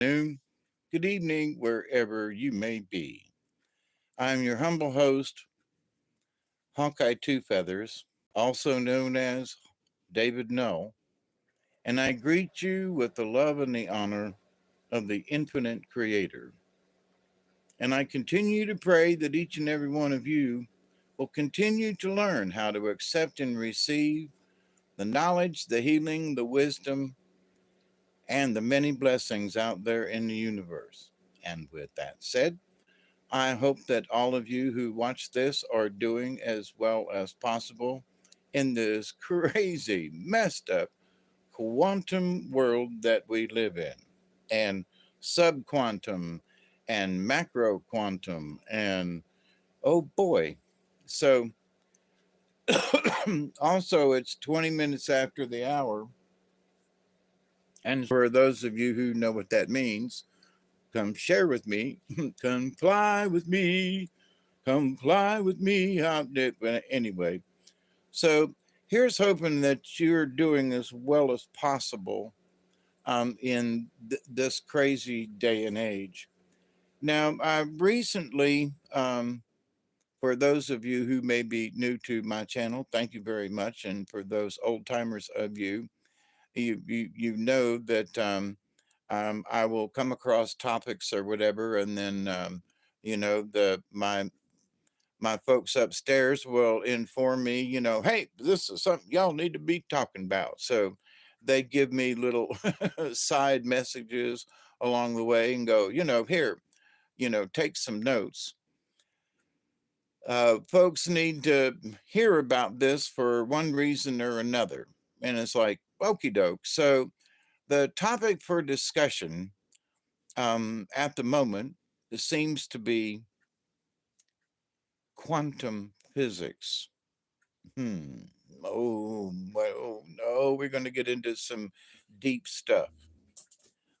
noon, good evening, wherever you may be. I'm your humble host, Hawkeye Two Feathers, also known as David Null, and I greet you with the love and the honor of the infinite creator. And I continue to pray that each and every one of you will continue to learn how to accept and receive the knowledge, the healing, the wisdom, and the many blessings out there in the universe. And with that said, I hope that all of you who watch this are doing as well as possible in this crazy, messed up quantum world that we live in, and subquantum and macro quantum, and oh boy. So, also, it's 20 minutes after the hour. And for those of you who know what that means, come share with me, come fly with me, come fly with me. But anyway, so here's hoping that you're doing as well as possible in this crazy day and age. Now, I recently, for those of you who may be new to my channel, thank you very much. And for those old timers of you, you know that I will come across topics or whatever, and then the my folks upstairs will inform me, hey, this is something y'all need to be talking about. So they give me little side messages along the way and go, here, take some notes. Folks need to hear about this for one reason or another. And it's like, okie doke. So the topic for discussion at the moment seems to be quantum physics. Hmm. Oh, well, no, we're going to get into some deep stuff.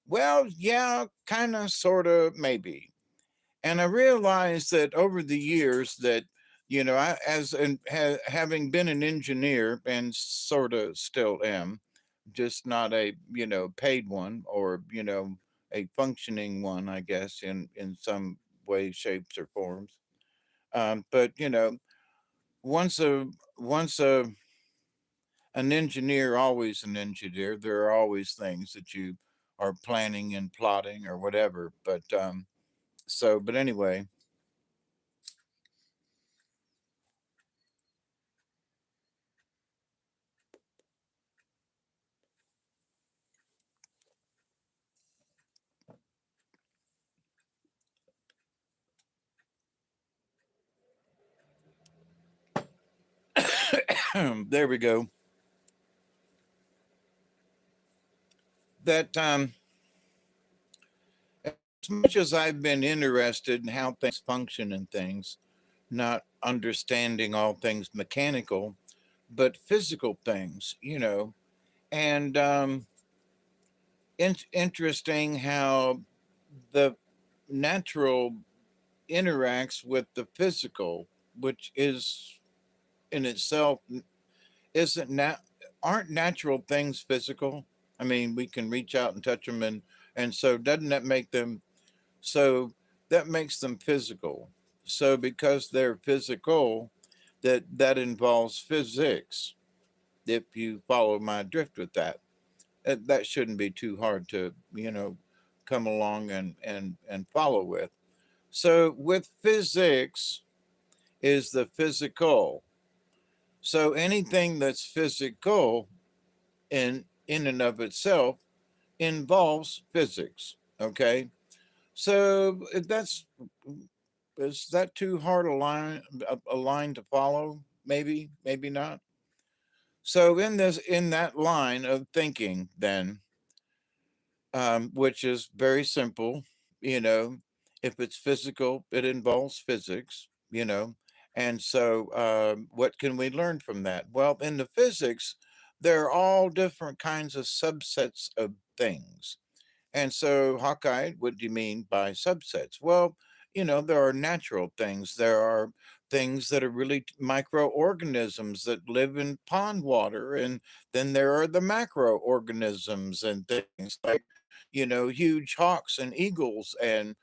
Well, yeah, kind of, sort of, maybe. And I realized that over the years that, I, having been an engineer and sort of still am, just not a, paid one or, a functioning one, I guess, in some way, shapes, or forms. But, once a an engineer, always an engineer. There are always things that you are planning and plotting or whatever. But anyway, there we go. That as much as I've been interested in how things function and things, not understanding all things mechanical, but physical things, and interesting how the natural interacts with the physical, which is in itself isn't nat aren't natural things physical? I mean, we can reach out and touch them, and so doesn't that make them so that makes them physical. So because they're physical, that involves physics. If you follow my drift with that, that shouldn't be too hard to come along and follow with. So with physics is the physical. So anything that's physical in and of itself involves physics. Okay. So that's is that too hard a line to follow? Maybe, maybe not. So in that line of thinking, then, which is very simple, you know, if it's physical, it involves physics, and so what can we learn from that? Well, in the physics, there are all different kinds of subsets of things. And so, Hawkeye, what do you mean by subsets? Well, there are natural things. There are things that are really microorganisms that live in pond water. And then there are the macroorganisms and things like huge hawks and eagles and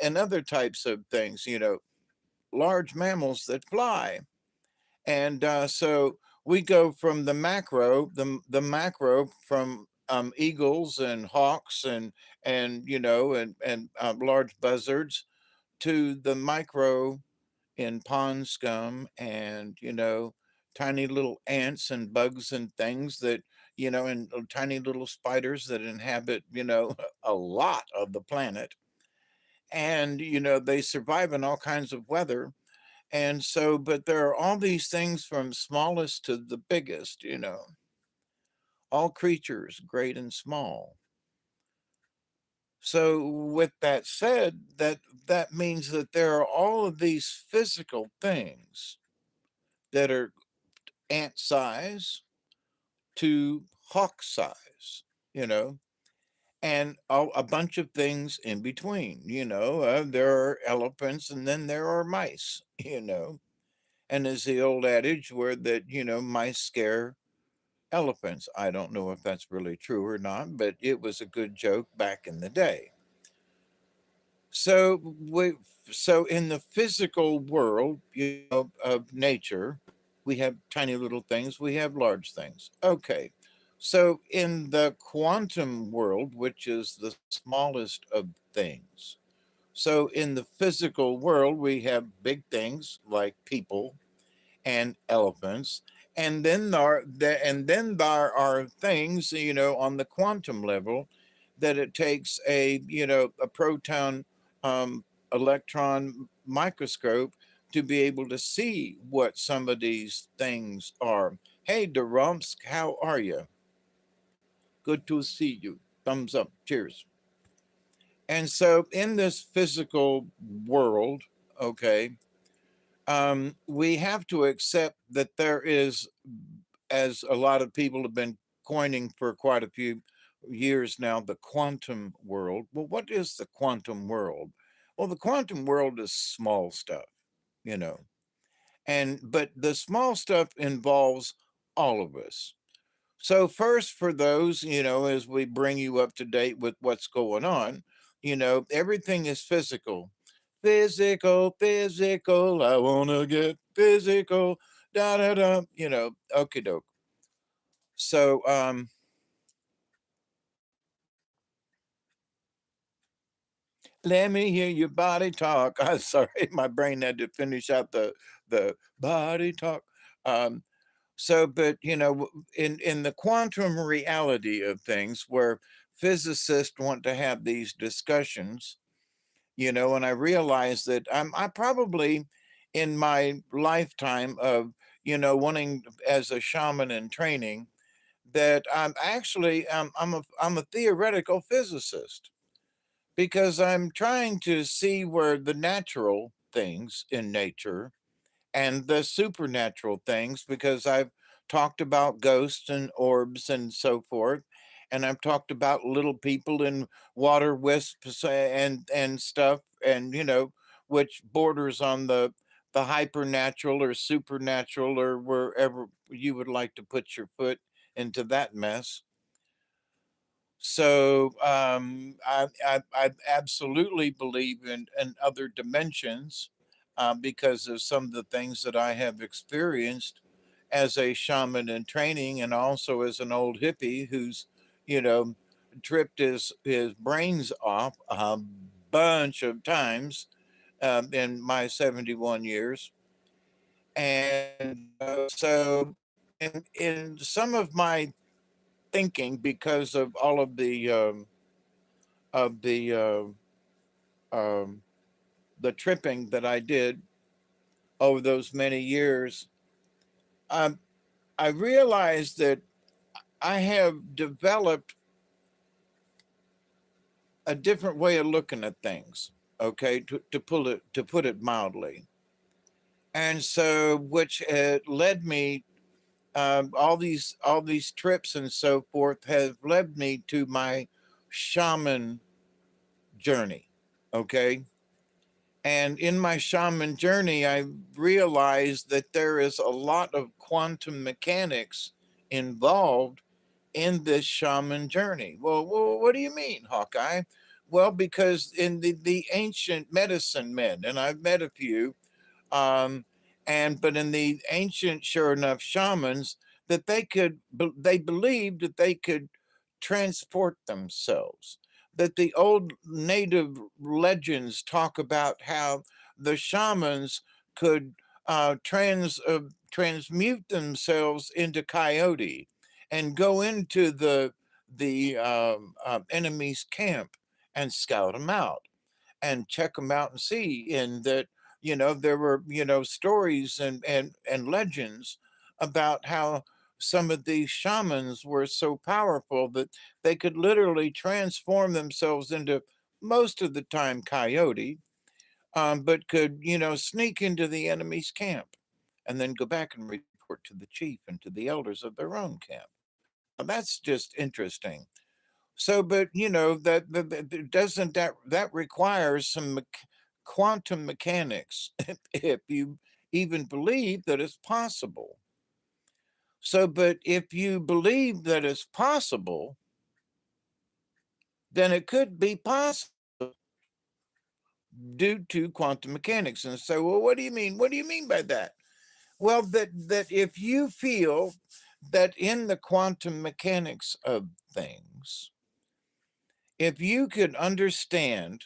and other types of things, large mammals that fly. And so we go from the macro from eagles and hawks and large buzzards to the micro in pond scum and tiny little ants and bugs and things that and tiny little spiders that inhabit a lot of the planet. And they survive in all kinds of weather. And so, but there are all these things from smallest to the biggest, all creatures, great and small. So, with that said, that means that there are all of these physical things that are ant size to hawk size, you know, and a bunch of things in between. There are elephants, and then there are mice. And there's the old adage where that mice scare elephants. I don't know if that's really true or not, but it was a good joke back in the day. So so in the physical world, of nature, we have tiny little things, we have large things. Okay. So in the quantum world, which is the smallest of things. So in the physical world, we have big things like people and elephants, and then there are things on the quantum level that it takes a proton um, electron microscope to be able to see what some of these things are. Hey, Durumsk, how are you? Good to see you. Thumbs up. Cheers. And so in this physical world, okay, we have to accept that there is, as a lot of people have been coining for quite a few years now, the quantum world. Well, what is the quantum world? Well, the quantum world is small stuff, you know, but the small stuff involves all of us. So, first, for those, as we bring you up to date with what's going on, everything is physical. Physical, physical, I want to get physical, da da da, okie doke. So, let me hear your body talk. I'm sorry, my brain had to finish out the body talk. Um, but in the quantum reality of things, where physicists want to have these discussions, and I realize that I probably in my lifetime of wanting as a shaman in training that I'm a theoretical physicist because I'm trying to see where the natural things in nature and the supernatural things, because I've talked about ghosts and orbs and so forth, and I've talked about little people and water wisps and stuff, and which borders on the hypernatural or supernatural or wherever you would like to put your foot into that mess. So I absolutely believe in other dimensions because of some of the things that I have experienced as a shaman in training, and also as an old hippie who's, you know, tripped his brains off a bunch of times in my 71 years. And so in some of my thinking, because of all of um, the tripping that I did over those many years, um, I realized that I have developed a different way of looking at things. Okay, to put it mildly, and so which led me all these trips and so forth have led me to my shaman journey. Okay, and in my shaman journey, I realized that there is a lot of quantum mechanics involved in this shaman journey. Well, what do you mean, Hawkeye? Well, because in the ancient medicine men, and I've met a few, um, and but in the ancient, sure enough, shamans, that they believed that they could transport themselves. That the old native legends talk about how the shamans could transmute themselves into coyote and go into the enemy's camp and scout them out and check them out and see. And that, there were, stories and legends about how some of these shamans were so powerful that they could literally transform themselves into, most of the time, coyote, but could, sneak into the enemy's camp and then go back and report to the chief and to the elders of their own camp. Now, that's just interesting. So, but that doesn't that requires some quantum mechanics if you even believe that it's possible. So, but if you believe that it's possible, then it could be possible due to quantum mechanics. And so, well, what do you mean? What do you mean by that? Well, that if you feel that in the quantum mechanics of things, if you could understand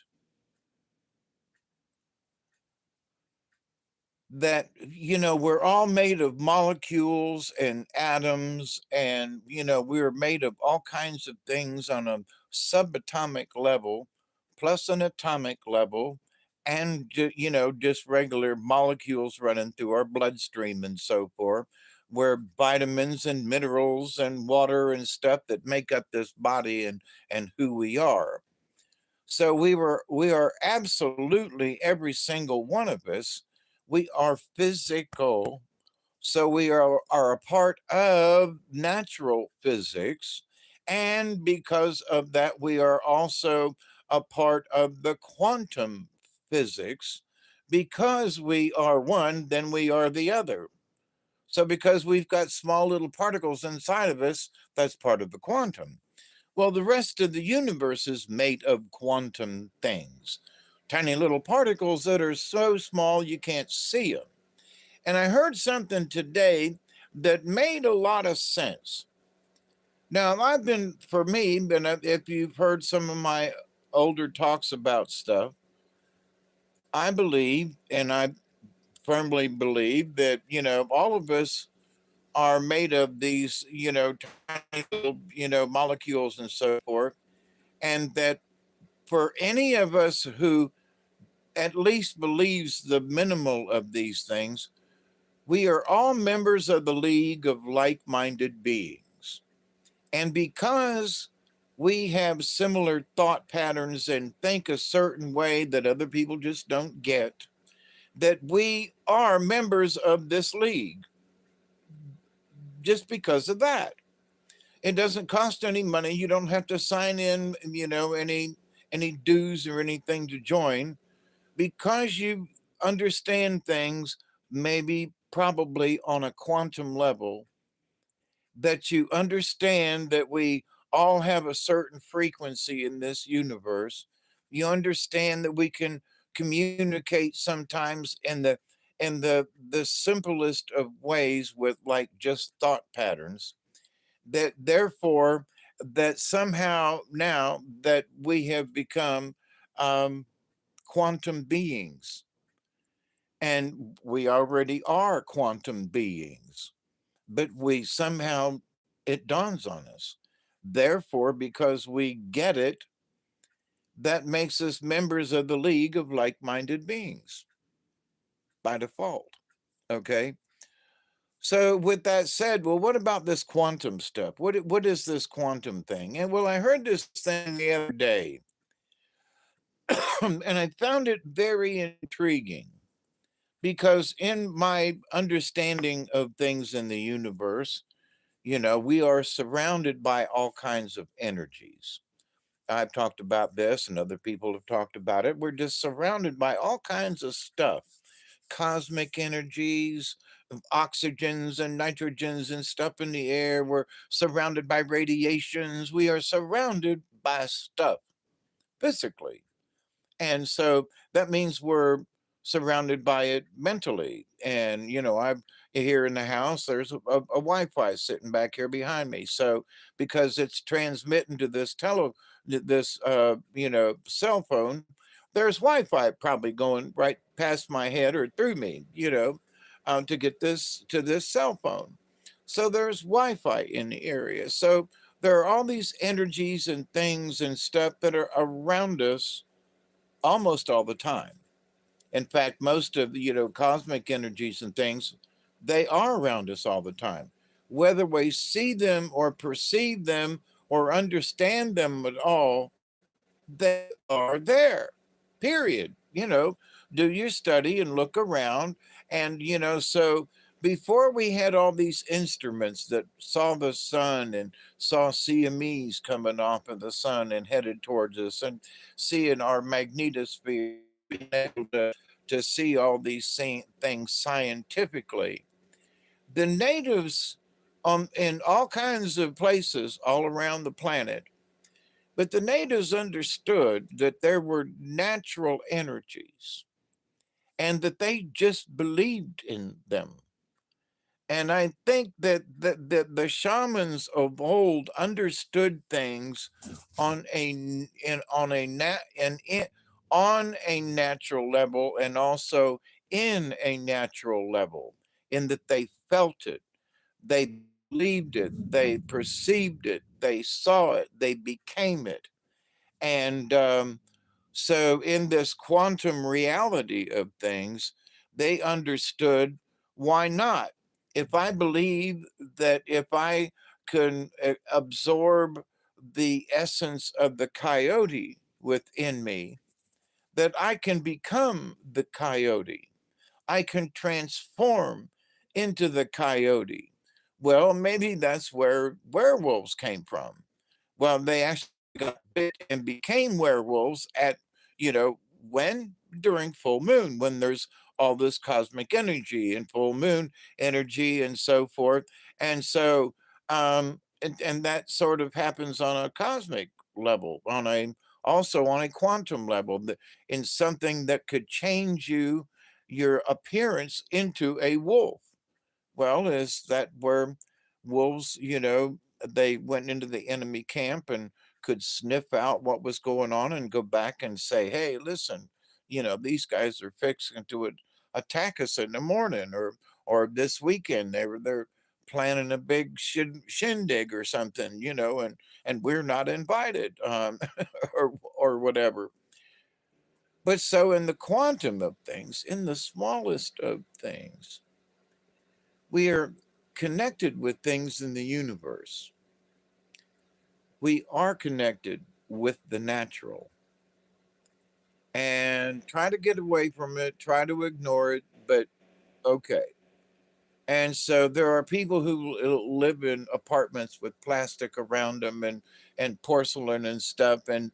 that we're all made of molecules and atoms, and we're made of all kinds of things on a subatomic level plus an atomic level, and just regular molecules running through our bloodstream and so forth, where vitamins and minerals and water and stuff that make up this body and who we are. So we are absolutely, every single one of us, we are physical. So we are a part of natural physics. And because of that, we are also a part of the quantum physics. Because we are one, then we are the other. So because we've got small little particles inside of us, that's part of the quantum. Well, the rest of the universe is made of quantum things, tiny little particles that are so small you can't see them. And I heard something today that made a lot of sense. Now, I've been, for me, if you've heard some of my older talks about stuff, I believe, and I firmly believe that, all of us are made of these, tiny little, molecules and so forth. And that for any of us who at least believes the minimal of these things, we are all members of the League of Like Minded Beings. And because we have similar thought patterns and think a certain way that other people just don't get, that we are members of this league just because of that. It doesn't cost any money. You don't have to sign in, any dues or anything to join, because you understand things maybe probably on a quantum level, that you understand that we all have a certain frequency in this universe. You understand that we can communicate sometimes in the simplest of ways with like just thought patterns, that therefore that somehow now that we have become um, quantum beings, and we already are quantum beings, but we somehow, it dawns on us. Therefore, because we get it, that makes us members of the League of Like Minded Beings by default. Okay. So, with that said, well, what about this quantum stuff? What is this quantum thing? And well, I heard this thing the other day, and I found it very intriguing. Because in my understanding of things in the universe, we are surrounded by all kinds of energies. I've talked about this and other people have talked about it. We're just surrounded by all kinds of stuff, cosmic energies, oxygens and nitrogens and stuff in the air. We're surrounded by radiations. We are surrounded by stuff physically. And so that means we're surrounded by it mentally. And, I'm here in the house, there's a Wi-Fi sitting back here behind me. So because it's transmitting to this cell phone, there's Wi-Fi probably going right past my head or through me, to get this to this cell phone. So there's Wi-Fi in the area. So there are all these energies and things and stuff that are around us almost all the time. In fact, most of the, cosmic energies and things, they are around us all the time. Whether we see them or perceive them or understand them at all, they are there. Period. Do your study and look around. And, so before we had all these instruments that saw the sun and saw CMEs coming off of the sun and headed towards us and seeing our magnetosphere, being able to see all these things scientifically, the natives in all kinds of places all around the planet, but the natives understood that there were natural energies and that they just believed in them. And I think that the shamans of old understood things on on a on a natural level and also in a natural level, in that they felt it, they believed it, they perceived it, they saw it, they became it. And so, in this quantum reality of things, they understood, why not? If I believe that if I can absorb the essence of the coyote within me, that I can become the coyote. I can transform into the coyote. Well, maybe that's where werewolves came from. Well, they actually got bit and became werewolves at, when? During full moon, when there's all this cosmic energy and full moon energy and so forth. And so, and that sort of happens on a cosmic level, also on a quantum level, in something that could change your appearance into a wolf. Well, is that where wolves, they went into the enemy camp and could sniff out what was going on and go back and say, hey, listen, these guys are fixing to attack us in the morning, or this weekend they're planning a big shindig or something, and we're not invited, or whatever. But so in the quantum of things, in the smallest of things, we are connected with things in the universe. We are connected with the natural, and try to get away from it, try to ignore it, but okay. And so there are people who live in apartments with plastic around them and porcelain and stuff, and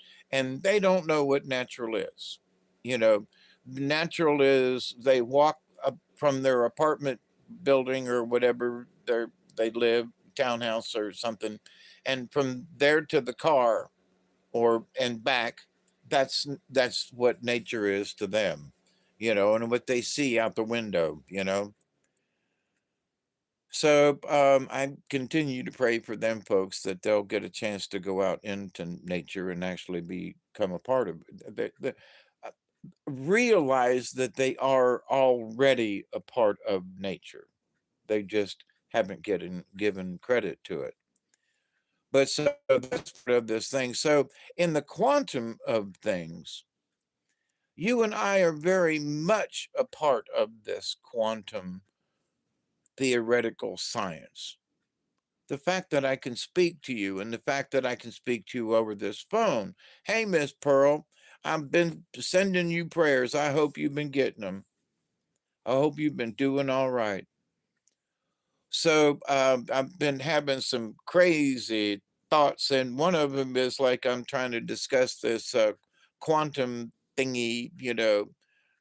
they don't know what natural is. You know, Natural is they walk up from their apartment building or whatever they live, townhouse or something, and from there to the car or and back. That's what nature is to them, and what they see out the window. So I continue to pray for them folks that they'll get a chance to go out into nature and actually become a part of it. Uh, Realize that they are already a part of nature. They just haven't given credit to it. But so that's part of this thing. So in the quantum of things, you and I are very much a part of this quantum theoretical science. The fact that I can speak to you and the fact that I can speak to you over this phone. Hey, Miss Pearl, I've been sending you prayers. I hope you've been getting them. I hope you've been doing all right. So I've been having some crazy thoughts, and one of them is like I'm trying to discuss this quantum thingy,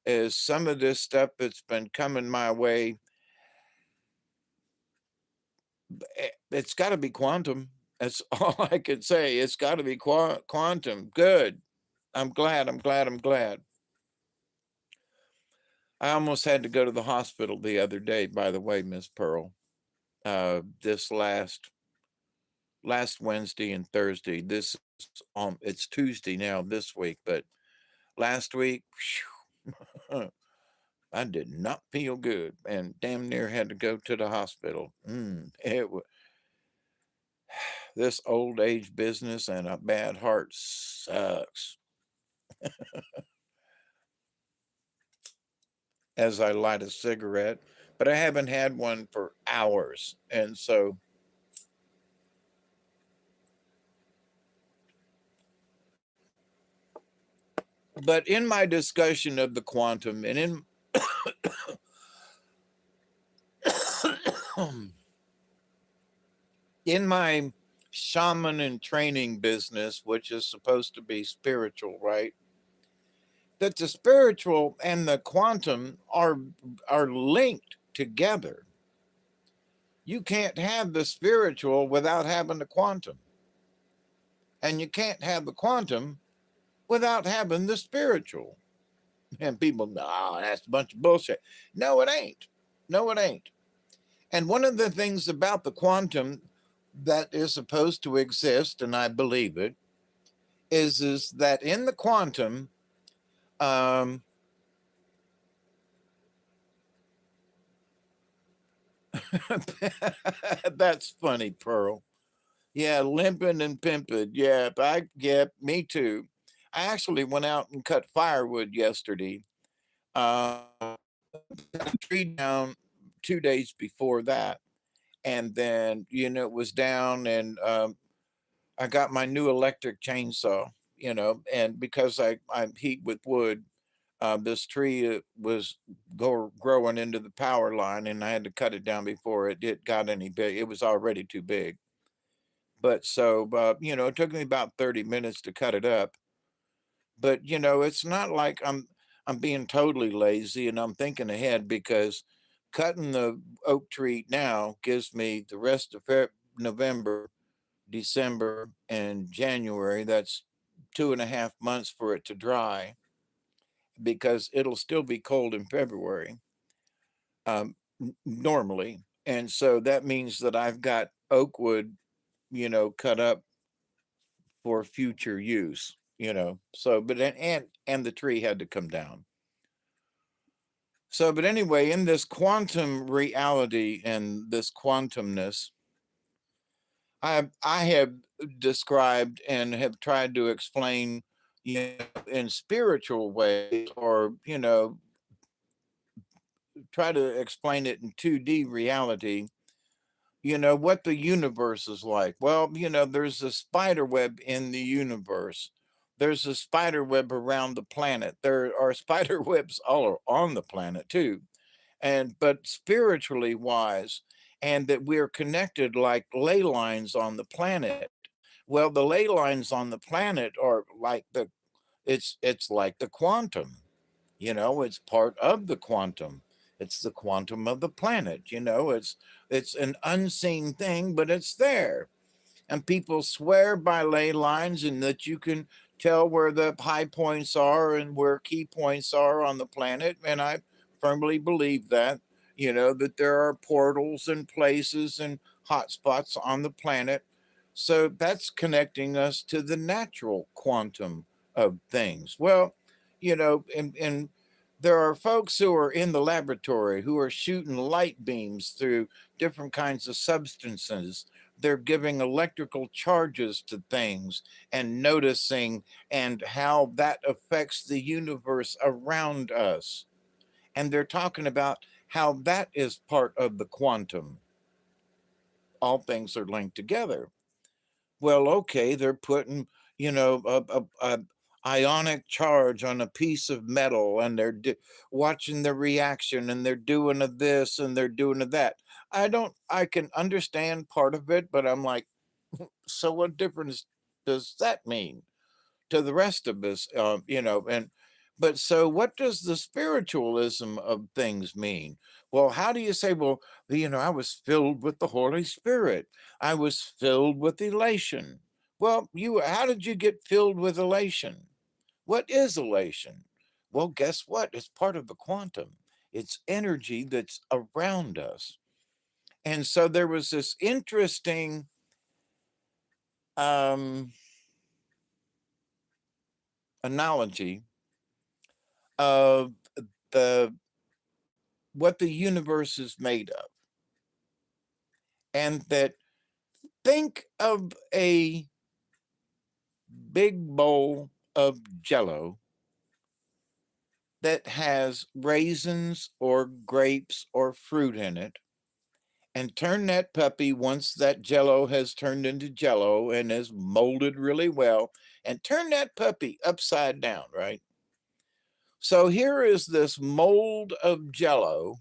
is some of this stuff that's been coming my way. It's got to be quantum. That's all I could say. It's got to be quantum. Good. I'm glad. I'm glad. I'm glad. I almost had to go to the hospital the other day, by the way, Miss Pearl. This last Wednesday and Thursday. This it's Tuesday now this week, but last week, whew, I did not feel good and damn near had to go to the hospital. It was this old age business and a bad heart sucks. As I light a cigarette, but I haven't had one for hours, and so. But in my discussion of the quantum and in my shaman and training business, which is supposed to be spiritual, right? That the spiritual and the quantum are linked together. You can't have the spiritual without having the quantum. And you can't have the quantum without having the spiritual. And people, no, that's a bunch of bullshit. No, it ain't. No, it ain't. And one of the things about the quantum that is supposed to exist, and I believe it, is that in the quantum, um, that's funny, Pearl. Yeah, limping and pimping. Yeah, me too. I actually went out and cut firewood yesterday. Uh, cut a tree down 2 days before that, and then it was down, and I got my new electric chainsaw. And because I heat with wood, this tree was growing into the power line, and I had to cut it down before it got any big. It was already too big. But so, it took me about 30 minutes to cut it up. But it's not like I'm being totally lazy and I'm thinking ahead, because cutting the oak tree now gives me the rest of November, December, and January. That's 2.5 months for it to dry, because it'll still be cold in February, normally. And so that means that I've got oak wood, cut up for future use. So, but and the tree had to come down. So, but anyway, in this quantum reality and this quantumness, I have described and have tried to explain, in spiritual ways, or try to explain it in 2D reality. What the universe is like. Well, there's a spider web in the universe. There's a spider web around the planet. There are spider webs all on the planet too. And but spiritually wise, and that we're connected like ley lines on the planet. Well, the ley lines on the planet are like it's like the quantum. It's part of the quantum. It's the quantum of the planet. It's an unseen thing, but it's there. And people swear by ley lines, and that you can tell where the high points are and where key points are on the planet. And I firmly believe that, that there are portals and places and hotspots on the planet. So that's connecting us to the natural quantum of things. Well, and there are folks who are in the laboratory who are shooting light beams through different kinds of substances. They're giving electrical charges to things and noticing, and how that affects the universe around us. And they're talking about how that is part of the quantum. All things are linked together. Well, okay, they're putting, a ionic charge on a piece of metal, and they're watching the reaction, and they're doing a this and they're doing a that. I can understand part of it, but I'm like, so what difference does that mean to the rest of us? And But so what does the spiritualism of things mean? Well, how do you say, well, I was filled with the Holy Spirit. I was filled with elation. Well, how did you get filled with elation? What is elation? Well, guess what? It's part of the quantum. It's energy that's around us. And so there was this interesting um, analogy of the what the universe is made of, and that think of a big bowl of jello that has raisins or grapes or fruit in it, and turn that puppy, once that jello has turned into jello and is molded really well, and turn that puppy upside down, right? So here is this mold of jello,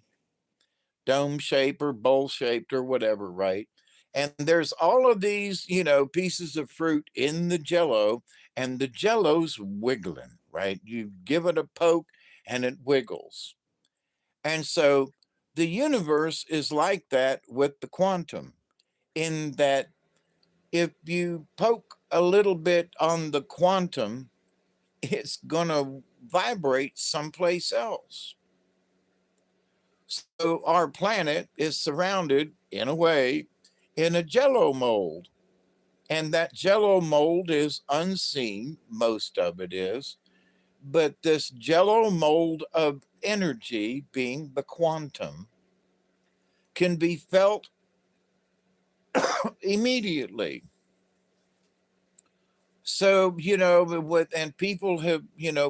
dome shaped or bowl shaped or whatever, right? And there's all of these, pieces of fruit in the jello, and the jello's wiggling, right? You give it a poke and it wiggles. And so the universe is like that with the quantum, in that if you poke a little bit on the quantum, it's going to vibrate someplace else. So our planet is surrounded, in a way, in a jello mold. And that jello mold is unseen, most of it is. But this jello mold of energy, being the quantum, can be felt immediately. So, and people have,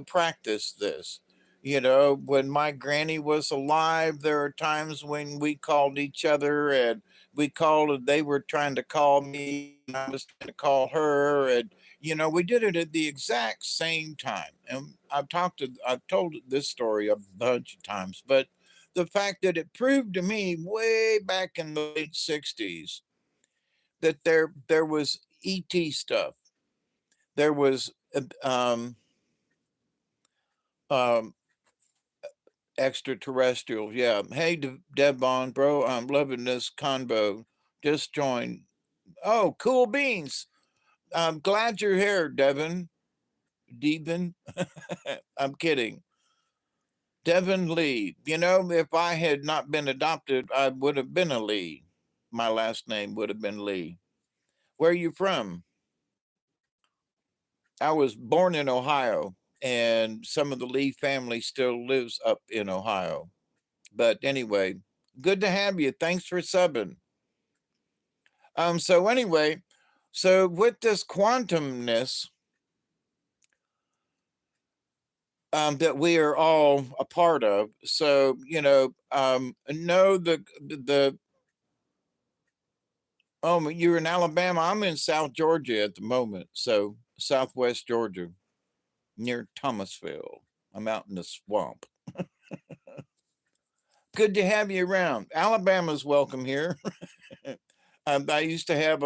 practiced this. When my granny was alive, there are times when we called each other, and they were trying to call me, and I was trying to call her. And, we did it at the exact same time. And I've told this story a bunch of times, but the fact that it proved to me way back in the late 60s that there was ET stuff. There was um, extraterrestrial. Yeah. Hey, Devon, bro, I'm loving this convo. Just joined. Oh, cool beans. I'm glad you're here, Devon. Devon. I'm kidding. Devon Lee. If I had not been adopted, I would have been a Lee. My last name would have been Lee. Where are you from? I was born in Ohio, and some of the Lee family still lives up in Ohio. But anyway, good to have you. Thanks for subbing. So anyway, so with this quantumness that we are all a part of, so know the oh, you're in Alabama. I'm in South Georgia at the moment, so Southwest Georgia, near Thomasville. I'm out in the swamp. Good to have you around. Alabama's welcome here. I used to have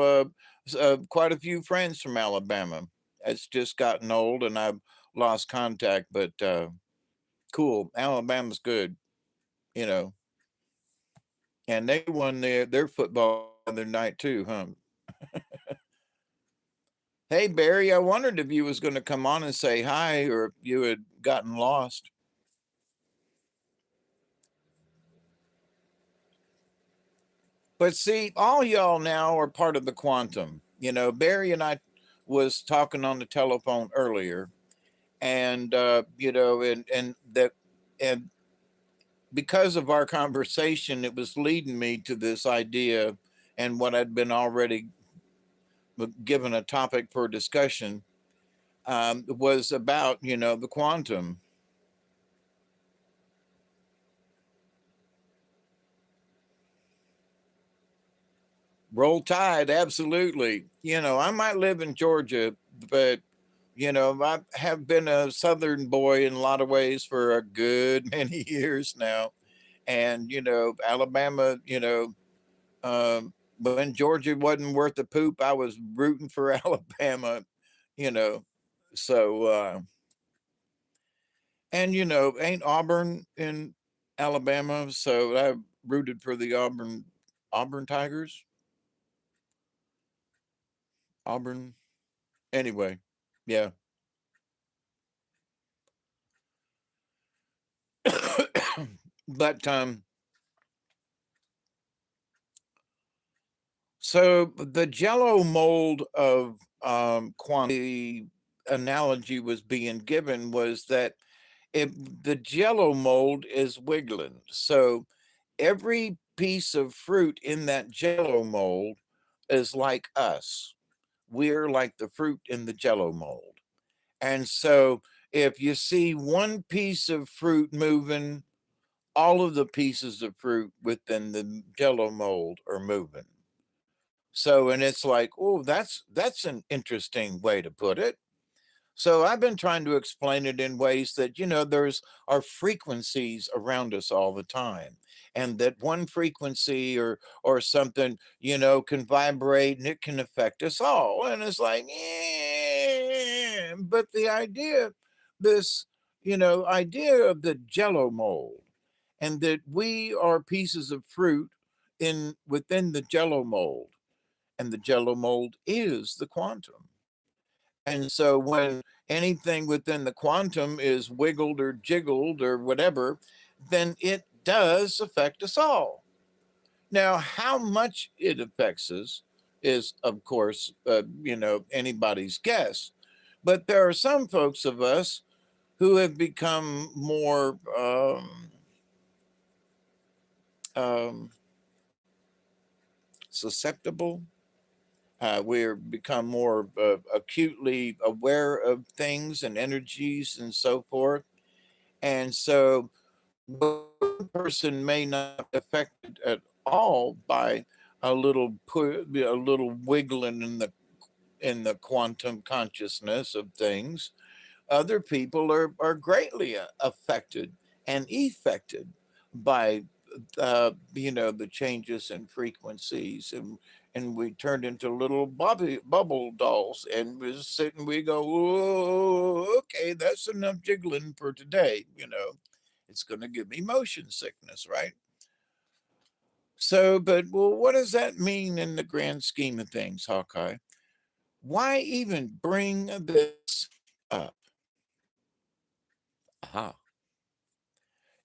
quite a few friends from Alabama. It's just gotten old and I've lost contact, but cool. Alabama's good, you know. And they won their football the other night too, huh? Hey Barry, I wondered if you was going to come on and say hi, or if you had gotten lost. But see, all y'all now are part of the quantum. Barry and I was talking on the telephone earlier, and and that, and because of our conversation, it was leading me to this idea, and what I'd been already given a topic for discussion was about the quantum. Roll Tide, absolutely. I might live in Georgia, but I have been a Southern boy in a lot of ways for a good many years now. And, Alabama, when Georgia wasn't worth the poop, I was rooting for Alabama, you know. So, And ain't Auburn in Alabama? So I rooted for the Auburn Tigers. Auburn. Anyway, yeah. But so the Jello mold of the analogy was being given was that if the Jello mold is wiggling, so every piece of fruit in that Jello mold is like us. We're like the fruit in the Jello mold. And so if you see one piece of fruit moving, all of the pieces of fruit within the Jello mold are moving. So, and it's like, oh, that's an interesting way to put it. So I've been trying to explain it in ways that, there's our frequencies around us all the time. And that one frequency or something, can vibrate and it can affect us all. And it's like, but the idea, this, idea of the Jello mold, and that we are pieces of fruit in within the Jello mold, and the Jello mold is the quantum. And so when anything within the quantum is wiggled or jiggled or whatever, then it does affect us all. Now, how much it affects us is, of course, anybody's guess. But there are some folks of us who have become more um, susceptible. We're become more acutely aware of things and energies and so forth. And so one person may not be affected at all by a little wiggling in the quantum consciousness of things. Other people are greatly affected and affected by the changes in frequencies, and we turned into little bubble dolls, and we sit and we go, "Whoa, okay, that's enough jiggling for today." It's going to give me motion sickness, right? So, but well, what does that mean in the grand scheme of things, Hawkeye? Why even bring this up? Aha.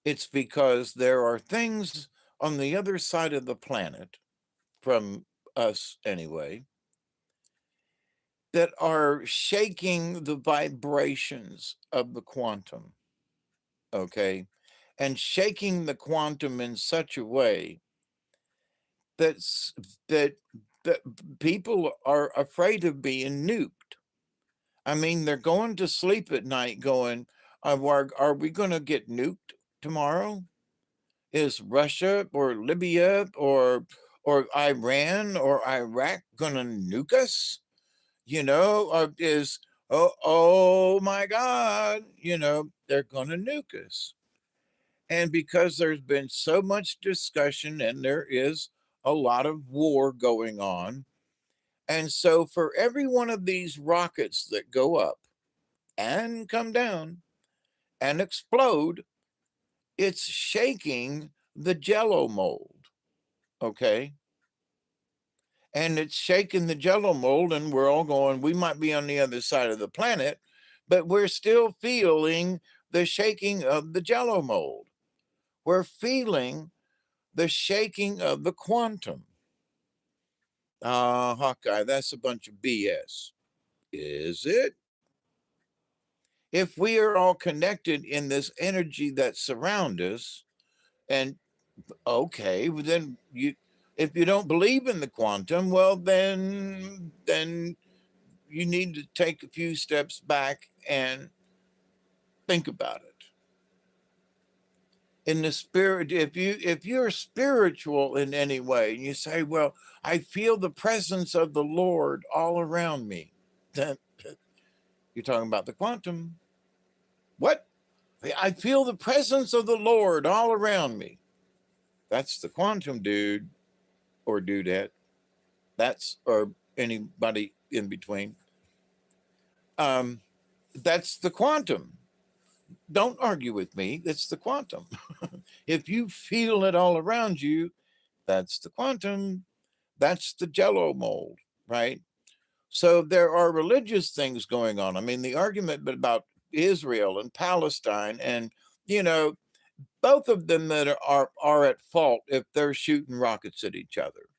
It's because there are things on the other side of the planet, from us anyway, that are shaking the vibrations of the quantum, okay? And shaking the quantum in such a way that's that that people are afraid of being nuked. I mean, they're going to sleep at night going, are we going to get nuked tomorrow? Is Russia or Libya or Iran or Iraq gonna nuke us? Or is oh my God, they're gonna nuke us. And because there's been so much discussion and there is a lot of war going on, and so for every one of these rockets that go up and come down and explode, it's shaking the jello mold. Okay. And it's shaking the jello mold, and we're all going, we might be on the other side of the planet, but we're still feeling the shaking of the jello mold. We're feeling the shaking of the quantum. Hawkeye, that's a bunch of BS. Is it? If we are all connected in this energy that surrounds us, and okay, well then if you don't believe in the quantum, well then you need to take a few steps back and think about it. In the spirit, if you're spiritual in any way and you say, well, I feel the presence of the Lord all around me, then you're talking about the quantum. What? I feel the presence of the Lord all around me. That's the quantum, dude, or dudette. That's, or anybody in between. um that's the quantum. Don't argue with me. It's the quantum. If you feel it all around you, that's the quantum. That's the jello mold, right? So there are religious things going on. I mean, the argument about Israel and Palestine, and you know, both of them that are at fault if they're shooting rockets at each other.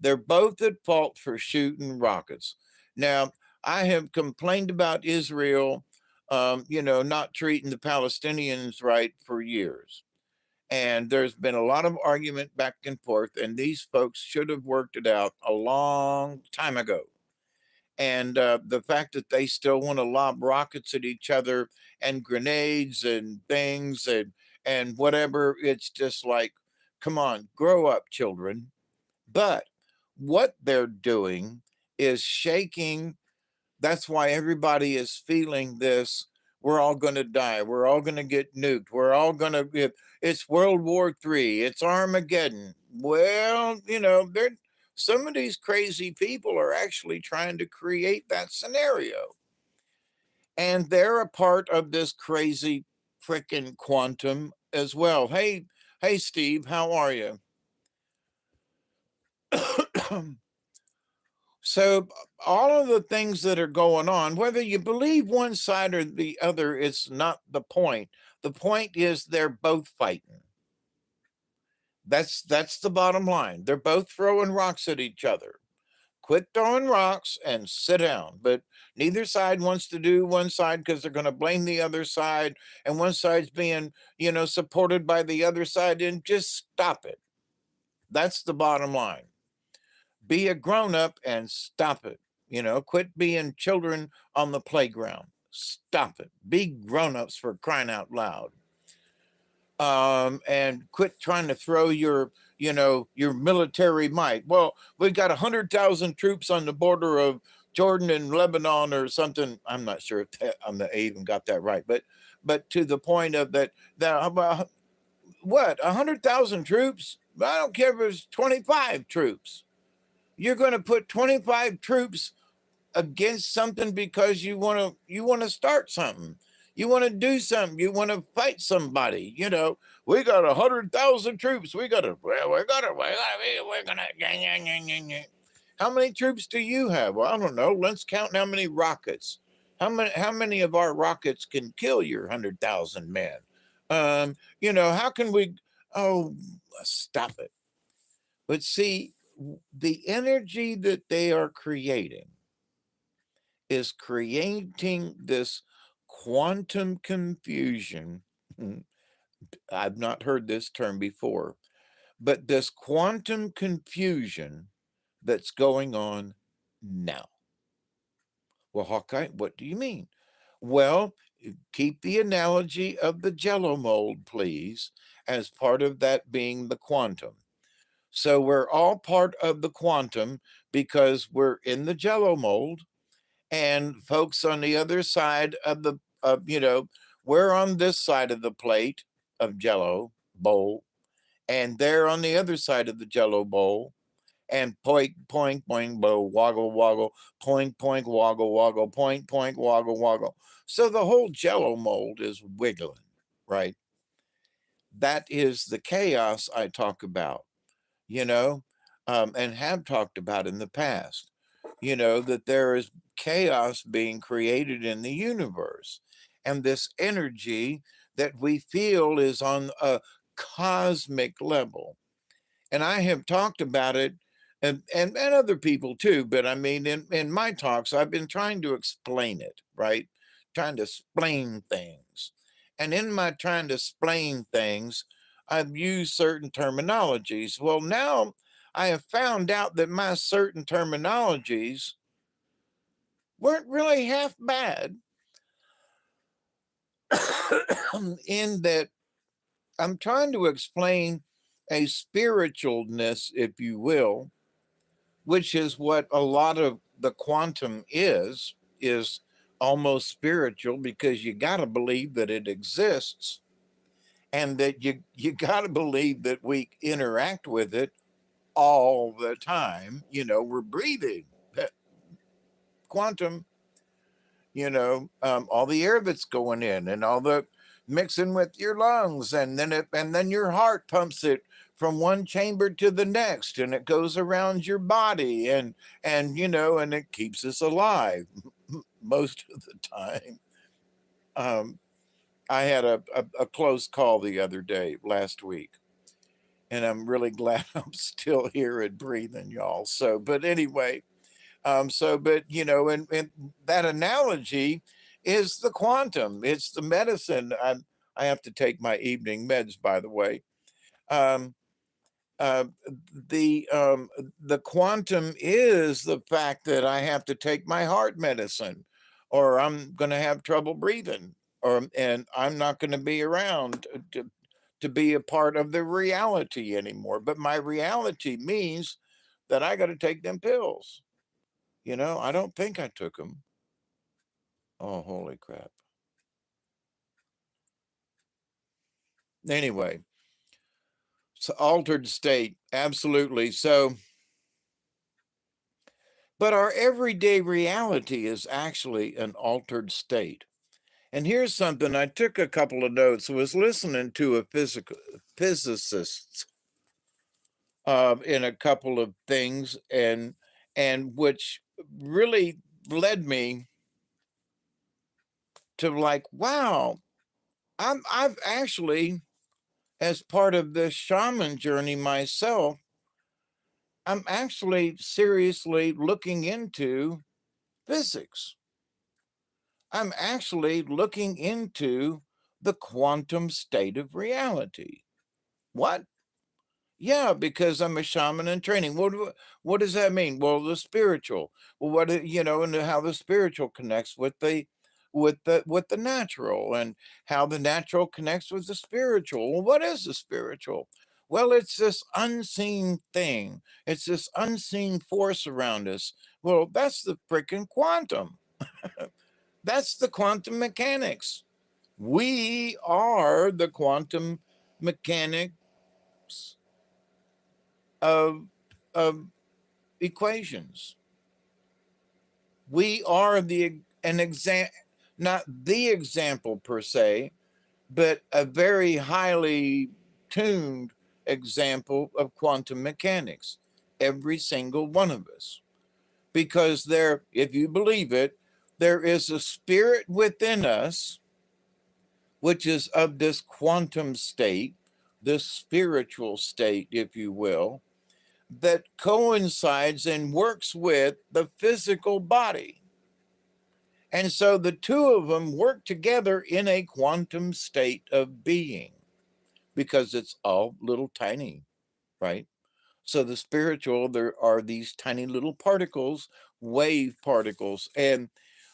They're both at fault for shooting rockets. Now, I have complained about Israel, not treating the Palestinians right for years. And there's been a lot of argument back and forth, and these folks should have worked it out a long time ago. And the fact that they still want to lob rockets at each other and grenades and things and whatever, it's just like, come on, grow up, children. But what they're doing is shaking. That's why everybody is feeling this. We're all going to die. We're all going to get nuked. We're all going to get, it's World War III. It's Armageddon. Well, some of these crazy people are actually trying to create that scenario. And they're a part of this crazy freaking quantum as well. Hey, Steve, how are you? So all of the things that are going on, whether you believe one side or the other, it's not the point. The point is they're both fighting. That's the bottom line. They're both throwing rocks at each other. Quit throwing rocks and sit down. But neither side wants to do one side because they're going to blame the other side, and one side's being, supported by the other side. And just stop it. That's the bottom line. Be a grown up and stop it. Quit being children on the playground. Stop it. Be grown ups, for crying out loud. And quit trying to throw your military might. Well, we got 100,000 troops on the border of Jordan and Lebanon or something. I'm not sure if I even got that right, but to the point of that about what 100,000 troops. I don't care if it's 25 troops. You're going to put 25 troops against something because you want to start something. You want to do something. You want to fight somebody. We got 100,000 troops. We're gonna. How many troops do you have? Well, I don't know. Let's count how many rockets. How many of our rockets can kill your 100,000 men? How can we? Oh, stop it. But see, the energy that they are creating is creating this quantum confusion. I've not heard this term before, but this quantum confusion that's going on now. Well, Hawkeye, what do you mean? Well, keep the analogy of the jello mold, please, as part of that being the quantum. So we're all part of the quantum because we're in the jello mold, and folks on the other side of we're on this side of the plate of jello bowl, and they're on the other side of the jello bowl, and poink poink poink bow woggle woggle, poink poink woggle woggle, poink poink woggle woggle. So the whole jello mold is wiggling, right? That is the chaos I talk about, you know and have talked about in the past. That there is chaos being created in the universe, and this energy that we feel is on a cosmic level. And I have talked about it, and other people too, but I mean, in my talks, I've been trying to explain it, right? Trying to explain things. And in my trying to explain things, I've used certain terminologies. Well, now I have found out that my certain terminologies weren't really half bad, in that I'm trying to explain a spiritualness, if you will, which is what a lot of the quantum is almost spiritual, because you got to believe that it exists, and that you got to believe that we interact with it all the time. We're breathing quantum, all the air that's going in, and all the mixing with your lungs, and then your heart pumps it from one chamber to the next, and it goes around your body, and it keeps us alive most of the time. um, I had a close call the other day, last week, and I'm really glad I'm still here and breathing, y'all. So, but anyway, but and that analogy is the quantum. It's the medicine. I have to take my evening meds, by the way. Um, uh, the quantum is the fact that I have to take my heart medicine, or I'm going to have trouble breathing, and I'm not going to be around to be a part of the reality anymore. But my reality means that I got to take them pills. I don't think I took them. Oh, holy crap. Anyway, it's altered state. Absolutely. So, but our everyday reality is actually an altered state. And here's something I took a couple of notes. I was listening to a physicist in a couple of things, and which really led me to, like, wow, I've actually, as part of this shaman journey myself, I'm actually seriously looking into physics. I'm actually looking into the quantum state of reality. What? Yeah, because I'm a shaman in training. What does that mean? Well, the spiritual. Well, and how the spiritual connects with the natural, and how the natural connects with the spiritual. Well, what is the spiritual? Well, it's this unseen thing. It's this unseen force around us. Well, that's the freaking quantum. That's the quantum mechanics. We are the quantum mechanics of of equations. We are an exam, not the example per se, but a very highly tuned example of quantum mechanics. Every single one of us, because if you believe it, there is a spirit within us, which is of this quantum state, this spiritual state, if you will, that coincides and works with the physical body. And so the two of them work together in a quantum state of being, because it's all little tiny, right? So the spiritual, there are these tiny little particles, wave particles. And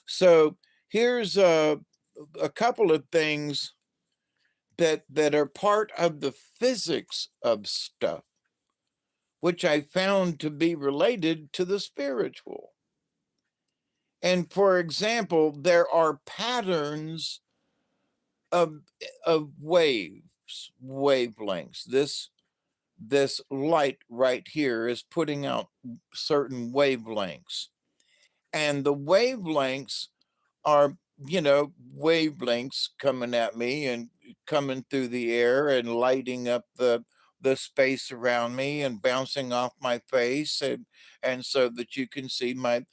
so here's a couple of things that are part of the physics of stuff, which I found to be related to the spiritual. And for example, there are patterns of wavelengths. This light right here is putting out certain wavelengths, and the wavelengths are, wavelengths coming at me and coming through the air and lighting up the space around me and bouncing off my face, and so that you can see my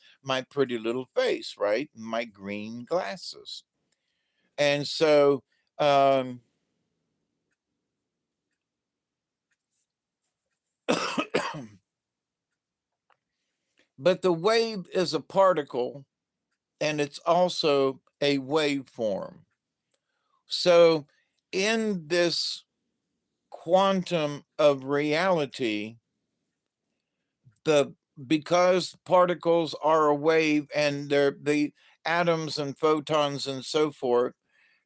pretty little face, right? My green glasses. And so um but the wave is a particle, and it's also a waveform. So in this quantum of reality, the because particles are a wave, and the atoms and photons and so forth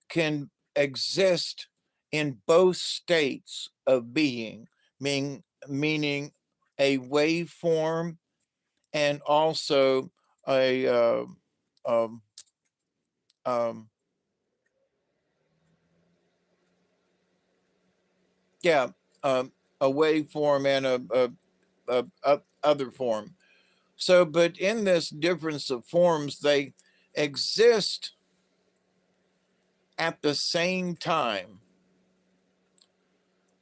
can exist in both states of being, meaning a waveform, and also a um, um, yeah, a waveform and a other form. So, but in this difference of forms, they exist at the same time,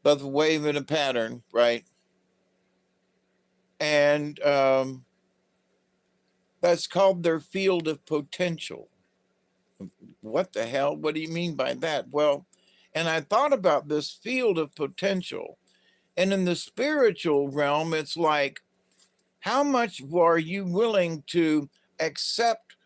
both a wave and a pattern, right? And that's called their field of potential. What the hell? What do you mean by that? Well, and I thought about this field of potential. And in the spiritual realm, it's like, how much are you willing to accept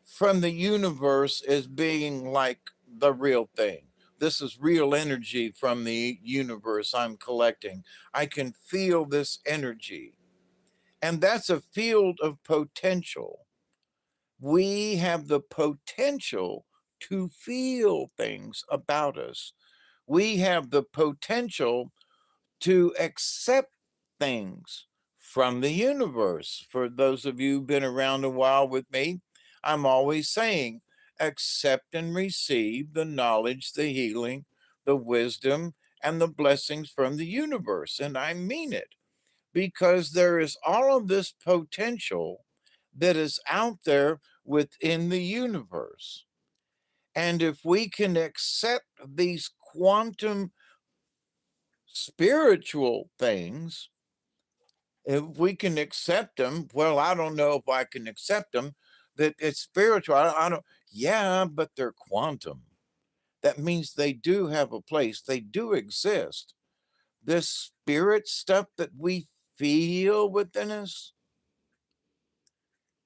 from the universe as being like the real thing? This is real energy from the universe I'm collecting. I can feel this energy. And that's a field of potential. We have the potential to feel things about us. We have the potential to accept things from the universe. For those of you who've been around a while with me, I'm always saying, accept and receive the knowledge, the healing, the wisdom, and the blessings from the universe. And I mean it, because there is all of this potential that is out there within the universe. And if we can accept these quantum spiritual things, if we can accept them, well, I don't know if I can accept them, that it's spiritual. I don't, yeah, but they're quantum. That means they do have a place, they do exist. This spirit stuff that we feel within us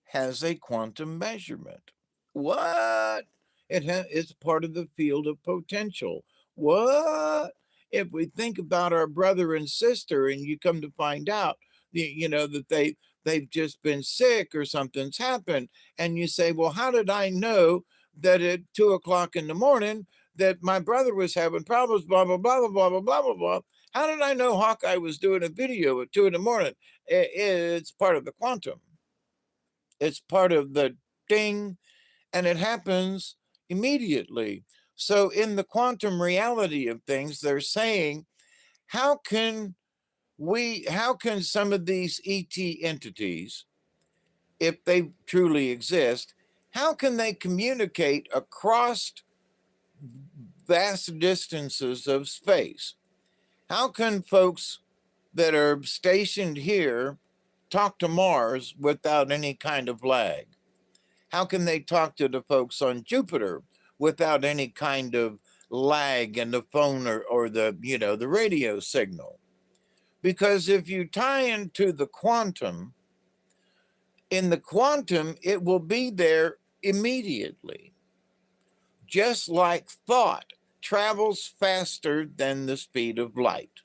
has a quantum measurement. What? It's part of the field of potential. What? If we think about our brother and sister, and you come to find out, that they've just been sick or something's happened, and you say, "Well, how did I know that at 2 o'clock in the morning that my brother was having problems?" Blah blah blah blah blah blah blah blah blah. How did I know Hawkeye was doing a video at 2 in the morning? It's part of the quantum. It's part of the ding, and it happens immediately. So, in the quantum reality of things, they're saying, how can how can some of these ET entities, if they truly exist, how can they communicate across vast distances of space? How can folks that are stationed here talk to Mars without any kind of lag? How can they talk to the folks on Jupiter without any kind of lag in the phone or the radio signal? Because if you tie into the quantum, in the quantum, it will be there immediately. Just like thought travels faster than the speed of light.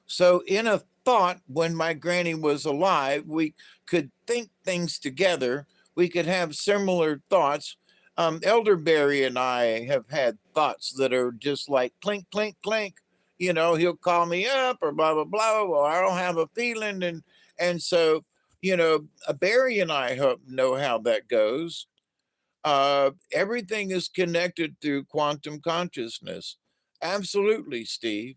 So in a thought, when my granny was alive, we could think things together. We could have similar thoughts. Elderberry and I have had thoughts that are just like clink, clink, clink. He'll call me up or blah, blah, blah. Well, I don't have a feeling. And so, Barry and I know how that goes. Everything is connected through quantum consciousness. Absolutely, Steve.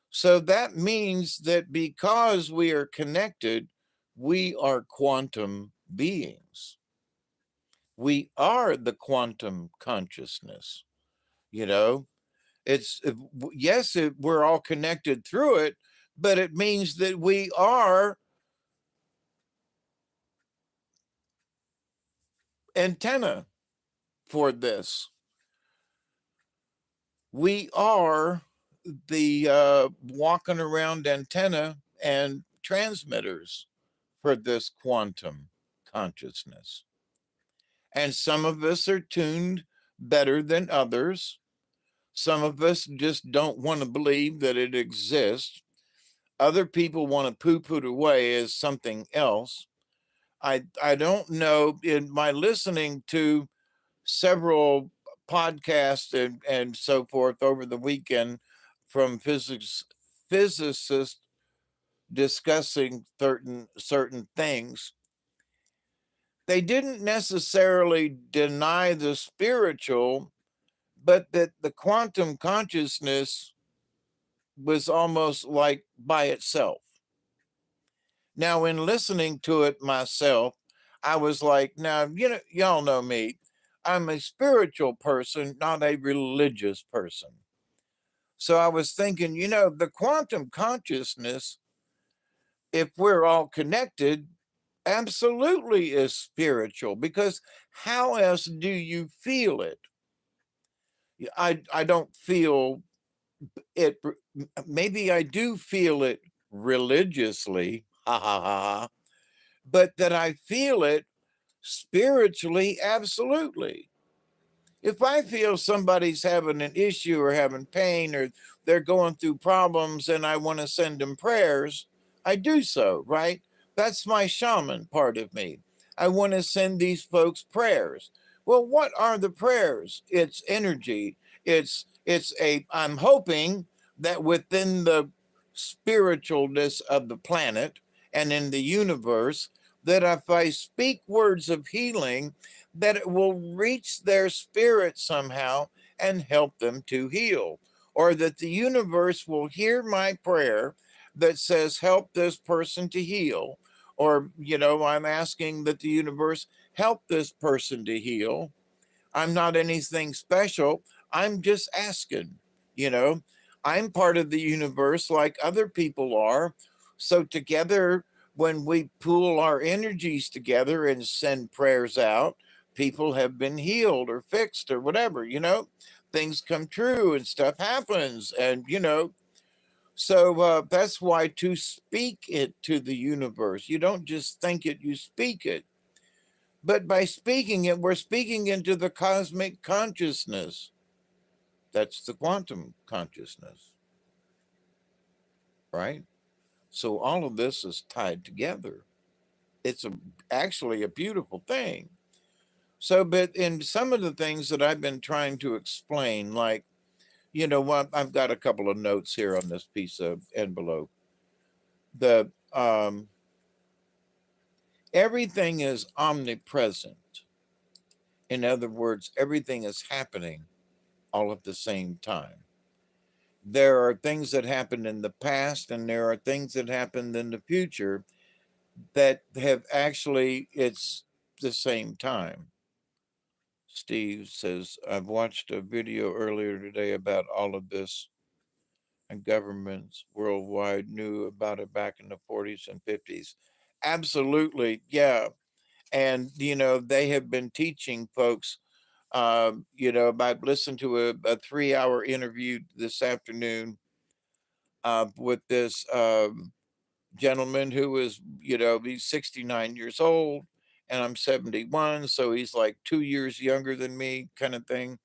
So that means that because we are connected, we are quantum beings. We are the quantum consciousness. You know, it's, yes, we're all connected through it, but it means that we are antenna for this. We are the walking around antenna and transmitters for this quantum consciousness. And some of us are tuned better than others. Some of us just don't want to believe that it exists. Other people want to poo-poo it away as something else. I don't know. In my listening to several podcasts and so forth over the weekend from physicists discussing certain things, they didn't necessarily deny the spiritual, but that the quantum consciousness was almost like by itself. Now, in listening to it myself, I was like, now, y'all know me. I'm a spiritual person, not a religious person. So I was thinking, the quantum consciousness, if we're all connected, absolutely is spiritual, because how else do you feel it? I don't feel it. Maybe I do feel it religiously, ha ha ha, ha, but that I feel it spiritually, absolutely. If I feel somebody's having an issue or having pain or they're going through problems and I want to send them prayers, I do so, right? That's my shaman part of me. I want to send these folks prayers. Well, what are the prayers? It's energy. I'm hoping that within the spiritualness of the planet and in the universe, that if I speak words of healing, that it will reach their spirit somehow and help them to heal, or that the universe will hear my prayer that says, help this person to heal, or, I'm asking that the universe help this person to heal. I'm not anything special. I'm just asking, you know. I'm part of the universe like other people are. So together, when we pool our energies together and send prayers out, people have been healed or fixed or whatever. Things come true and stuff happens. And, so that's why to speak it to the universe, you don't just think it, you speak it. But by speaking it, we're speaking into the cosmic consciousness. That's the quantum consciousness, right? So all of this is tied together. It's actually a beautiful thing. So, but in some of the things that I've been trying to explain, like, what I've got a couple of notes here on this piece of envelope. The Everything is omnipresent. In other words, everything is happening all at the same time. There are things that happened in the past and there are things that happened in the future that have actually, it's the same time. Steve says, I've watched a video earlier today about all of this, and governments worldwide knew about it back in the 40s and 50s. Absolutely, yeah. And, they have been teaching folks. I've listened to a 3-hour interview this afternoon with this gentleman who is, he's 69 years old and I'm 71. So he's like 2 years younger than me, kind of thing.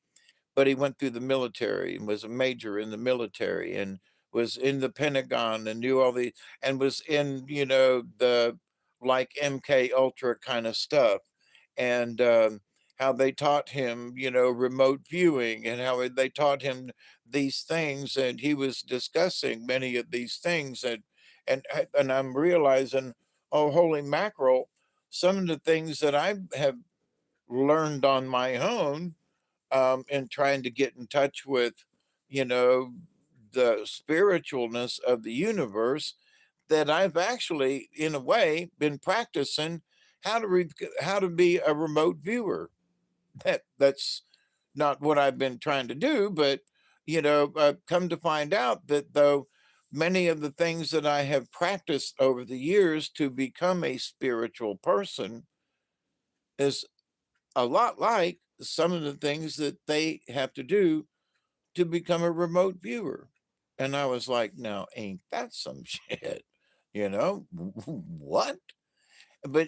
But he went through the military and was a major in the military and was in the Pentagon and knew all the, and was in, the like MK Ultra kind of stuff. And how they taught him, remote viewing, and how they taught him these things. And he was discussing many of these things. And I'm realizing, oh, holy mackerel, some of the things that I have learned on my own in trying to get in touch with, you know, the spiritualness of the universe, that I've actually, in a way, been practicing how to be a remote viewer. That's not what I've been trying to do, but come to find out that though many of the things that I have practiced over the years to become a spiritual person is a lot like some of the things that they have to do to become a remote viewer. And I was like, now, ain't that some shit? What?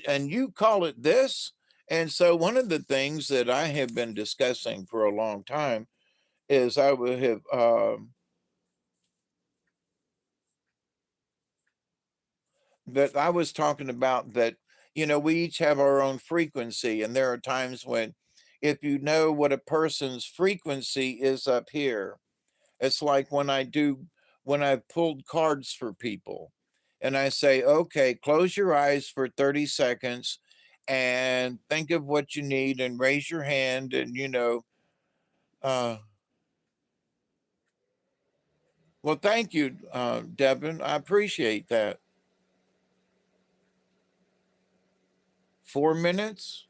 And you call it this? And so, one of the things that I have been discussing for a long time is I would have, that I was talking about that, we each have our own frequency. And there are times when, if you know what a person's frequency is up here, it's like when I've pulled cards for people and I say, okay, close your eyes for 30 seconds and think of what you need and raise your hand. And, uh, well, thank you, Devin. I appreciate that. 4 minutes.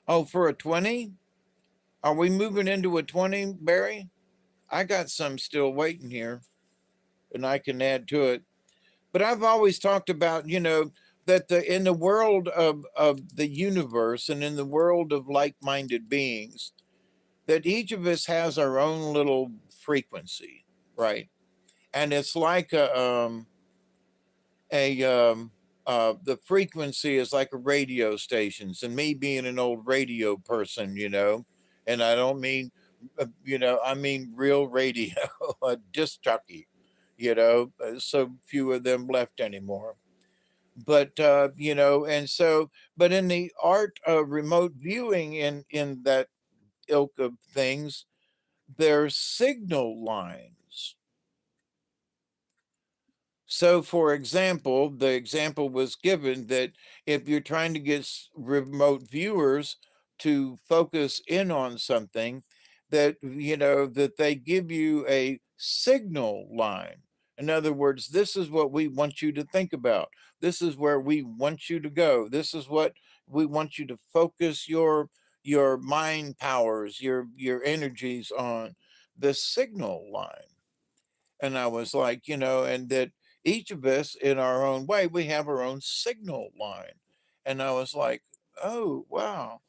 Oh, for a 20? Are we moving into a 20, Barry? I got some still waiting here and I can add to it. But I've always talked about, that in the world of the universe and in the world of like-minded beings, that each of us has our own little frequency, right? And it's like a the frequency is like a radio stations, and me being an old radio person, and I don't mean I mean real radio, a disc jockey, so few of them left anymore. But and so, but in the art of remote viewing, in that ilk of things, there's signal lines. So, for example, the example was given that if you're trying to get remote viewers to focus in on something, that they give you a signal line. In other words, this is what we want you to think about. This is where we want you to go. This is what we want you to focus your mind powers, your energies on, the signal line. And I was like, and that each of us in our own way, we have our own signal line. And I was like, oh, wow.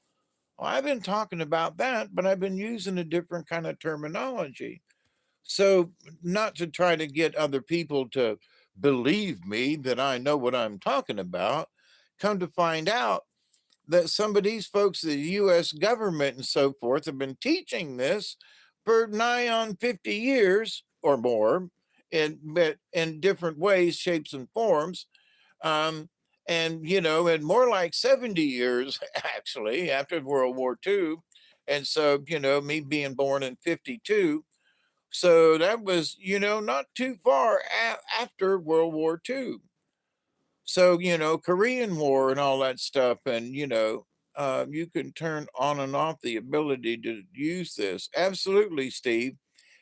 Well, I've been talking about that, but I've been using a different kind of terminology. So, not to try to get other people to believe me that I know what I'm talking about, come to find out that some of these folks, the US government and so forth, have been teaching this for nigh on 50 years or more, but in different ways, shapes, and forms. Um, and, and more like 70 years, actually, after World War II. And so, me being born in 52. So that was, not too far after World War II. So, Korean War and all that stuff, and you can turn on and off the ability to use this. Absolutely, Steve.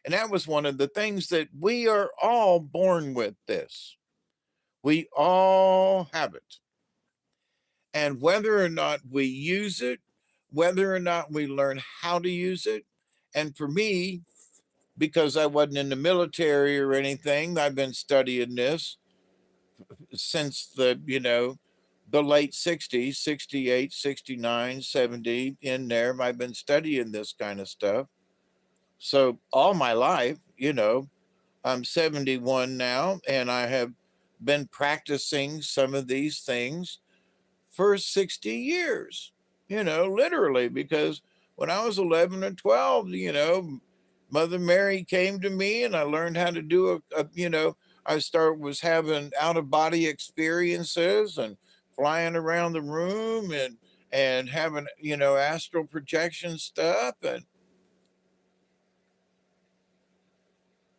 And that was one of the things that we are all born with this. We all have it. And whether or not we use it, whether or not we learn how to use it, and for me, because I wasn't in the military or anything, I've been studying this since the late 60s, 68, 69, 70. In there, I've been studying this kind of stuff. So all my life, I'm 71 now, and I have been practicing some of these things for 60 years, literally, because when I was 11 or 12, Mother Mary came to me and I learned how to do I was having out of body experiences and flying around the room and having, astral projection stuff. And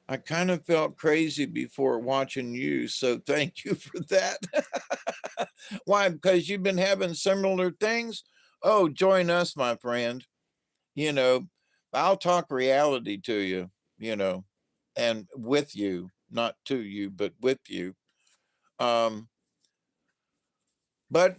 I kind of felt crazy before watching you. So thank you for that. Why? Because you've been having similar things. Oh, join us, my friend. You know, I'll talk reality to you, and with you, not to you, but with you. Um, but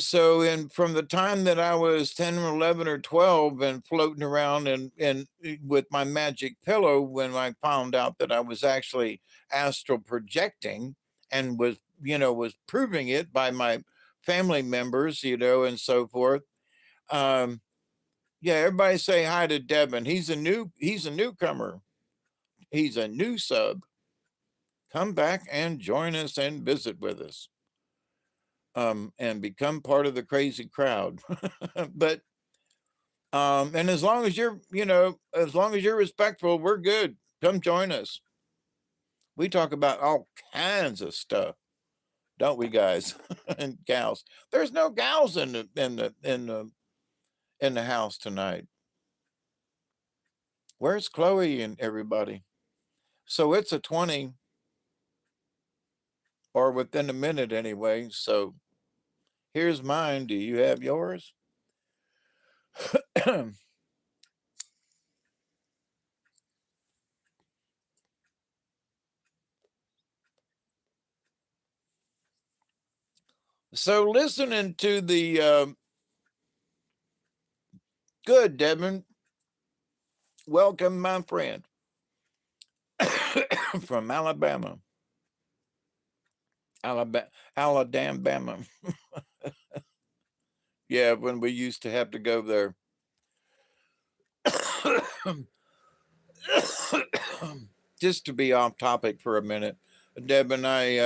so in from the time that I was 10 or 11 or 12 and floating around and with my magic pillow, when I found out that I was actually astral projecting and was proving it by my family members, and so forth. Um, yeah, everybody say hi to Devin. He's a newcomer. He's a new sub. Come back and join us and visit with us. And become part of the crazy crowd. But and as long as as long as you're respectful, we're good. Come join us. We talk about all kinds of stuff, don't we, guys and gals? There's no gals in the house tonight. Where's Chloe and everybody? So it's a 20 or within a minute anyway. So here's mine. Do you have yours? So listening to Good, Devin. Welcome, my friend from Alabama. Alabama. Yeah, when we used to have to go there. Just to be off topic for a minute, Devin, I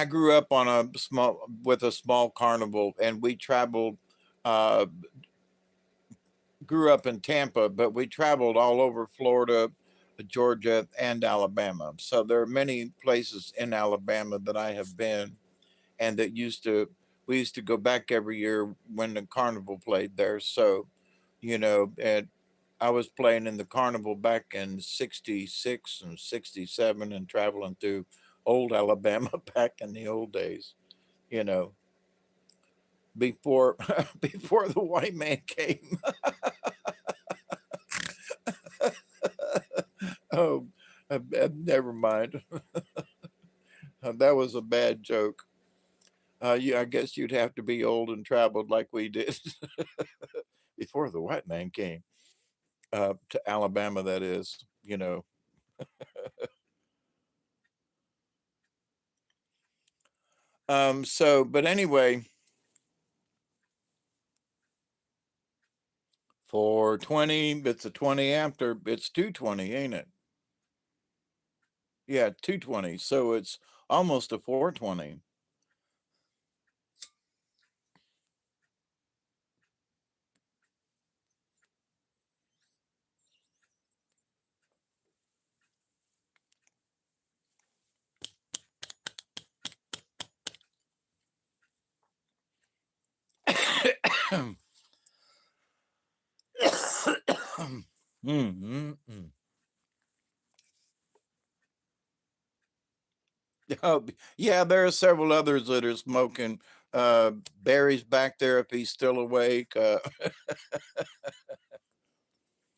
grew up on a small with a small carnival, and we traveled. Uh, Grew up in Tampa, but we traveled all over Florida, Georgia, and Alabama. So there are many places in Alabama that I have been, and that we used to go back every year when the carnival played there. So, and I was playing in the carnival back in '66 and '67, and traveling through old Alabama back in the old days. You know, before before the white man came. Oh, never mind. That was a bad joke. Yeah, I guess you'd have to be old and traveled like we did before the white man came to Alabama. That is, So, but anyway, 420. It's a 20 after. It's 2:20, ain't it? Yeah, 2:20. So it's almost a 4:20. Mm-hmm. Oh, yeah, there are several others that are smoking. Uh, Barry's back there if he's still awake.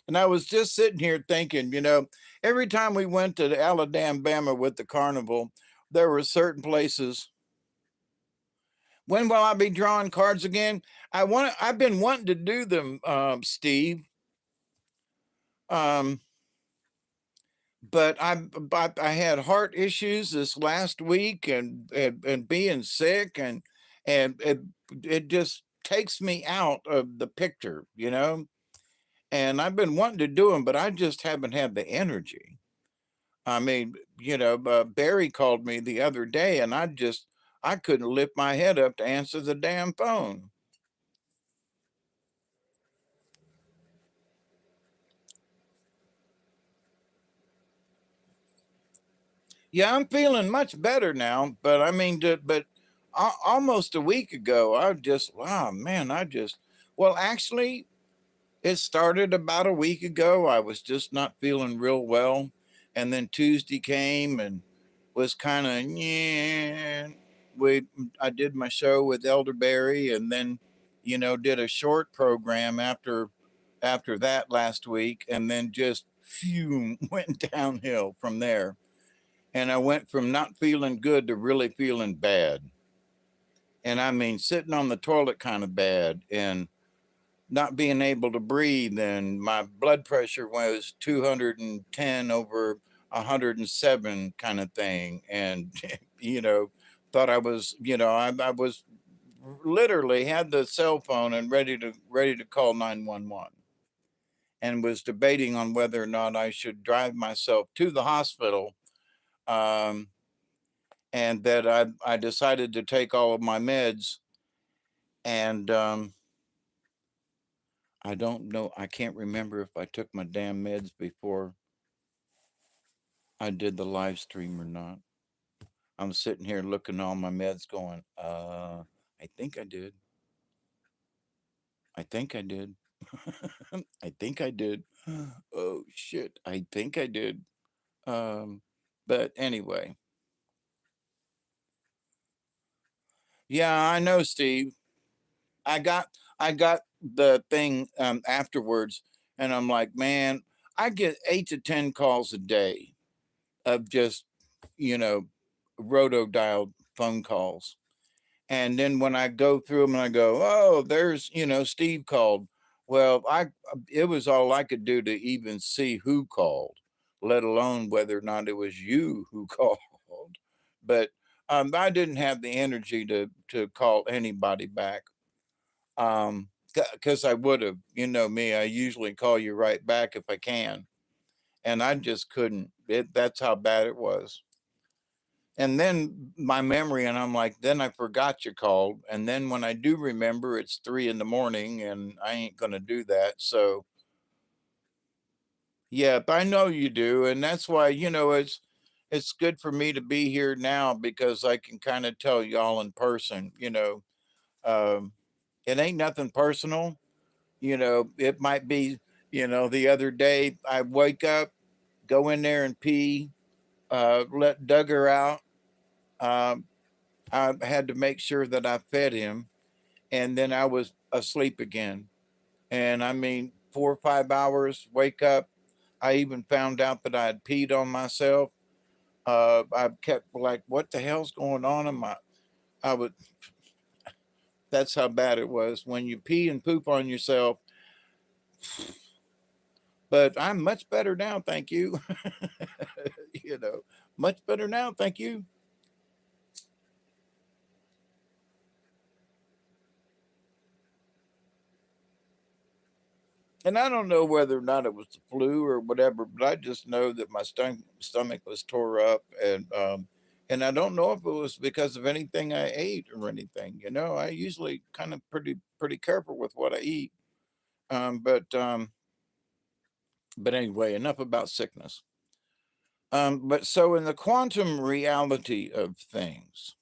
And I was just sitting here thinking, every time we went to Alabama with the carnival, there were certain places. When will I be drawing cards again? I've been wanting to do them, Steve. Um, but I had heart issues this last week, and being sick, and it just takes me out of the picture. And I've been wanting to do them, but I just haven't had the energy. I mean, Barry called me the other day, and I couldn't lift my head up to answer the damn phone. Yeah, I'm feeling much better now, but I mean, but almost a week ago, wow, man, well, actually, it started about a week ago. I was just not feeling real well. And then Tuesday came and was kind of, yeah. I did my show with Elderberry, and then, did a short program after that last week, and then just phew, went downhill from there. And I went from not feeling good to really feeling bad. And I mean, sitting on the toilet kind of bad, and not being able to breathe, and my blood pressure was 210 over 107 kind of thing. And you know thought I was, I was literally had the cell phone and ready to call 911, and was debating on whether or not I should drive myself to the hospital. um, and that I decided to take all of my meds. And I don't know. I can't remember if I took my damn meds before I did the live stream or not. I'm sitting here looking at all my meds going, I think I did. I think I did. I think I did. Oh shit. I think I did. Um, but anyway, yeah, I know, Steve. I got I got the thing afterwards, and I'm like, man, I get 8 to 10 calls a day of just, you know, roto dialed phone calls. And then when I go through them and I go, oh, there's, Steve called. Well, it was all I could do to even see who called, let alone whether or not it was you who called. But I didn't have the energy to call anybody back. Because I would have, you know me, I usually call you right back if I can, and I just couldn't. That's how bad it was. And then my memory, and I'm like, then I forgot you called, and then when I do remember, it's 3 in the morning, and I ain't gonna do that. So yeah, I know you do, and that's why, it's good for me to be here now because I can kind of tell y'all in person. Um, it ain't nothing personal. It might be, the other day I wake up, go in there and pee, let Duggar out. Um, I had to make sure that I fed him, and then I was asleep again. And I mean, 4 or 5 hours, wake up. I even found out that I had peed on myself. I kept like, what the hell's going on in my? I would. That's how bad it was when you pee and poop on yourself. But I'm much better now, thank you. you know, much better now, thank you. And I don't know whether or not it was the flu or whatever, but I just know that my stomach was tore up, and I don't know if it was because of anything I ate or anything. I usually kind of pretty careful with what I eat. But anyway, enough about sickness. But so in the quantum reality of things,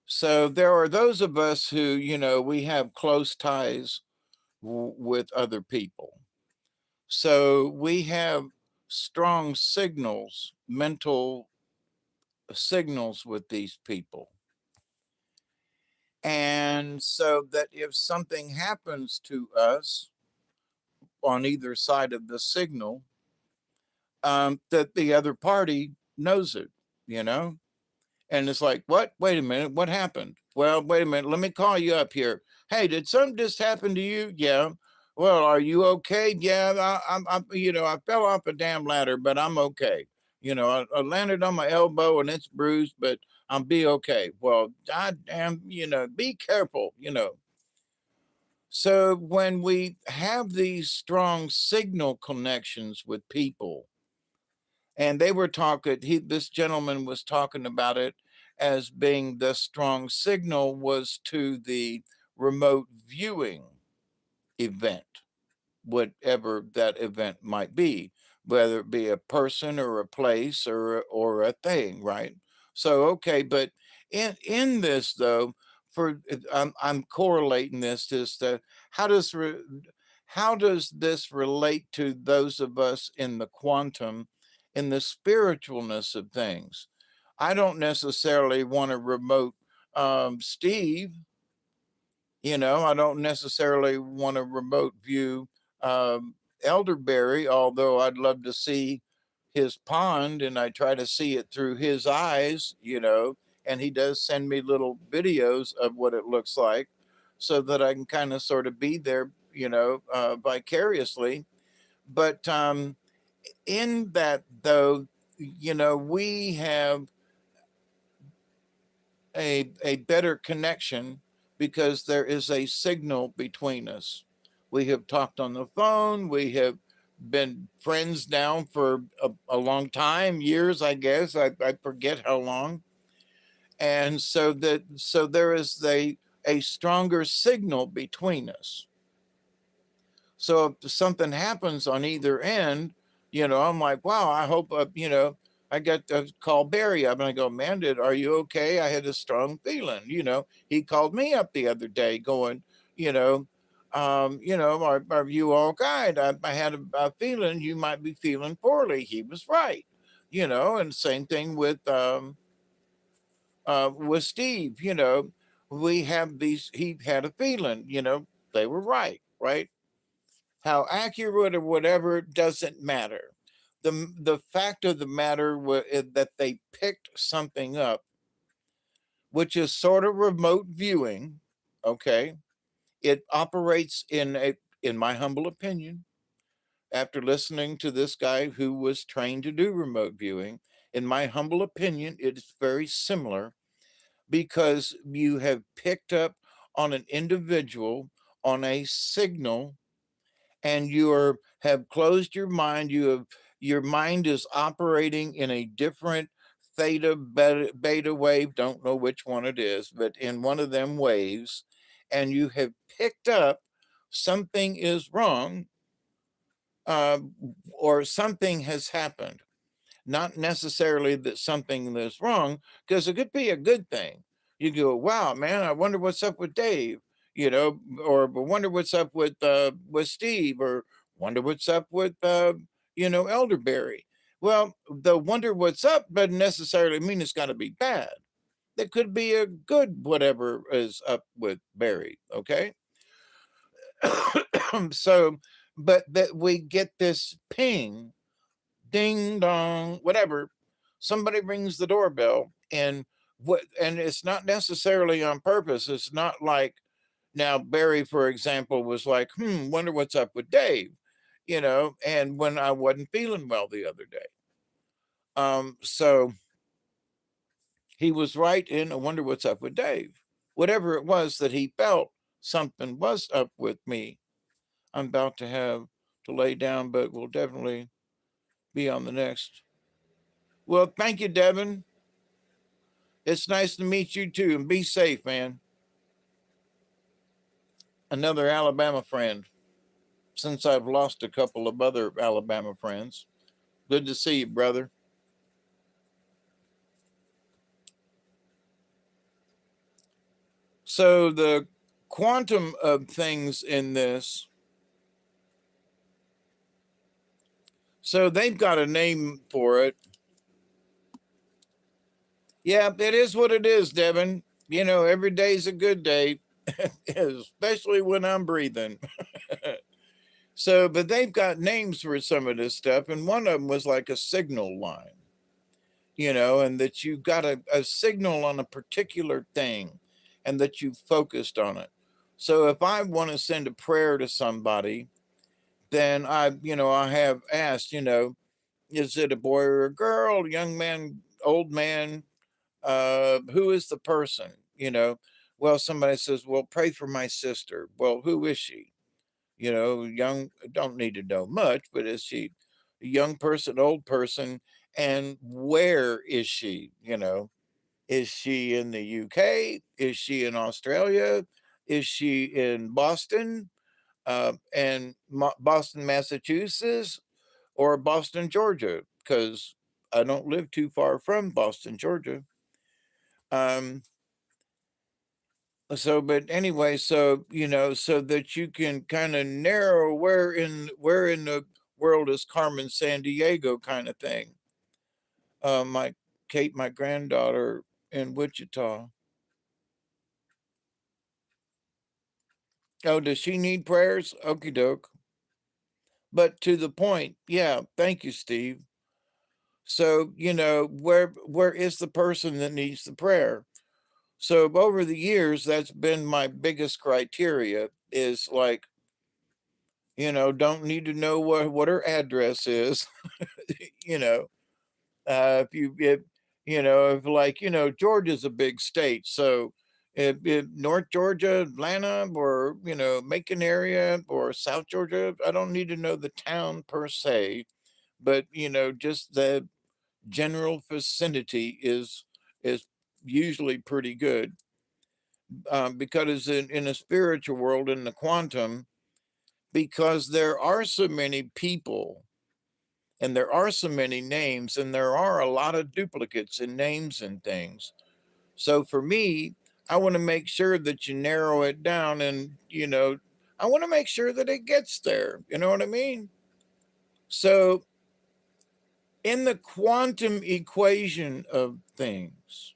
so there are those of us who, we have close ties with other people. So we have strong signals, mental signals with these people. And so that if something happens to us on either side of the signal, that the other party knows it, you know? And it's like, what? Wait a minute. What happened? Well, wait a minute. Let me call you up here. Hey, did something just happen to you? Yeah. Well, are you okay? Yeah. I fell off a damn ladder, but I'm okay. I landed on my elbow and it's bruised, but I'll be okay. Well, goddamn, be careful. So when we have these strong signal connections with people, and they were talking, this gentleman was talking about it as being the strong signal was to the remote viewing event, whatever that event might be, whether it be a person or a place or a thing, right? So okay, but in this though, for I'm correlating this to how does re, how does this relate to those of us in the quantum, in the spiritualness of things? I don't necessarily want to remote Steve. I don't necessarily want to remote view um, elderberry, although I'd love to see his pond and I try to see it through his eyes. And he does send me little videos of what it looks like so that I can kind of sort of be there, vicariously. But in that, though, we have a better connection because there is a signal between us. We have talked on the phone. We have been friends now for a long time, years, I guess. I forget how long. And so there is a stronger signal between us. So if something happens on either end, I'm like, wow, I hope, I got to call Barry up and I go, man, are you okay? I had a strong feeling. He called me up the other day going, you know, are you all right? I had a feeling you might be feeling poorly. He was right, and same thing with Steve, we have he had a feeling, they were right, right? How accurate or whatever doesn't matter. The fact of the matter is that they picked something up, which is sort of remote viewing, okay, it operates in my humble opinion, after listening to this guy who was trained to do remote viewing, in my humble opinion, it is very similar, because you have picked up on an individual, on a signal, and have closed your mind. Your mind is operating in a different theta beta wave, don't know which one it is, but in one of them waves, and you have picked up something is wrong, uh, or something has happened. Not necessarily that something is wrong, because it could be a good thing. You go, wow, man, I wonder what's up with Dave, or wonder what's up with Steve, or wonder what's up with Elderberry. Well, the wonder what's up doesn't necessarily mean it's got to be bad. It could be a good whatever is up with Barry. Okay. So, but that we get this ping, ding dong, whatever. Somebody rings the doorbell, and it's not necessarily on purpose. It's not like, now Barry, for example, was like, wonder what's up with Dave, and when I wasn't feeling well the other day. So he was right in I wonder what's up with Dave. Whatever it was that he felt, something was up with me. I'm about to have to lay down, but we'll definitely be on the next. Well, thank you, Devin. It's nice to meet you too, and be safe, man. Another Alabama friend, since I've lost a couple of other Alabama friends. Good to see you, brother. So, the quantum of things in this, so they've got a name for it. Yeah, it is what it is, Devin. Every day's a good day, especially when I'm breathing. So, but they've got names for some of this stuff, and one of them was like a signal line, and that you got a signal on a particular thing, and that you focused on it. So if I want to send a prayer to somebody, then I have asked, is it a boy or a girl, young man, old man, who is the person, well, somebody says, well, pray for my sister. Well, who is she? Young, don't need to know much, but is she a young person, old person, and where is she? Is she in the UK? Is she in Australia? Is she in Boston, Boston, Massachusetts, or Boston, Georgia? Because I don't live too far from Boston, Georgia. Um, but anyway, so that you can kind of narrow where in the world is Carmen San Diego, kind of thing. My Kate, my granddaughter in Wichita. Oh, does she need prayers? Okie doke. But to the point, yeah, thank you, Steve. So, where is the person that needs the prayer? So over the years, that's been my biggest criteria, is like, don't need to know what her address is. you know, if like, Georgia's a big state. So if North Georgia, Atlanta, or, Macon area, or South Georgia, I don't need to know the town per se, but, just the general vicinity is usually pretty good. Because in a spiritual world, in the quantum, because there are so many people, and there are so many names, and there are a lot of duplicates in names and things. So for me, I want to make sure that you narrow it down, and I want to make sure that it gets there. You know what I mean? So in the quantum equation of things,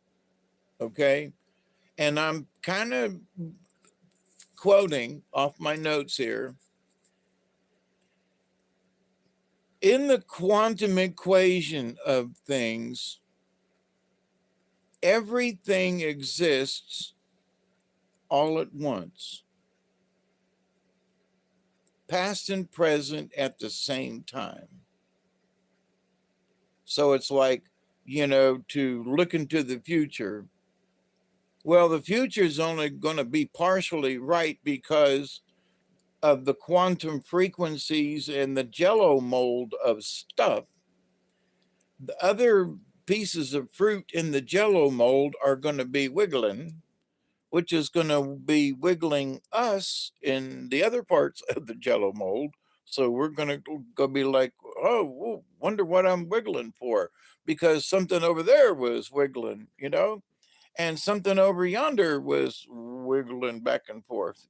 okay, and I'm kind of quoting off my notes here. In the quantum equation of things, everything exists all at once. past and present at the same time. So it's like, to look into the future. Well, the future is only going to be partially right because of the quantum frequencies and the jello mold of stuff. The other pieces of fruit in the jello mold are going to be wiggling, which is going to be wiggling us in the other parts of the jello mold. So we're going to go be like, oh, wonder what I'm wiggling for, because something over there was wiggling, and something over yonder was wiggling back and forth,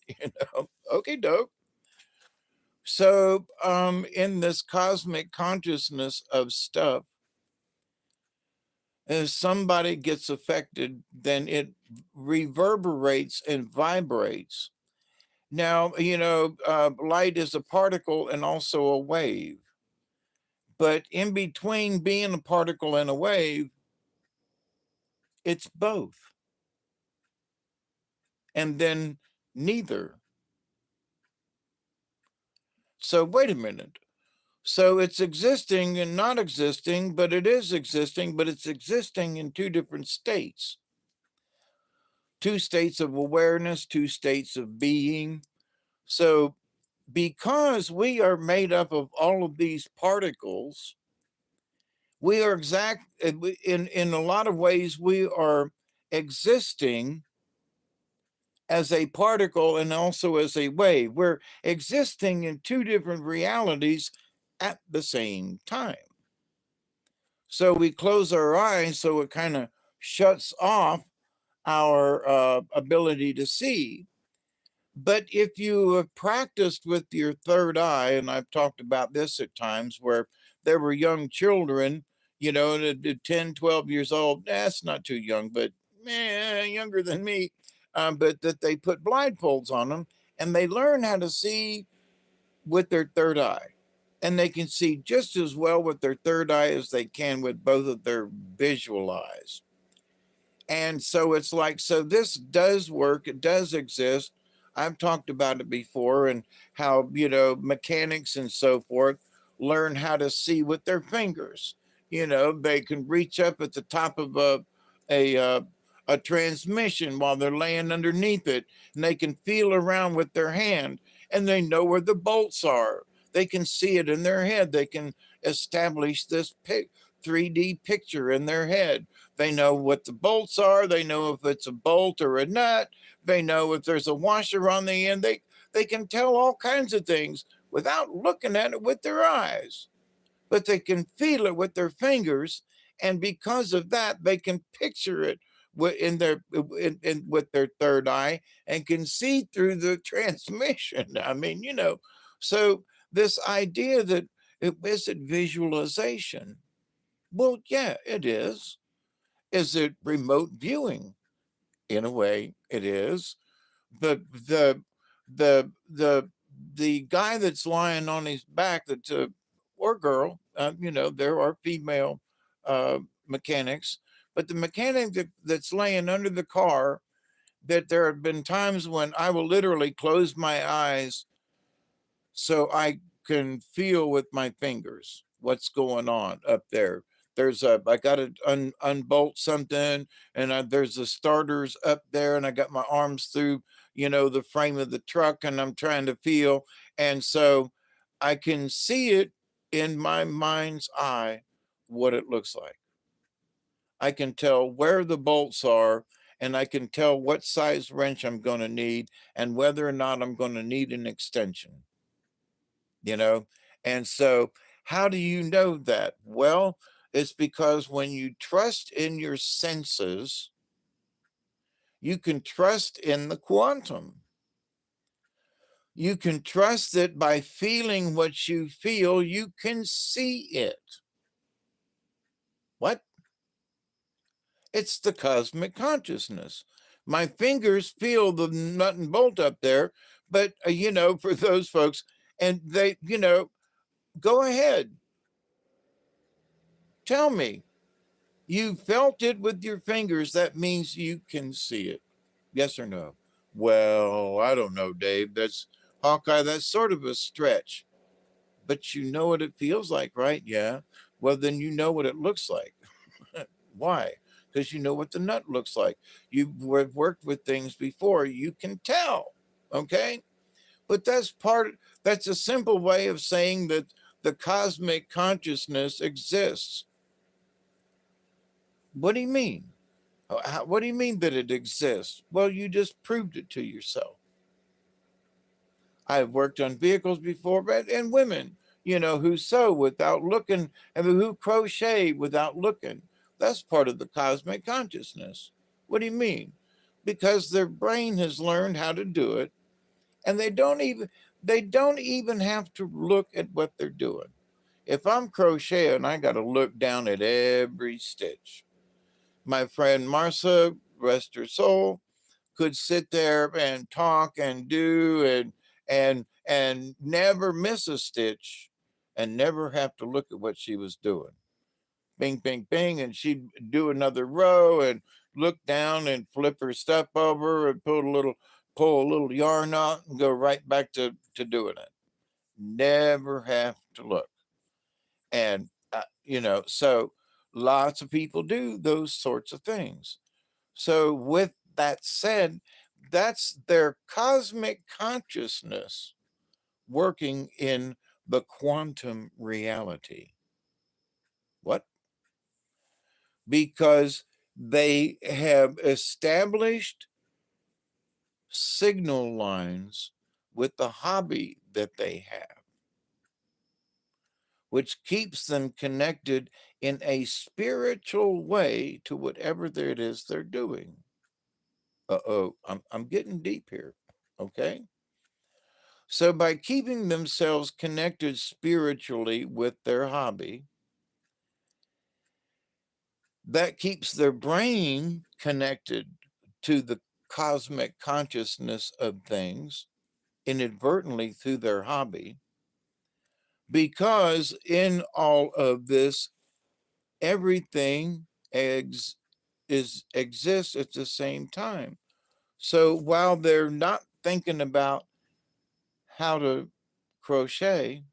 Okay, dope. So, in this cosmic consciousness of stuff, if somebody gets affected, then it reverberates and vibrates. Now, light is a particle and also a wave. But in between being a particle and a wave, it's both. And then neither. So, wait a minute. So it's existing and not existing, but it is existing, but it's existing in two different states. Two states of awareness, two states of being. So because we are made up of all of these particles, we are in a lot of ways, we are existing as a particle and also as a wave. We're existing in two different realities at the same time. So we close our eyes, so it kind of shuts off our ability to see. But if you have practiced with your third eye, and I've talked about this at times where there were young children, 10, 12 years old, that's not too young, but younger than me, but that they put blindfolds on them and they learn how to see with their third eye. And they can see just as well with their third eye as they can with both of their visual eyes. And so it's like, so this does work, it does exist. I've talked about it before, and how, mechanics and so forth learn how to see with their fingers. They can reach up at the top of a transmission while they're laying underneath it, and they can feel around with their hand, and they know where the bolts are. They can see it in their head. They can establish this 3D picture in their head. They know what the bolts are. They know if it's a bolt or a nut. They know if there's a washer on the end. They can tell all kinds of things without looking at it with their eyes, but they can feel it with their fingers. And because of that, they can picture it with their third eye and can see through the transmission. I mean, so this idea that is it visualization? Well, yeah, it is. Is it remote viewing? In a way, it is. But the guy that's lying on his back, that's or girl, there are female mechanics, but the mechanic that's laying under the car, that there have been times when I will literally close my eyes so I can feel with my fingers what's going on up there. I got to unbolt something, and there's the starters up there, and I got my arms through, the frame of the truck, and I'm trying to feel. And so I can see it in my mind's eye what it looks like. I can tell where the bolts are, and I can tell what size wrench I'm going to need and whether or not I'm going to need an extension you know? And so, how do you know that? Well, it's because when you trust in your senses, you can trust in the quantum. You can trust that by feeling what you feel, you can see it. What? It's the cosmic consciousness. My fingers feel the nut and bolt up there, but, for those folks, and they, go ahead, tell me. You felt it with your fingers. That means you can see it. Yes or no? Well, I don't know, Dave. That's Hawkeye, that's sort of a stretch, but you know what it feels like, right? Yeah. Well, then you know what it looks like. Why? Because you know what the nut looks like. You've worked with things before. You can tell. Okay. But that's a simple way of saying that the cosmic consciousness exists. What do you mean? What do you mean that it exists? Well, you just proved it to yourself. I've worked on vehicles before, but and women, who sew without looking and who crochet without looking. That's part of the cosmic consciousness. What do you mean? Because their brain has learned how to do it, and they don't even have to look at what they're doing. If I'm crocheting, I got to look down at every stitch. My friend Marcia, rest her soul, could sit there and talk and do and never miss a stitch and never have to look at what she was doing. Bing, bing, bing, and she'd do another row and look down and flip her stuff over and pull a little yarn out and go right back to doing it. Never have to look. And so lots of people do those sorts of things. So, with that said, that's their cosmic consciousness working in the quantum reality. What? Because they have established signal lines with the hobby that they have, which keeps them connected in a spiritual way to whatever it is they're doing. Uh-oh, I'm getting deep here. Okay. So, by keeping themselves connected spiritually with their hobby, that keeps their brain connected to the cosmic consciousness of things inadvertently through their hobby. Because in all of this, everything exists at the same time. So while they're not thinking about how to crochet,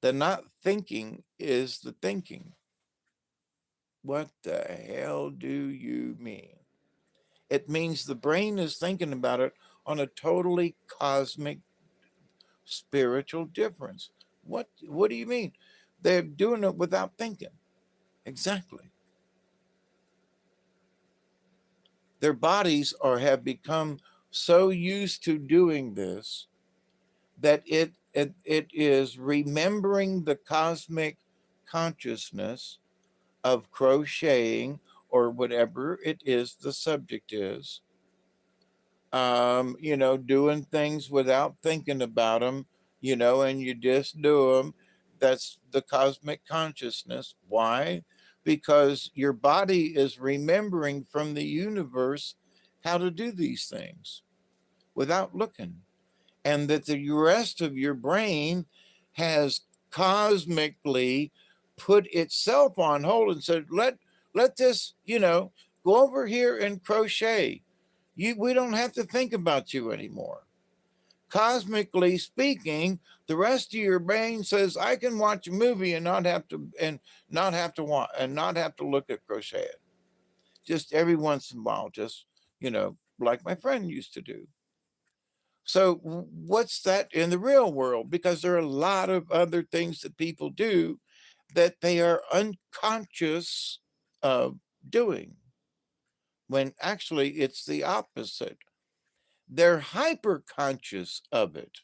the not thinking is the thinking. What the hell do you mean? It means the brain is thinking about it on a totally cosmic spiritual difference. What do you mean? They're doing it without thinking. Exactly. Their bodies have become so used to doing this that it is remembering the cosmic consciousness of crocheting or whatever it is the subject is, doing things without thinking about them, and you just do them. That's the cosmic consciousness. Why? Because your body is remembering from the universe how to do these things without looking, and that the rest of your brain has cosmically put itself on hold and said, let this, go over here and crochet. We don't have to think about you anymore. Cosmically speaking, the rest of your brain says, I can watch a movie and not have to look at crochet. Just every once in a while, just like my friend used to do. So, what's that in the real world? Because there are a lot of other things that people do that they are unconscious of doing, when actually it's the opposite. They're hyper conscious of it.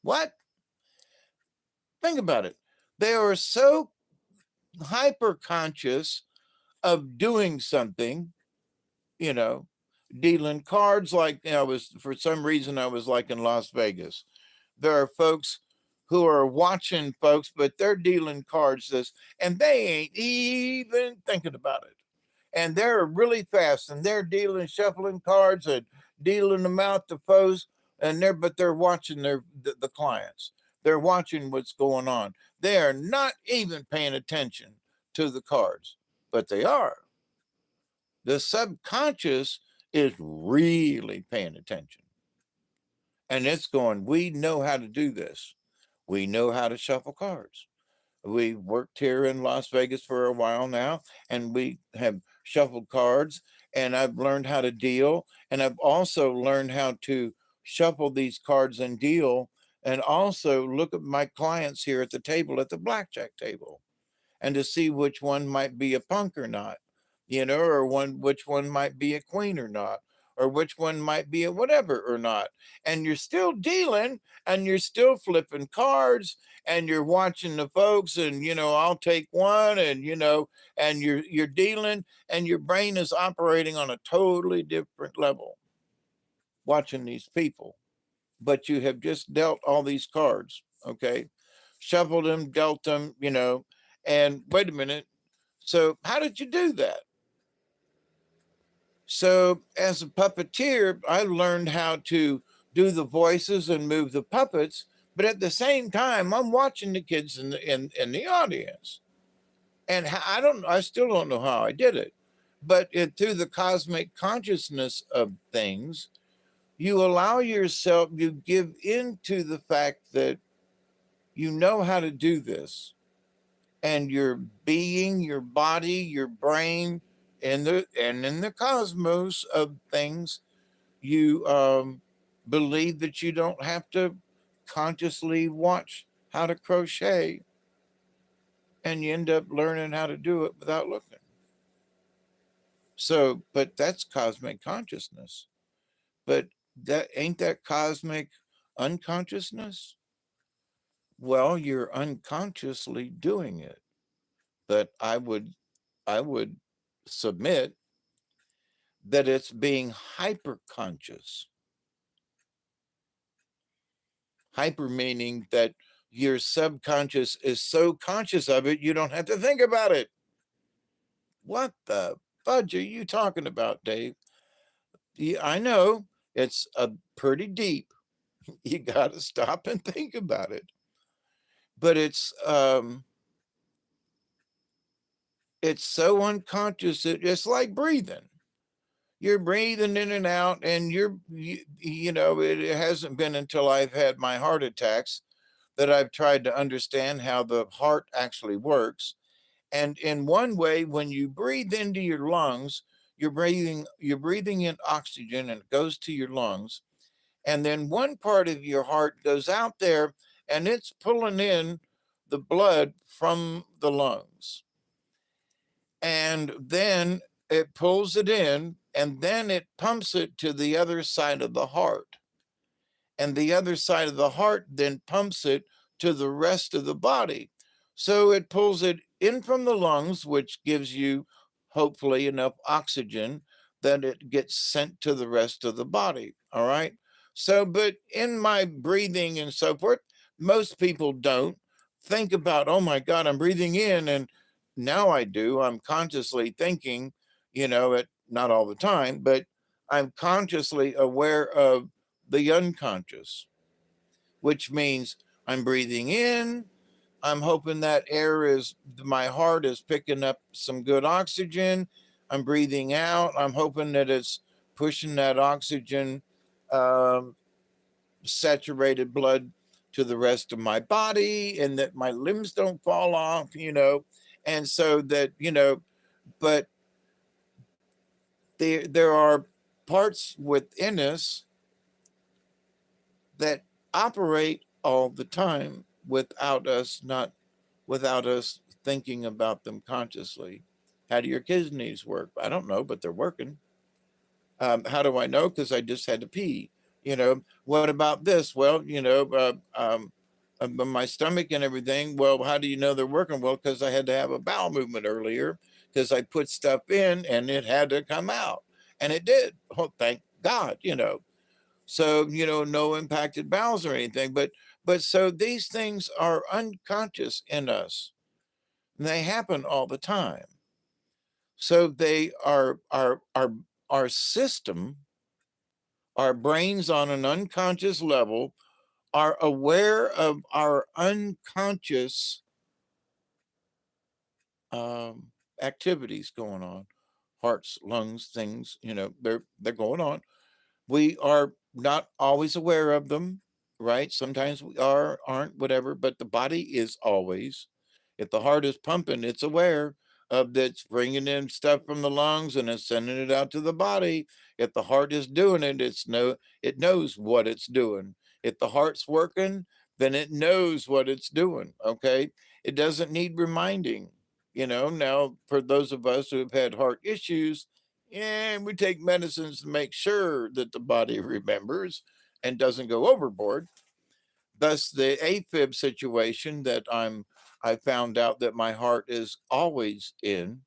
What? Think about it. They are so hyper conscious of doing something, you know, dealing cards like for some reason I was like in Las Vegas. There are folks who are watching folks, but they're dealing cards and they ain't even thinking about it. And they're really fast and they're shuffling cards and dealing them out to foes, but they're watching the clients. They're watching what's going on. They are not even paying attention to the cards, but they are. The subconscious is really paying attention. And it's going, we know how to do this. We know how to shuffle cards. We worked here in Las Vegas for a while now, and we have shuffled cards, and I've learned how to deal. And I've also learned how to shuffle these cards and deal, and also look at my clients here at the table, at the blackjack table, and to see which one might be a punk or not, or which one might be a queen or not, or which one might be a whatever or not. And you're still dealing, and you're still flipping cards, and you're watching the folks, and I'll take one, and and you're dealing, and your brain is operating on a totally different level watching these people. But you have just dealt all these cards, okay? Shuffled them, dealt them, and wait a minute. So, how did you do that? So, as a puppeteer, I learned how to do the voices and move the puppets, but at the same time, I'm watching the kids in the audience, and I still don't know how I did it, but through the cosmic consciousness of things, you allow yourself, you give into the fact that you know how to do this, and your being, your body, your brain, and in the cosmos of things, you believe that you don't have to consciously watch how to crochet, and you end up learning how to do it without looking. So, but that's cosmic consciousness. But that ain't that cosmic unconsciousness? Well, you're unconsciously doing it. But I would submit that it's being hyper conscious. Hyper meaning that your subconscious is so conscious of it, you don't have to think about it. What the fudge are you talking about, Dave? Yeah, I know it's a pretty deep. You got to stop and think about it. But it's so unconscious. It's like breathing. You're breathing in and out, and it hasn't been until I've had my heart attacks that I've tried to understand how the heart actually works. And in one way, when you breathe into your lungs, you're breathing in oxygen, and it goes to your lungs. And then one part of your heart goes out there, and it's pulling in the blood from the lungs. And then it pulls it in, and then it pumps it to the other side of the heart. And the other side of the heart then pumps it to the rest of the body. So it pulls it in from the lungs, which gives you hopefully enough oxygen that it gets sent to the rest of the body. All right. So, but in my breathing and so forth, most people don't think about, oh my God, I'm breathing in. And now I do. I'm consciously thinking, it not all the time, but I'm consciously aware of the unconscious, which means I'm breathing in. I'm hoping that my heart is picking up some good oxygen. I'm breathing out. I'm hoping that it's pushing that oxygen, um, saturated blood to the rest of my body, and that my limbs don't fall off. And so that, but there are parts within us that operate all the time without us thinking about them consciously. How do your kidneys work? I don't know, but they're working. How do I know? Because I just had to pee. What about this? Well, my stomach and everything. Well, how do you know they're working? Well, because I had to have a bowel movement earlier, because I put stuff in and it had to come out, and it did. Oh, thank God. So, no impacted bowels or anything, but so these things are unconscious in us. And they happen all the time. So they are our system, our brains on an unconscious level are aware of our unconscious um, activities going on. hearts, lungs, things, they're going on. We are not always aware of them, right? Sometimes we aren't, whatever, but the body is always. If the heart is pumping, it's aware of that's bringing in stuff from the lungs and it's sending it out to the body. If the heart is doing it, it knows what it's doing. If the heart's working, then it knows what it's doing. Okay. It doesn't need reminding. Now for those of us who have had heart issues, and we take medicines to make sure that the body remembers and doesn't go overboard. Thus, the AFib situation that I found out that my heart is always in,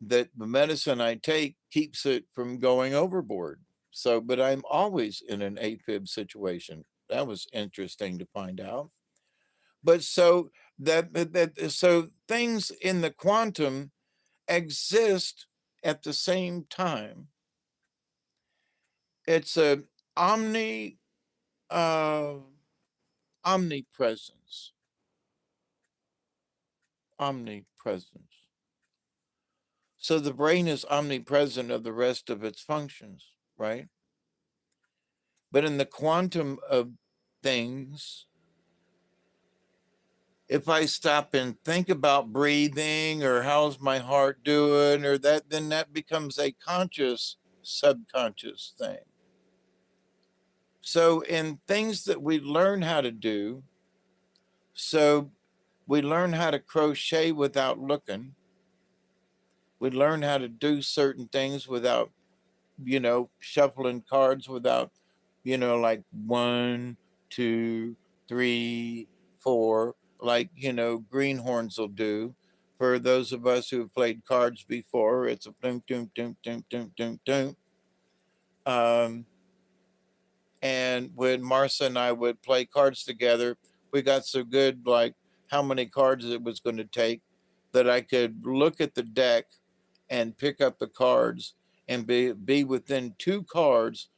that the medicine I take keeps it from going overboard. So, but I'm always in an AFib situation. That was interesting to find out. But so so things in the quantum exist at the same time. It's a omni uh, omnipresence, omnipresence. So the brain is omnipresent of the rest of its functions, right? But in the quantum of things, if I stop and think about breathing or how's my heart doing or that, then that becomes a conscious, subconscious thing. So in things that we learn how to do, so we learn how to crochet without looking. We learn how to do certain things without, shuffling cards without, like 1, 2, 3, 4, like, greenhorns will do. For those of us who've played cards before, it's a doom, doom, doom, doom, doom, doom, doom. Um, and when Marcia and I would play cards together, we got so good, like how many cards it was going to take, that I could look at the deck and pick up the cards and be within 2 cards,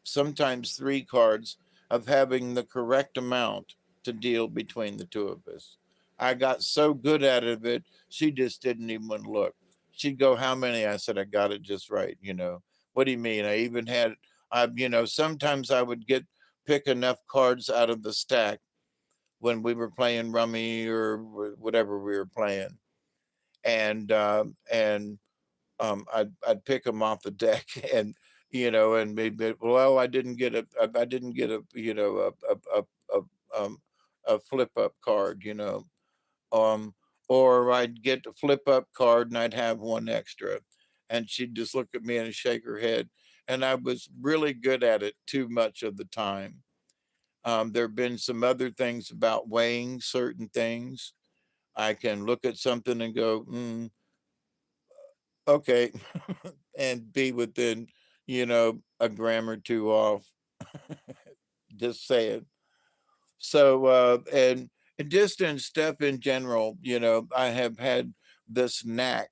sometimes 3 cards, of having the correct amount to deal between the two of us. I got so good at it, she just didn't even look. She'd go, "How many?" I said, "I got it just right. What do you mean?" I even had, sometimes I would pick enough cards out of the stack when we were playing rummy or whatever we were playing, and I'd pick them off the deck, and and maybe, well, I didn't get a flip up card, um, or I'd get the flip up card and I'd have one extra, and she'd just look at me and shake her head, and I was really good at it too much of the time. There have been some other things about weighing certain things. I can look at something and go, okay, and be within, a gram or two off. Just saying. So, and just in stuff in general, I have had this knack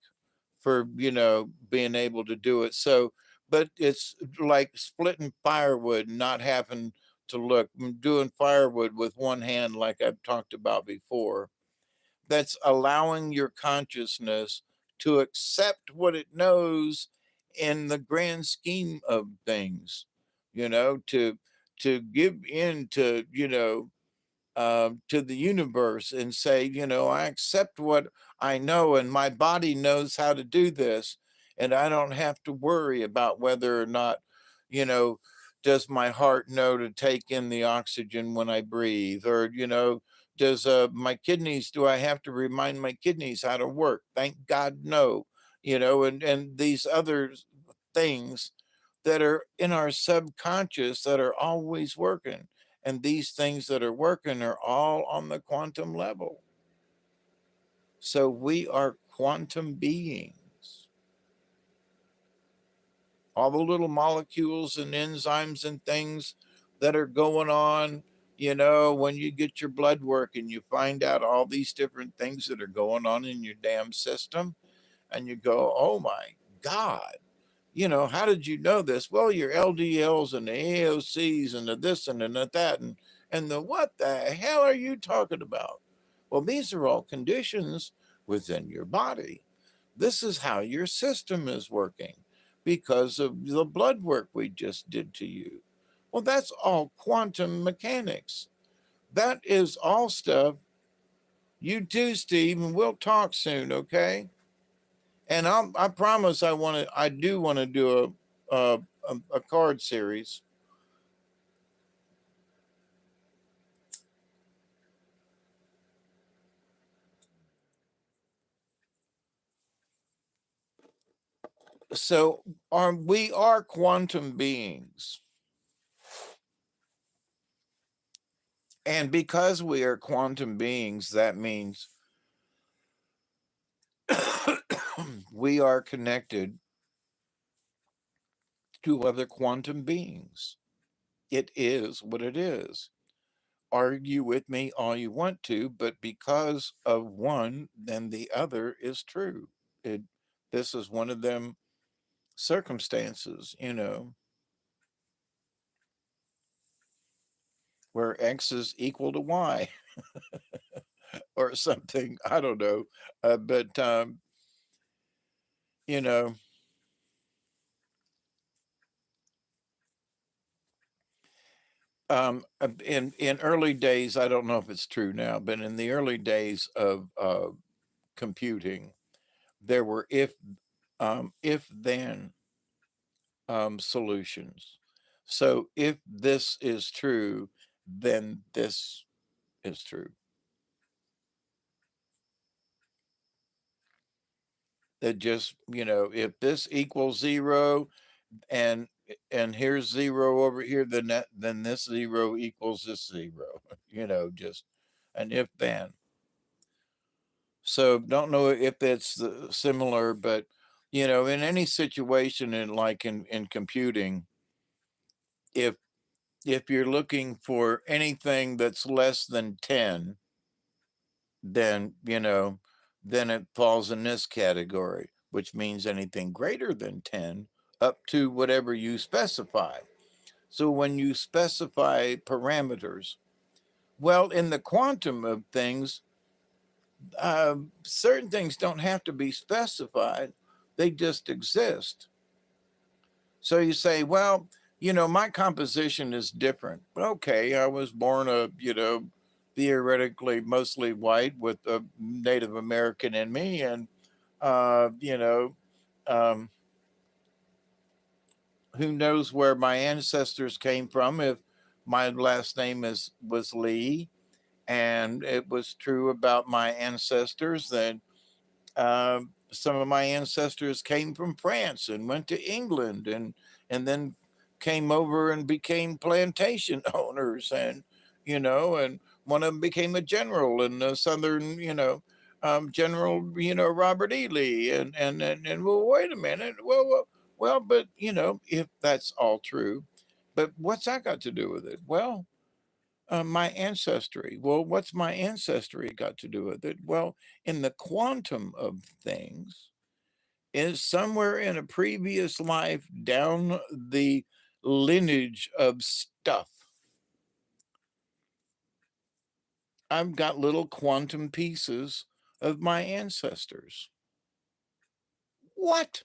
for, being able to do it. So, but it's like splitting firewood, not having to look, doing firewood with one hand, like I've talked about before. That's allowing your consciousness to accept what it knows in the grand scheme of things, to give in to the universe and say, I accept what I know, and my body knows how to do this, and I don't have to worry about whether or not, you know, does my heart know to take in the oxygen when I breathe, or does my kidneys? Do I have to remind my kidneys how to work? Thank God, no. And these other things that are in our subconscious that are always working. And these things that are working are all on the quantum level. So we are quantum beings. All the little molecules and enzymes and things that are going on, when you get your blood work and you find out all these different things that are going on in your damn system, and you go, oh my God, how did you know this? Well, your LDLs and the AOCs and the this and the that and the what the hell are you talking about? Well, these are all conditions within your body. This is how your system is working because of the blood work we just did to you. Well, that's all quantum mechanics. That is all stuff. You too, Steve, and we'll talk soon, okay? And I promise I do want to do a card series. So we are quantum beings. And because we are quantum beings, that means we are connected to other quantum beings. It is what it is. Argue with me all you want to, but because of one, then the other is true. It, this is one of them circumstances, where X is equal to Y or something. I don't know. But, you know, in early days, I don't know if it's true now, but in the early days of computing, there were if then solutions. So if this is true, then this is true. It just, if this equals zero and here's zero over here, then this zero equals this zero, just an if then. So don't know if that's similar, but in any situation in computing, if you're looking for anything that's less than 10, then then it falls in this category, which means anything greater than 10 up to whatever you specify. So when you specify parameters, well, in the quantum of things, certain things don't have to be specified, they just exist. So you say, well, my composition is different. Okay, I was born theoretically mostly white with a Native American in me, and uh, you know, um, who knows where my ancestors came from? If my last name was Lee, and it was true about my ancestors that some of my ancestors came from France and went to England and then came over and became plantation owners and one of them became a general in the southern General Robert E. Lee and well, wait a minute, well, but if that's all true, but what's that got to do with it? Well, my ancestry. Well, what's my ancestry got to do with it? Well, in the quantum of things, is somewhere in a previous life down the lineage of stuff. I've got little quantum pieces of my ancestors. What?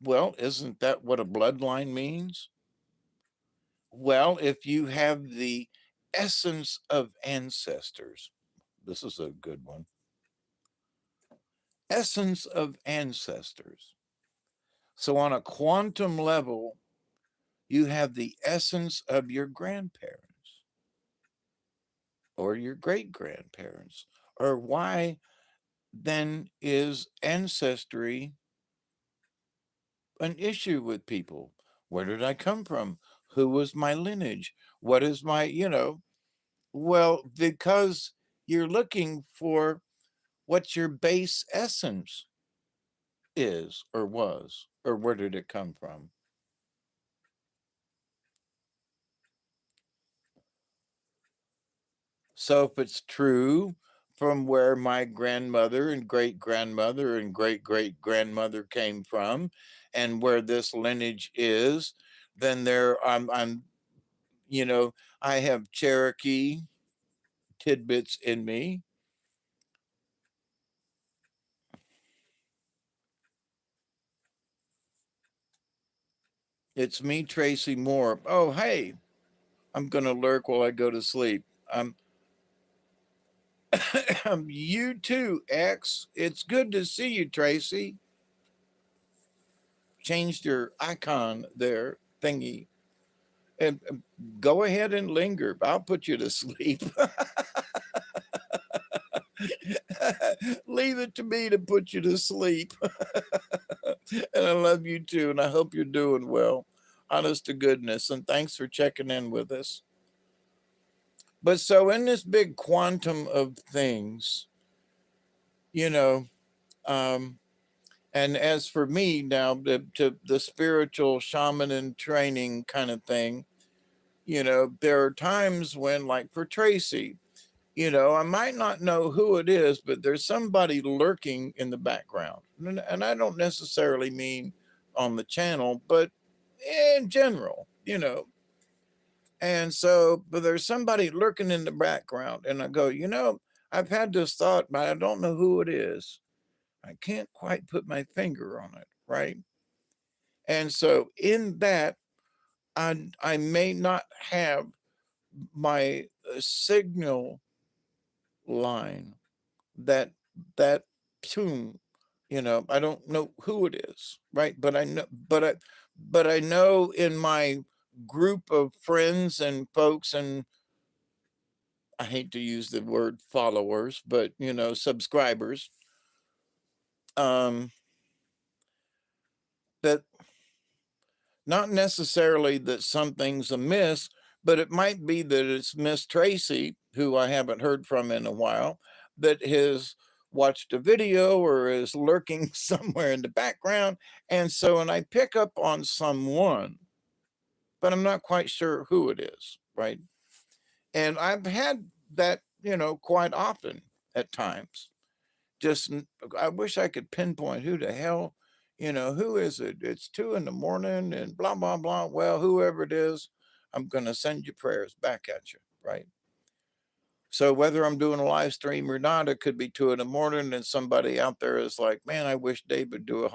Well, isn't that what a bloodline means? Well, if you have the essence of ancestors, this is a good one. Essence of ancestors. So, on a quantum level, you have the essence of your grandparents or your great grandparents. Or why then is ancestry an issue with people? Where did I come from? Who was my lineage? What is well, because you're looking for what your base essence is or was, or where did it come from? So if it's true from where my grandmother and great grandmother and great great grandmother came from and where this lineage is, then I'm I have Cherokee tidbits in me. It's me, Tracy Moore. Oh, hey, I'm going to lurk while I go to sleep. I'm you too, X. It's good to see you, Tracy. Changed your icon there, thingy. And go ahead and linger. I'll put you to sleep. Leave it to me to put you to sleep. And I love you too. And I hope you're doing well. Honest to goodness. And thanks for checking in with us. But so, in this big quantum of things, you know, um, and as for me now, to the spiritual shaman in training kind of thing, there are times when, like for Tracy, I might not know who it is, but there's somebody lurking in the background. And I don't necessarily mean on the channel, but in general. And so, but there's somebody lurking in the background. And I go, I've had this thought, but I don't know who it is. I can't quite put my finger on it, right? And so, in that, I may not have my signal line, that tune. I don't know who it is, right? But I know, but I know in my group of friends and folks, and I hate to use the word followers, but subscribers, um, that not necessarily that something's amiss, but it might be that it's Miss Tracy, who I haven't heard from in a while, that has watched a video or is lurking somewhere in the background. And so, and I pick up on someone, but I'm not quite sure who it is, right? And I've had that, quite often at times. Just, I wish I could pinpoint who the hell, who is it? It's 2 a.m. and blah, blah, blah. Well, whoever it is, I'm going to send you prayers back at you, right? So whether I'm doing a live stream or not, it could be 2 a.m. and somebody out there is like, man, I wish Dave would do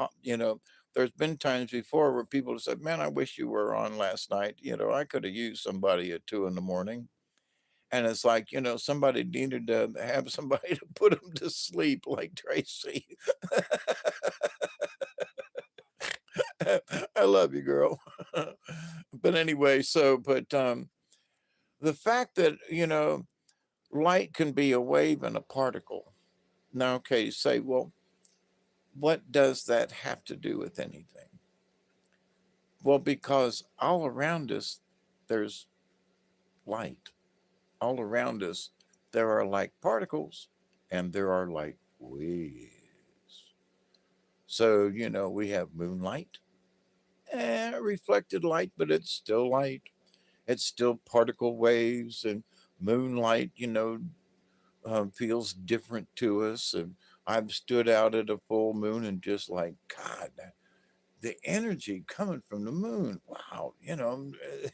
there's been times before where people have said, man, I wish you were on last night. I could have used somebody at 2 a.m. And it's like, somebody needed to have somebody to put them to sleep, like Tracy. I love you, girl. But anyway, the fact that, light can be a wave and a particle. Now, okay, you say, well, what does that have to do with anything? Well, because all around us, there's light. All around us, there are like particles and there are like waves. So, we have moonlight and reflected light, but it's still light. It's still particle waves, and moonlight, feels different to us. And I've stood out at a full moon and just like, God, the energy coming from the moon, wow,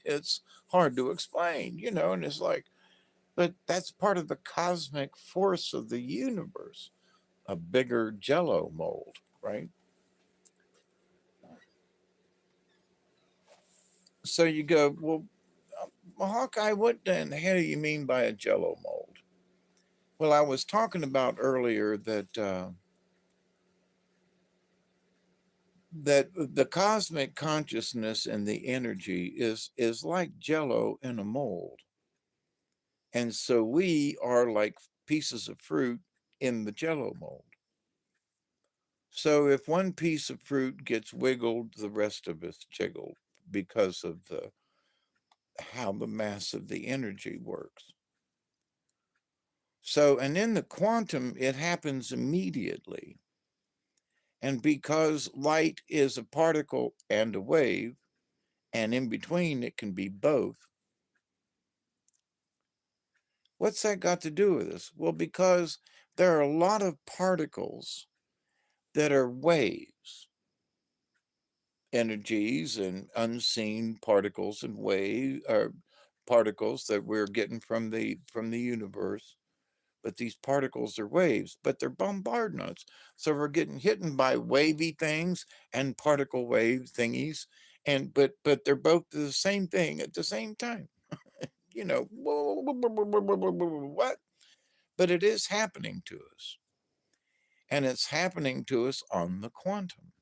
it's hard to explain, and it's like, but that's part of the cosmic force of the universe, a bigger jello mold, right? So you go, well, Hawkeye, what the hell do you mean by a jello mold? Well, I was talking about earlier that the cosmic consciousness and the energy is like jello in a mold. And so we are like pieces of fruit in the jello mold. So if one piece of fruit gets wiggled, the rest of it's jiggled because of the how the mass of the energy works. So, and in the quantum, it happens immediately. And because light is a particle and a wave, and in between it can be both, what's that got to do with this? Well, because there are a lot of particles that are waves, energies and unseen particles and wave or particles that we're getting from the universe. But these particles are waves, but they're bombarding us. So we're getting hit by wavy things and particle wave thingies. And but they're both the same thing at the same time. You know, what? But it is happening to us. And it's happening to us on the quantum.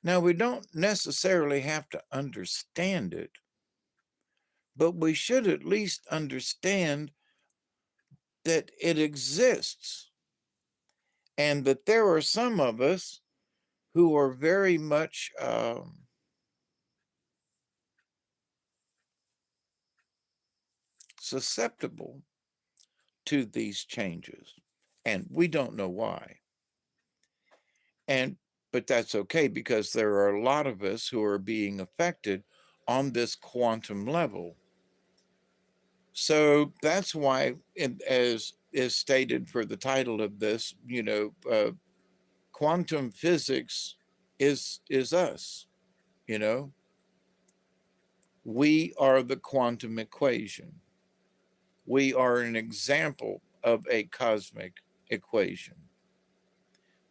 Now, we don't necessarily have to understand it, but we should at least understand that it exists and that there are some of us who are very much susceptible to these changes, and we don't know why. And but that's okay, because there are a lot of us who are being affected on this quantum level. So that's why, as is stated for the title of this, quantum physics is us. You know, we are the quantum equation. We are an example of a cosmic equation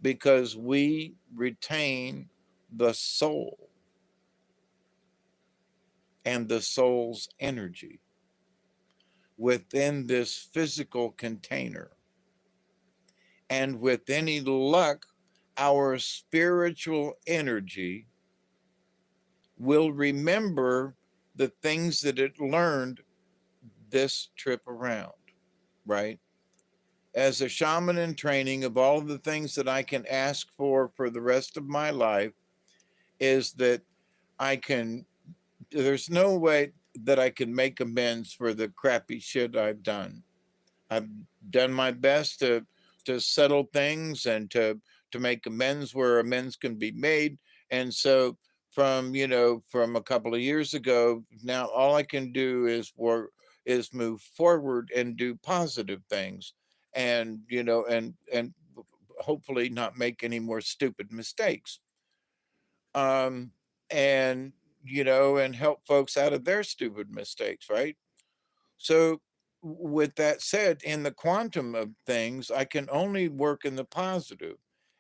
because we retain the soul and the soul's energy within this physical container. And with any luck, our spiritual energy will remember the things that it learned this trip around, right? As a shaman in training, of all the things that I can ask for the rest of my life, is that I can, there's no way that I can make amends for the crappy shit I've done. I've done my best to settle things and to make amends where amends can be made. And so from a couple of years ago, now all I can do is move forward and do positive things, and and hopefully not make any more stupid mistakes. Um and and help folks out of their stupid mistakes, right? So, with that said, in the quantum of things, I can only work in the positive.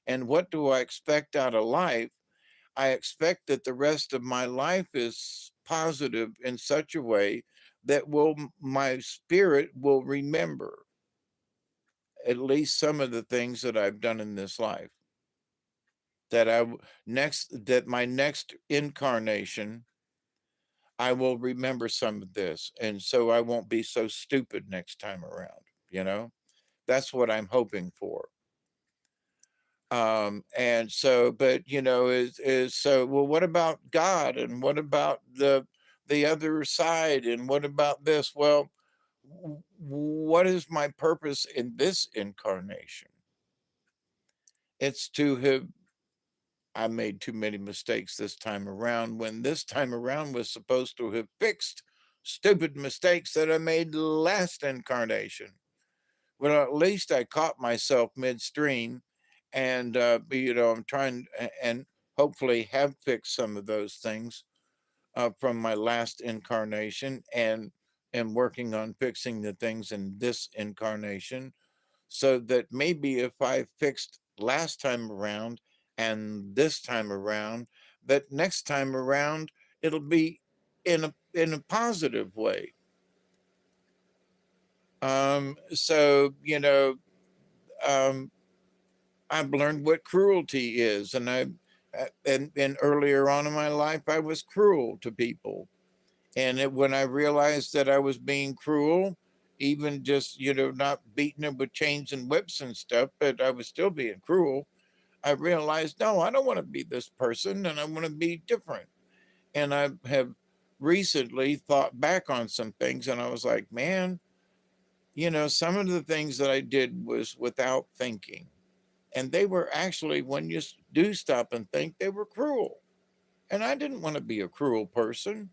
And what do I expect out of life? I expect that the rest of my life is positive in such a way that my spirit will remember at least some of the things that I've done in this life. That my next incarnation, I will remember some of this, and so I won't be so stupid next time around. You know, that's what I'm hoping for. And so, but is so. Well, what about God, and what about the other side, and what about this? Well, what is my purpose in this incarnation? It's to have. I made too many mistakes this time around, when this time around was supposed to have fixed stupid mistakes that I made last incarnation. Well, at least I caught myself midstream, and I'm trying and hopefully have fixed some of those things from my last incarnation, and am working on fixing the things in this incarnation, so that maybe if I fixed last time around and this time around, that next time around it'll be in a positive way. So um, I've learned what cruelty is, and and earlier on in my life I was cruel to people, and when I realized that I was being cruel, even just not beating them with chains and whips and stuff, but I was still being cruel. I realized, no, I don't want to be this person, and I want to be different. And I have recently thought back on some things, and I was like, man, some of the things that I did was without thinking. And they were actually, when you do stop and think, they were cruel. And I didn't want to be a cruel person.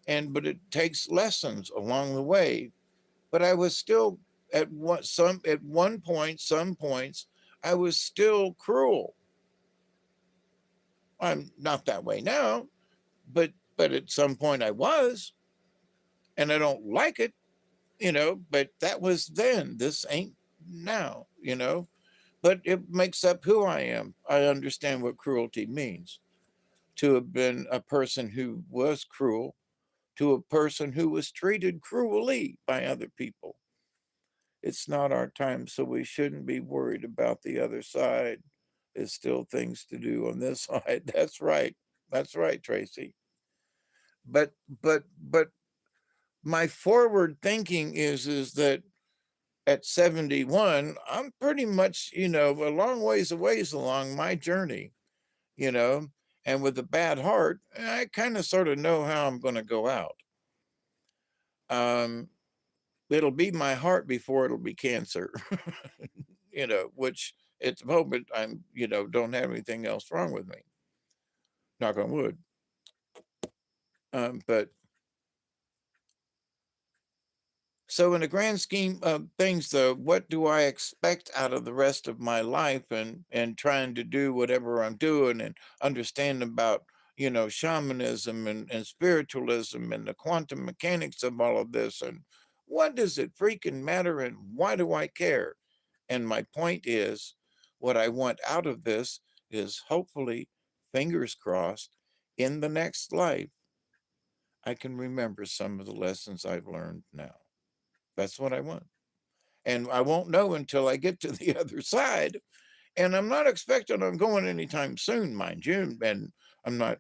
But it takes lessons along the way. But I was still at one point, some points, I was still cruel. I'm not that way now, but at some point I was, and I don't like it, but that was then. This ain't now. But it makes up who I am. I understand what cruelty means. to have been a person who was cruel to a person who was treated cruelly by other people. It's not our time, so we shouldn't be worried about the other side. There's still things to do on this side. That's right. That's right, Tracy. But my forward thinking is that at 71, I'm pretty much, a long ways away along my journey, you know, and with a bad heart, I kind of sort of know how I'm going to go out. Um, it'll be my heart before it'll be cancer, which at the moment I'm, don't have anything else wrong with me. Knock on wood. But so in the grand scheme of things, though, what do I expect out of the rest of my life and trying to do whatever I'm doing and understand about, shamanism and spiritualism and the quantum mechanics of all of this and what does it freaking matter and why do I care? And my point is, what I want out of this is hopefully, fingers crossed, in the next life, I can remember some of the lessons I've learned now. That's what I want. And I won't know until I get to the other side. And I'm not expecting I'm going anytime soon, mind you. And I'm not,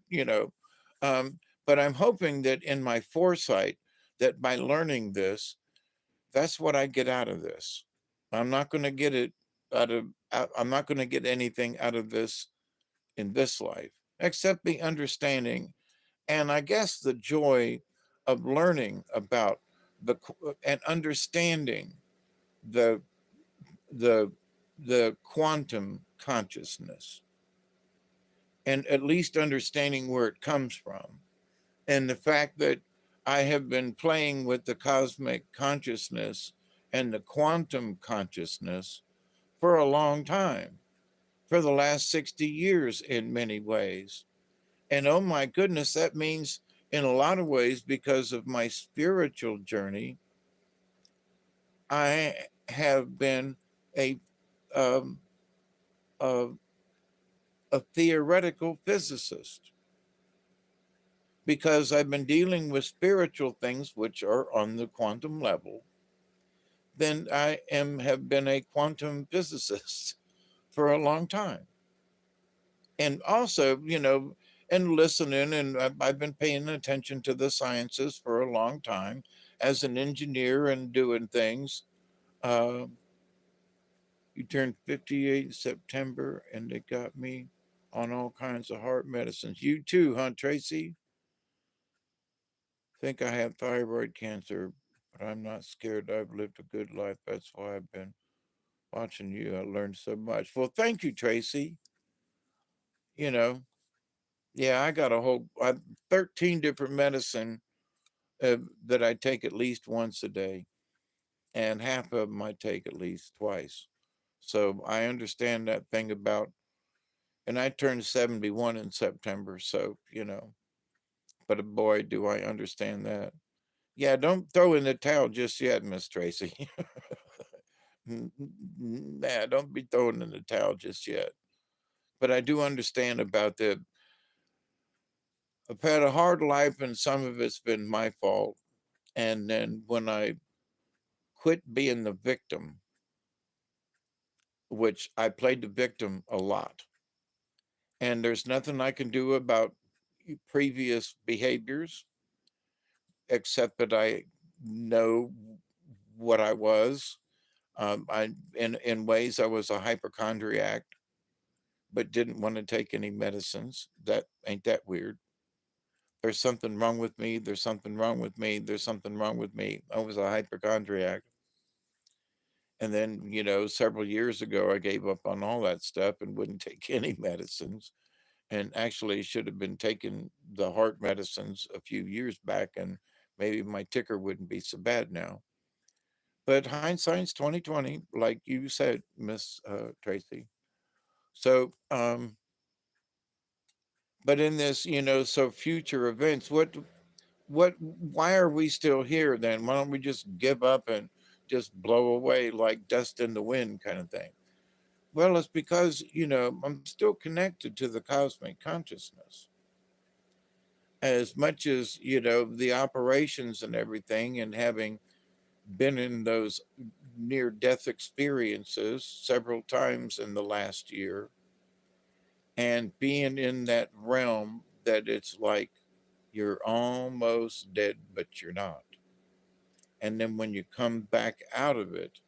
but I'm hoping that in my foresight, that by learning this, that's what I get out of this. I'm not going to get it I'm not going to get anything out of this in this life, except the understanding and I guess the joy of learning about and understanding the the the quantum consciousness and at least understanding where it comes from and the fact that I have been playing with the cosmic consciousness and the quantum consciousness for a long time, for the last 60 years in many ways. And oh my goodness, that means in a lot of ways, because of my spiritual journey, I have been a um, a, a theoretical physicist because I've been dealing with spiritual things which are on the quantum level. Then I am have been a quantum physicist for a long time, and also and listening, and I've been paying attention to the sciences for a long time as an engineer and doing things. Uh, You turned 58 in September, and they got me on all kinds of heart medicines. You too, huh, Tracy? Think I have thyroid cancer, but I'm not scared. I've lived a good life. That's why I've been watching you. I learned so much. Well, thank you, Tracy. You know, yeah, I got 13 different medicine that I take at least once a day, and half of them I take at least twice. So I understand that thing about and I turned 71 in September, so, but boy, do I understand that. Yeah, don't throw in the towel just yet, Miss Tracy. Nah, don't be throwing in the towel just yet. But I do understand about I've had a hard life and some of it's been my fault. And then when I quit being the victim, which I played the victim a lot, and there's nothing I can do about previous behaviors except that I know what I was. I in ways I was a hypochondriac, but didn't want to take any medicines. That ain't that weird. There's something wrong with me. There's something wrong with me. There's something wrong with me. I was a hypochondriac. And then, several years ago, I gave up on all that stuff and wouldn't take any medicines. And actually, should have been taking the heart medicines a few years back, and maybe my ticker wouldn't be so bad now. But hindsight's 2020, like you said, Miss Tracy. So, but in this, so future events, why are we still here then? Why don't we just give up and just blow away like dust in the wind kind of thing? Well, it's because, I'm still connected to the cosmic consciousness. as much as, the operations and everything, and having been in those near death experiences several times in the last year, and being in that realm that it's like you're almost dead, but you're not. And then when you come back out of it,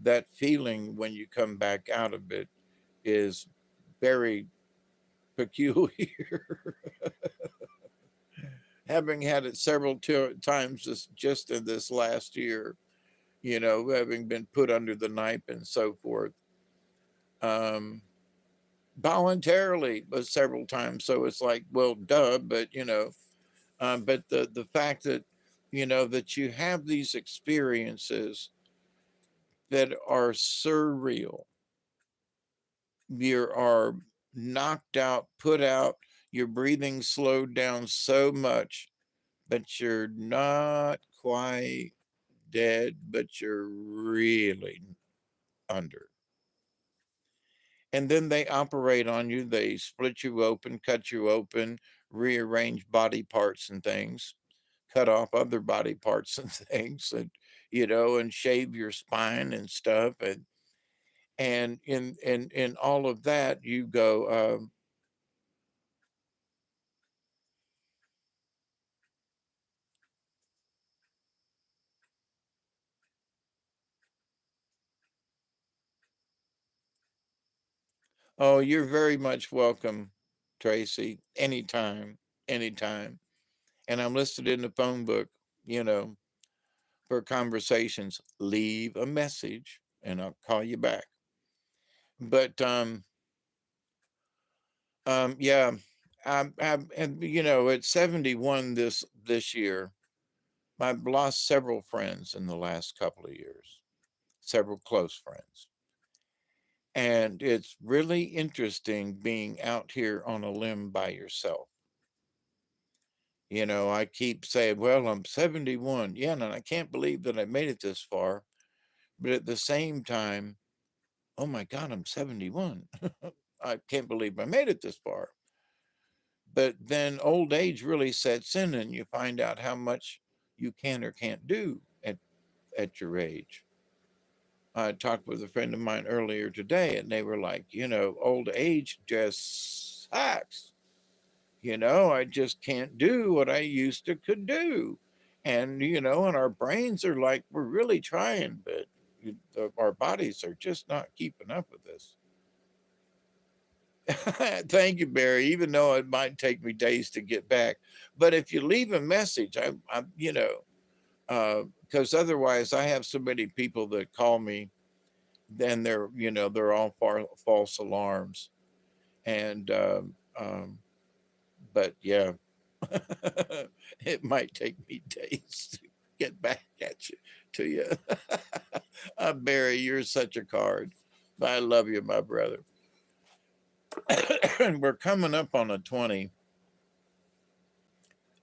that feeling when you come back out of it is very peculiar. Having had it several times just in this last year, having been put under the knife and so forth, um, voluntarily, but several times. So it's like, well, duh, but but the fact that that you have these experiences that are surreal, you are knocked out, put out, your breathing slowed down so much, but you're not quite dead, but you're really under. And then they operate on you, they split you open, cut you open, rearrange body parts and things, cut off other body parts and things, and and shave your spine and stuff, and in all of that you go, oh, you're very much welcome, Tracy, anytime, anytime. And I'm listed in the phone book, you know, for conversations. Leave a message and I'll call you back. But yeah, and at 71 this year, I've lost several friends in the last couple of years, several close friends. And it's really interesting being out here on a limb by yourself. I keep saying, well, I'm 71. Yeah, and I can't believe that I made it this far. But at the same time, oh my God, I'm 71. I can't believe I made it this far. But then old age really sets in and you find out how much you can or can't do at your age. I talked with a friend of mine earlier today and they were like, old age just sucks. I just can't do what I used to could do. And, and our brains are like, we're really trying, but our bodies are just not keeping up with this. Thank you, Barry, even though it might take me days to get back. But if you leave a message, because otherwise I have so many people that call me, then they're all false alarms. And, but yeah, it might take me days to get back at you to you. Barry, you're such a card. I love you, my brother. And we're coming up on a 20,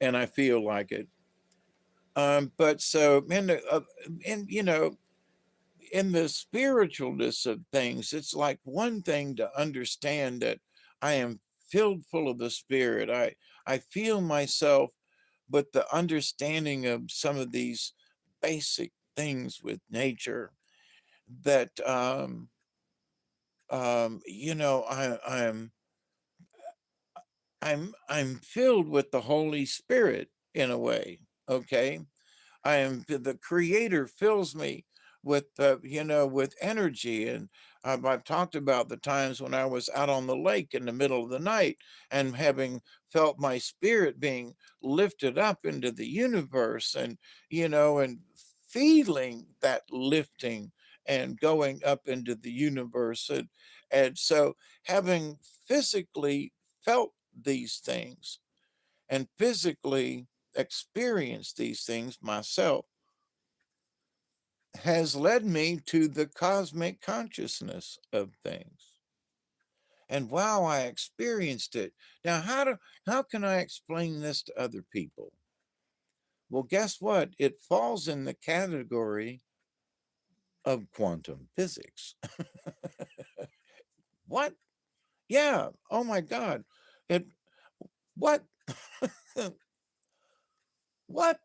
and I feel like it. But so, and in the spiritualness of things, it's like one thing to understand that I am filled full of the Spirit. I feel myself, but the understanding of some of these basic things with nature that I'm filled with the Holy Spirit in a way. Okay, I am the Creator fills me with with energy, and I've talked about the times when I was out on the lake in the middle of the night and having felt my spirit being lifted up into the universe, and and feeling that lifting and going up into the universe, and so having physically felt these things and physically experienced these things myself has led me to the cosmic consciousness of things. And wow, I experienced it. Now, how can I explain this to other people? Well, guess what? It falls in the category of quantum physics. What? Yeah. Oh my God. It what? What?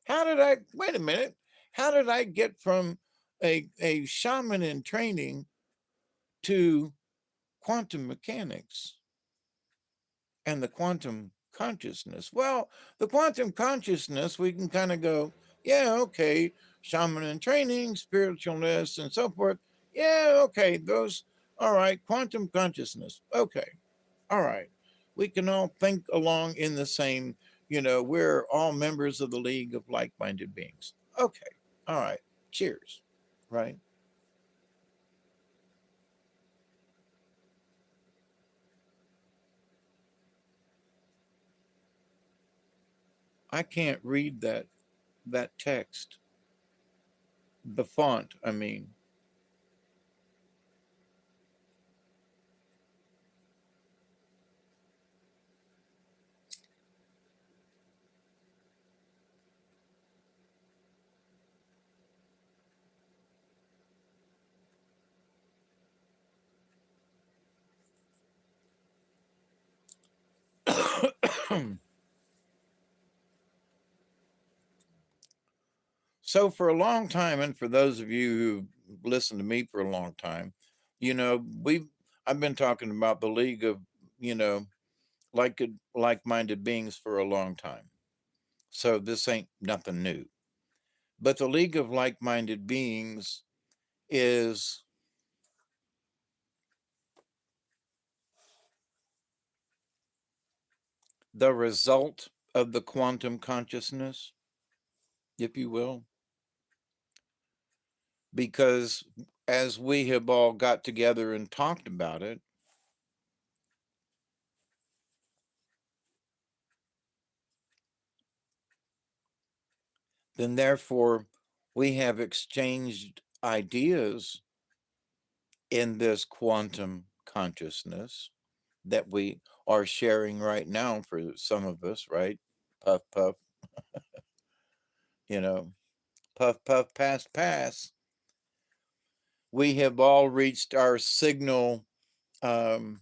How did I, wait a minute, how did I get from a shaman in training to quantum mechanics and the quantum consciousness? Well, the quantum consciousness, we can kind of go, yeah, okay, shaman in training, spiritualness, and so forth. Yeah, okay, those, all right, quantum consciousness. Okay, all right. We can all think along in the same, we're all members of the League of Like Minded Beings. Okay, all right, cheers, right? I can't read that text, the font, I mean. So for a long time, and for those of you who listened to me for a long time, we I've been talking about the League of, you know, like-minded beings for a long time. So this ain't nothing new. But the League of Like-minded Beings is the result of the quantum consciousness, if you will, because as we have all got together and talked about it, then therefore we have exchanged ideas in this quantum consciousness that we are sharing right now for some of us, right? Puff, puff, you know, puff, puff, pass, pass. We have all reached our signal um,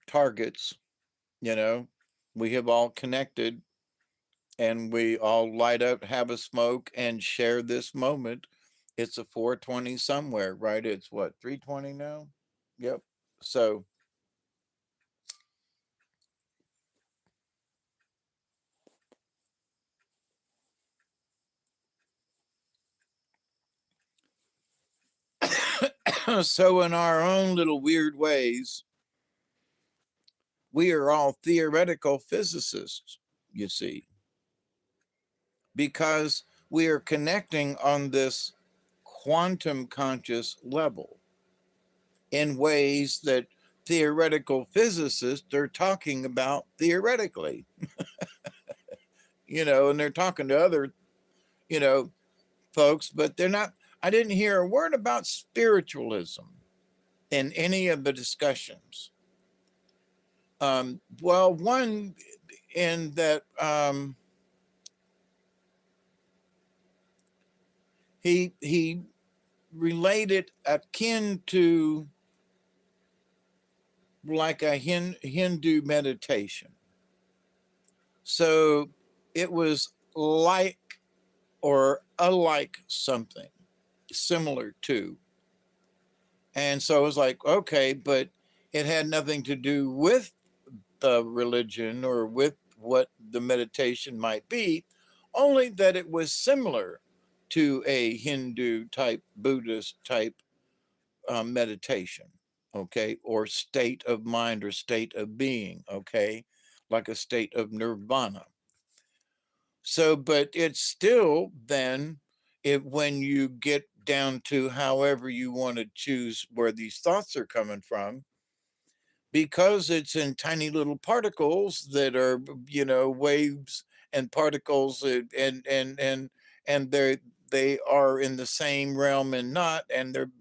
targets, you know, we have all connected and we all light up, have a smoke, and share this moment. It's a 420 somewhere, right? It's what, 320 now? Yep. So, so in our own little weird ways, we are all theoretical physicists, you see, because we are connecting on this quantum conscious level in ways that theoretical physicists are talking about theoretically, and they're talking to other, you know, folks, but they're not. I didn't hear a word about spiritualism in any of the discussions. Well, one in that he related akin to like a Hindu meditation. So it was like or alike something similar to. And so it was like, okay, but it had nothing to do with the religion or with what the meditation might be, only that it was similar to a Hindu type, Buddhist type meditation, okay, or state of mind or state of being, okay, like a state of nirvana. So, but it's still then, when you get down to however you want to choose where these thoughts are coming from, because it's in tiny little particles that are, waves and particles, and they are in the same realm and not, and they're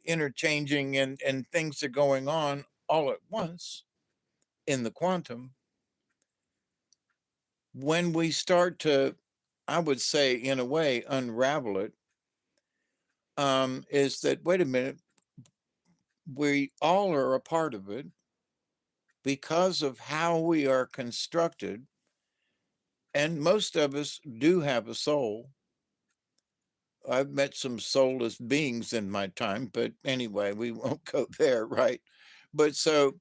interchanging, and things are going on all at once in the quantum. When we start to, I would say, in a way, unravel it, is that, wait a minute, we all are a part of it because of how we are constructed. And most of us do have a soul. I've met some soulless beings in my time, but anyway, we won't go there, right? But so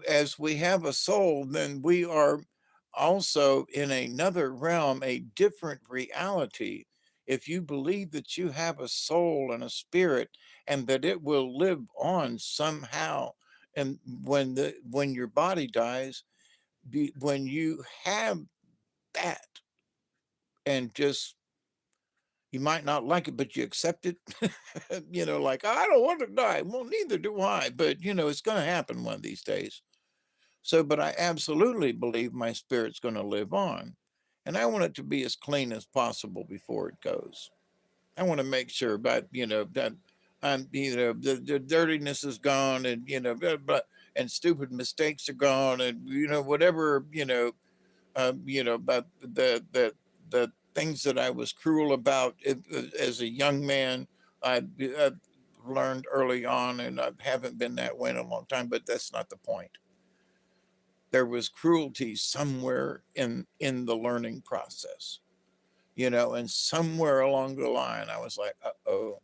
as we have a soul, then we are also in another realm, a different reality. If you believe that you have a soul and a spirit and that it will live on somehow, and when your body dies, when you have that and just you might not like it, but you accept it. Like, I don't want to die. Well, neither do I, but it's going to happen one of these days. So, but I absolutely believe my spirit's going to live on. And I want it to be as clean as possible before it goes. I want to make sure, that the dirtiness is gone and, and stupid mistakes are gone and, whatever, about the things that I was cruel about as a young man. I learned early on, and I haven't been that way in a long time. But that's not the point. There was cruelty somewhere in the learning process, and somewhere along the line, I was like, oh.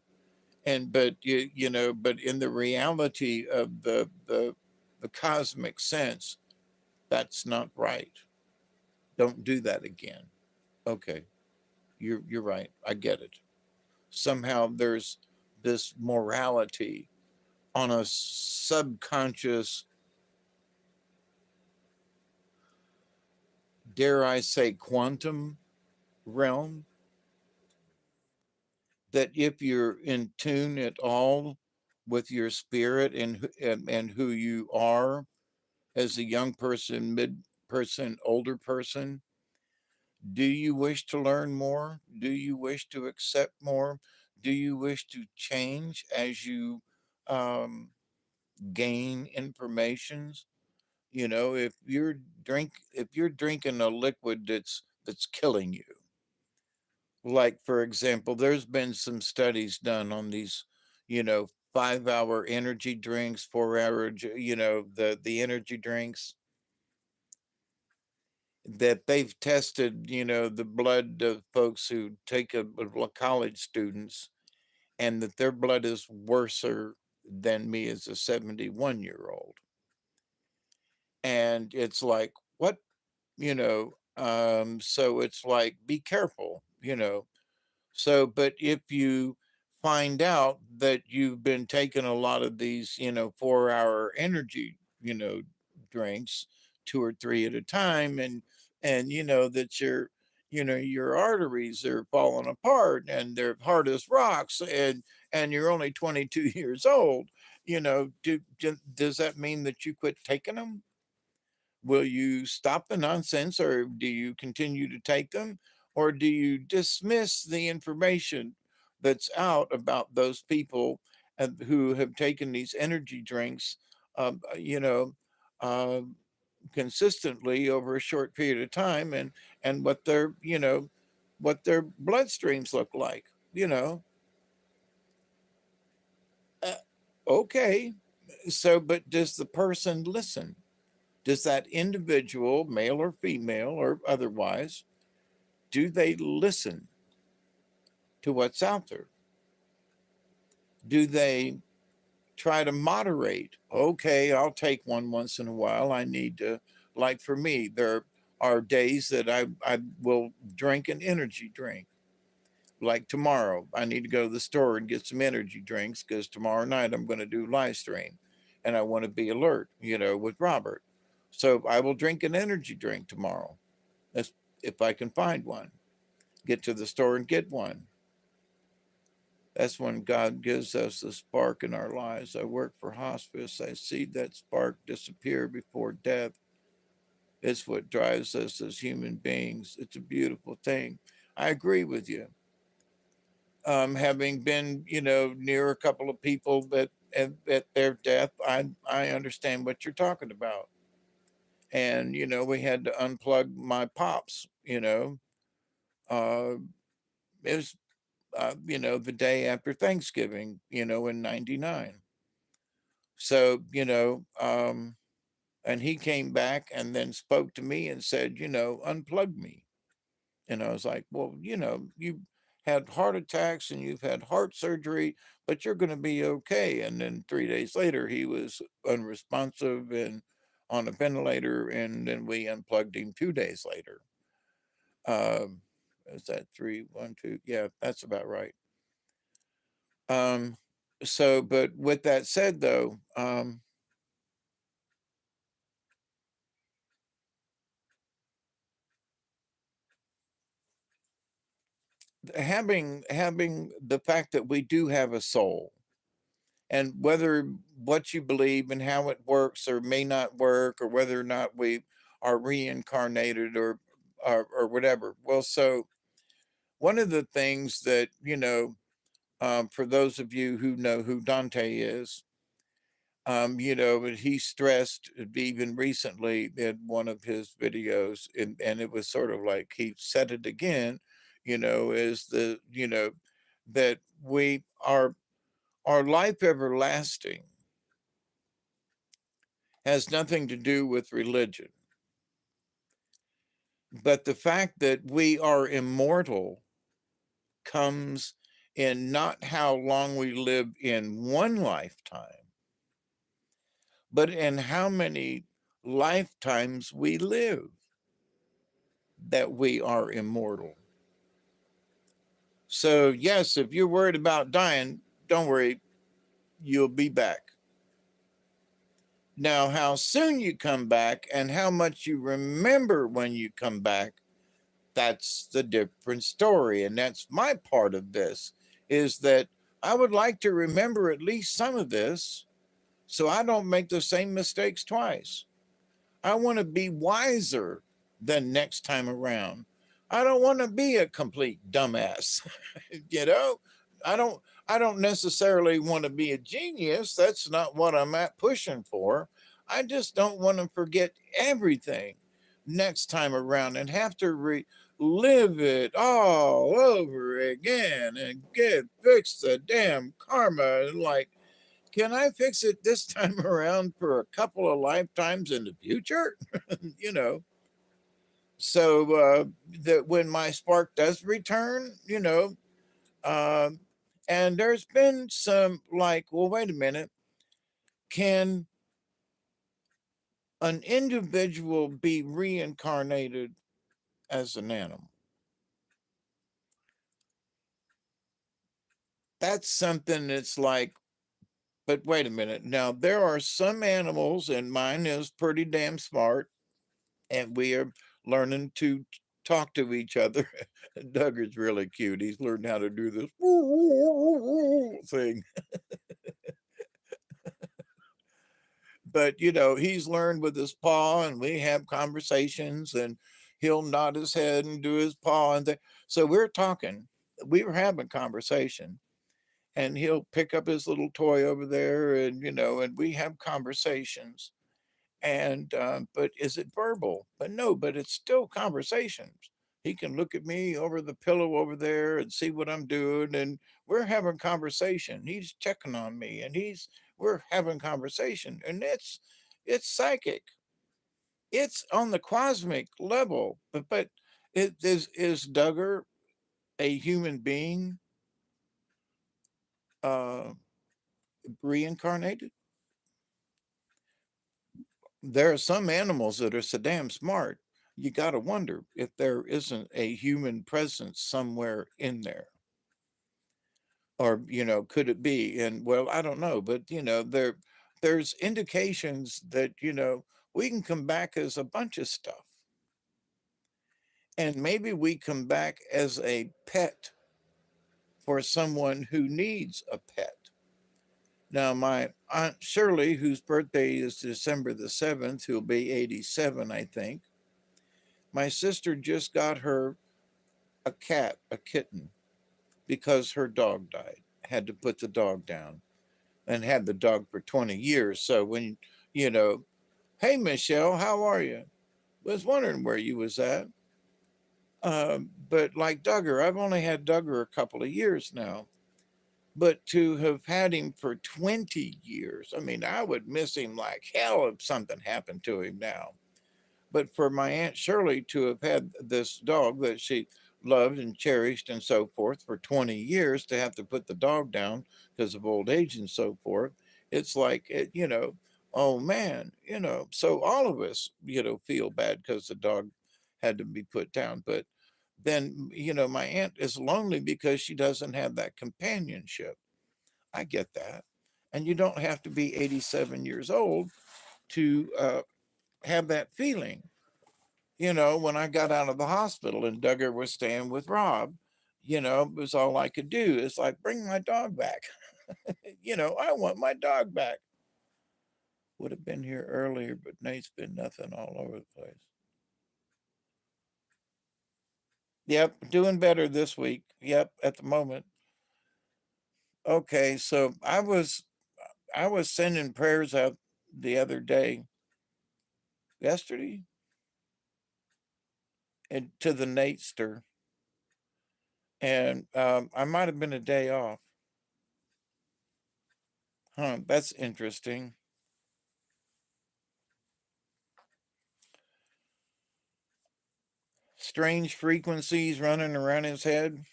And but in the reality of the cosmic sense, that's not right. Don't do that again. Okay. You're right. I get it. Somehow there's this morality on a subconscious, dare I say, quantum realm, that if you're in tune at all with your spirit and who you are as a young person, mid person, older person, do you wish to learn more? Do you wish to accept more? Do you wish to change as you um, gain informations? If you're drinking a liquid that's killing you, like for example, there's been some studies done on these, 5 hour energy drinks, 4 hour, the energy drinks that they've tested, the blood of folks who take college students, and that their blood is worser than me as a 71-year-old. And it's like, what, so it's like, be careful, so, but if you find out that you've been taking a lot of these, 4 hour energy, drinks, two or three at a time, and that your arteries are falling apart and they're hard as rocks, and you're only 22 years old, does that mean that you quit taking them? Will you stop the nonsense, or do you continue to take them, or do you dismiss the information that's out about those people who have taken these energy drinks, you know, uh, consistently over a short period of time, and what their bloodstreams look like, Uh, okay, so but does the person listen? Does that individual, male or female or otherwise, do they listen to what's out there? Do they try to moderate? Okay, I'll take one once in a while. I need to, like for me, there are days that I will drink an energy drink. Like tomorrow, I need to go to the store and get some energy drinks because tomorrow night I'm going to do live stream and I want to be alert, with Robert. So I will drink an energy drink tomorrow. That's if I can find one. Get to the store and get one. That's when God gives us a spark in our lives. I work for hospice. I see that spark disappear before death. It's what drives us as human beings. It's a beautiful thing. I agree with you. Having been, near a couple of people that at their death, I understand what you're talking about. And we had to unplug my pops. Uh, it was the day after Thanksgiving, in '99. So, and he came back and then spoke to me and said, unplug me. And I was like, well, you had heart attacks and you've had heart surgery, but you're going to be okay. And then 3 days later, he was unresponsive and on a ventilator. And then we unplugged him 2 days later. Um, is that three, one, two? Yeah, that's about right. Um, so, but with that said, though, having the fact that we do have a soul, and whether what you believe and how it works or may not work, or whether or not we are reincarnated or whatever. Well, so one of the things that for those of you who know who Dante is, he stressed even recently in one of his videos, and it was sort of like he said it again, is that we are our life everlasting has nothing to do with religion, but the fact that we are immortal comes in not how long we live in one lifetime, but in how many lifetimes we live, that we are immortal. So, yes, if you're worried about dying, don't worry, you'll be back. Now, how soon you come back and how much you remember when you come back, that's the different story. And that's my part of this, is that I would like to remember at least some of this so I don't make the same mistakes twice. I want to be wiser than next time around. I don't want to be a complete dumbass. you know, I don't I don't necessarily want to be a genius. That's not what I'm at pushing for. I just don't want to forget everything next time around and have to relive it all over again and get fix the damn karma. Like, can I fix it this time around for a couple of lifetimes in the future? you know. So that when my spark does return, um, and there's been some like, well, wait a minute, can an individual be reincarnated as an animal? That's something that's like, but wait a minute. Now, there are some animals, and mine is pretty damn smart, and we are learning to talk to each other. Doug is really cute. He's learned how to do this thing. But he's learned with his paw, and we have conversations, and he'll nod his head and do his paw, and so we're talking. We were having conversation, and he'll pick up his little toy over there, and and we have conversations. And but is it verbal? But no, but it's still conversations. He can look at me over the pillow over there and see what I'm doing, and we're having conversation. He's checking on me, and we're having conversation, and it's psychic. It's on the cosmic level. But is Duggar a human being uh, reincarnated? There are some animals that are so damn smart, you got to wonder if there isn't a human presence somewhere in there. Or, could it be? And well, I don't know, but there's indications that, we can come back as a bunch of stuff. And maybe we come back as a pet for someone who needs a pet. Now, my Aunt Shirley, whose birthday is December the 7th, who'll be 87, I think, my sister just got her a cat, a kitten, because her dog died. Had to put the dog down, and had the dog for 20 years. So when, you know, hey, Michelle, how are you? Was wondering where you was at. But like Duggar, I've only had Duggar a couple of years now. But to have had him for 20 years, I mean, I would miss him like hell if something happened to him now. But for my Aunt Shirley to have had this dog that she loved and cherished and so forth for 20 years, to have to put the dog down because of old age and so forth, it's like, oh man, so all of us, feel bad because the dog had to be put down. But then, my aunt is lonely because she doesn't have that companionship. I get that. And you don't have to be 87 years old to have that feeling. When I got out of the hospital and Duggar was staying with Rob, it was all I could do. It's like, bring my dog back. I want my dog back. Would have been here earlier, but Nate's been nothing all over the place. Yep, doing better this week. Yep, at the moment. Okay, so I was sending prayers out the other day, yesterday, and to the Natester, and I might have been a day off. Huh, that's interesting. Strange frequencies running around his head.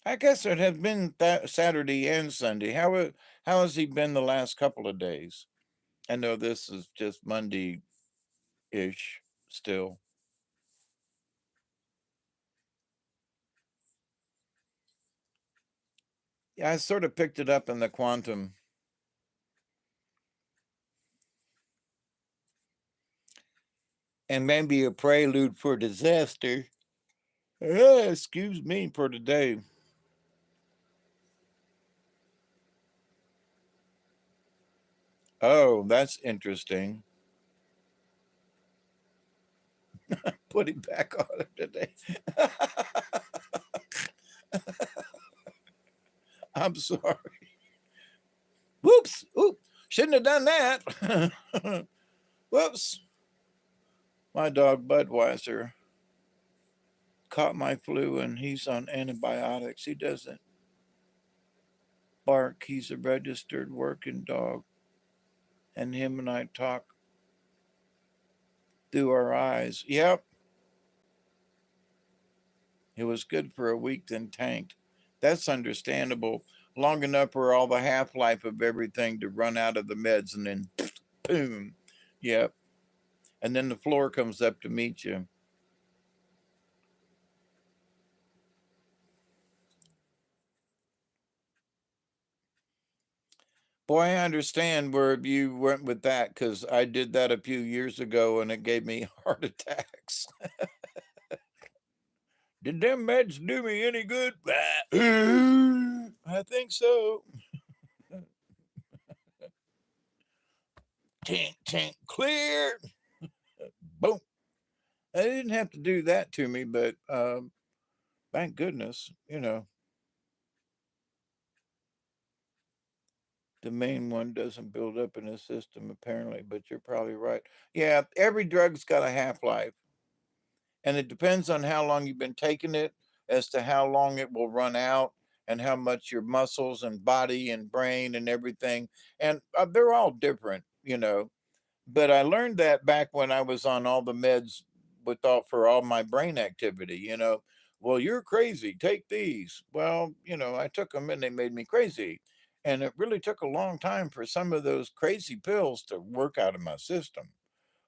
I guess it has been that Saturday and Sunday. How has he been the last couple of days? I know this is just Monday ish still. Yeah, I sort of picked it up in the quantum. And maybe a prelude for disaster. Excuse me for today. Oh, that's interesting. Put him back on him today. I'm sorry. Whoops. Oop. Shouldn't have done that. Whoops. My dog Budweiser caught my flu and he's on antibiotics. He doesn't bark. He's a registered working dog. And him and I talk through our eyes. Yep. It was good for a week, then tanked. That's understandable. Long enough for all the half life of everything to run out of the meds and then boom. Yep. And then the floor comes up to meet you. Boy, I understand where you went with that because I did that a few years ago and it gave me heart attacks. Did them meds do me any good? I think so. Tink, tink, clear. Boom. They didn't have to do that to me, but thank goodness, the main one doesn't build up in the system apparently, but you're probably right. Yeah, every drug's got a half life, and it depends on how long you've been taking it as to how long it will run out and how much your muscles and body and brain and everything. And they're all different. But I learned that back when I was on all the meds for all my brain activity. Well, you're crazy. Take these. Well, I took them and they made me crazy. And it really took a long time for some of those crazy pills to work out of my system.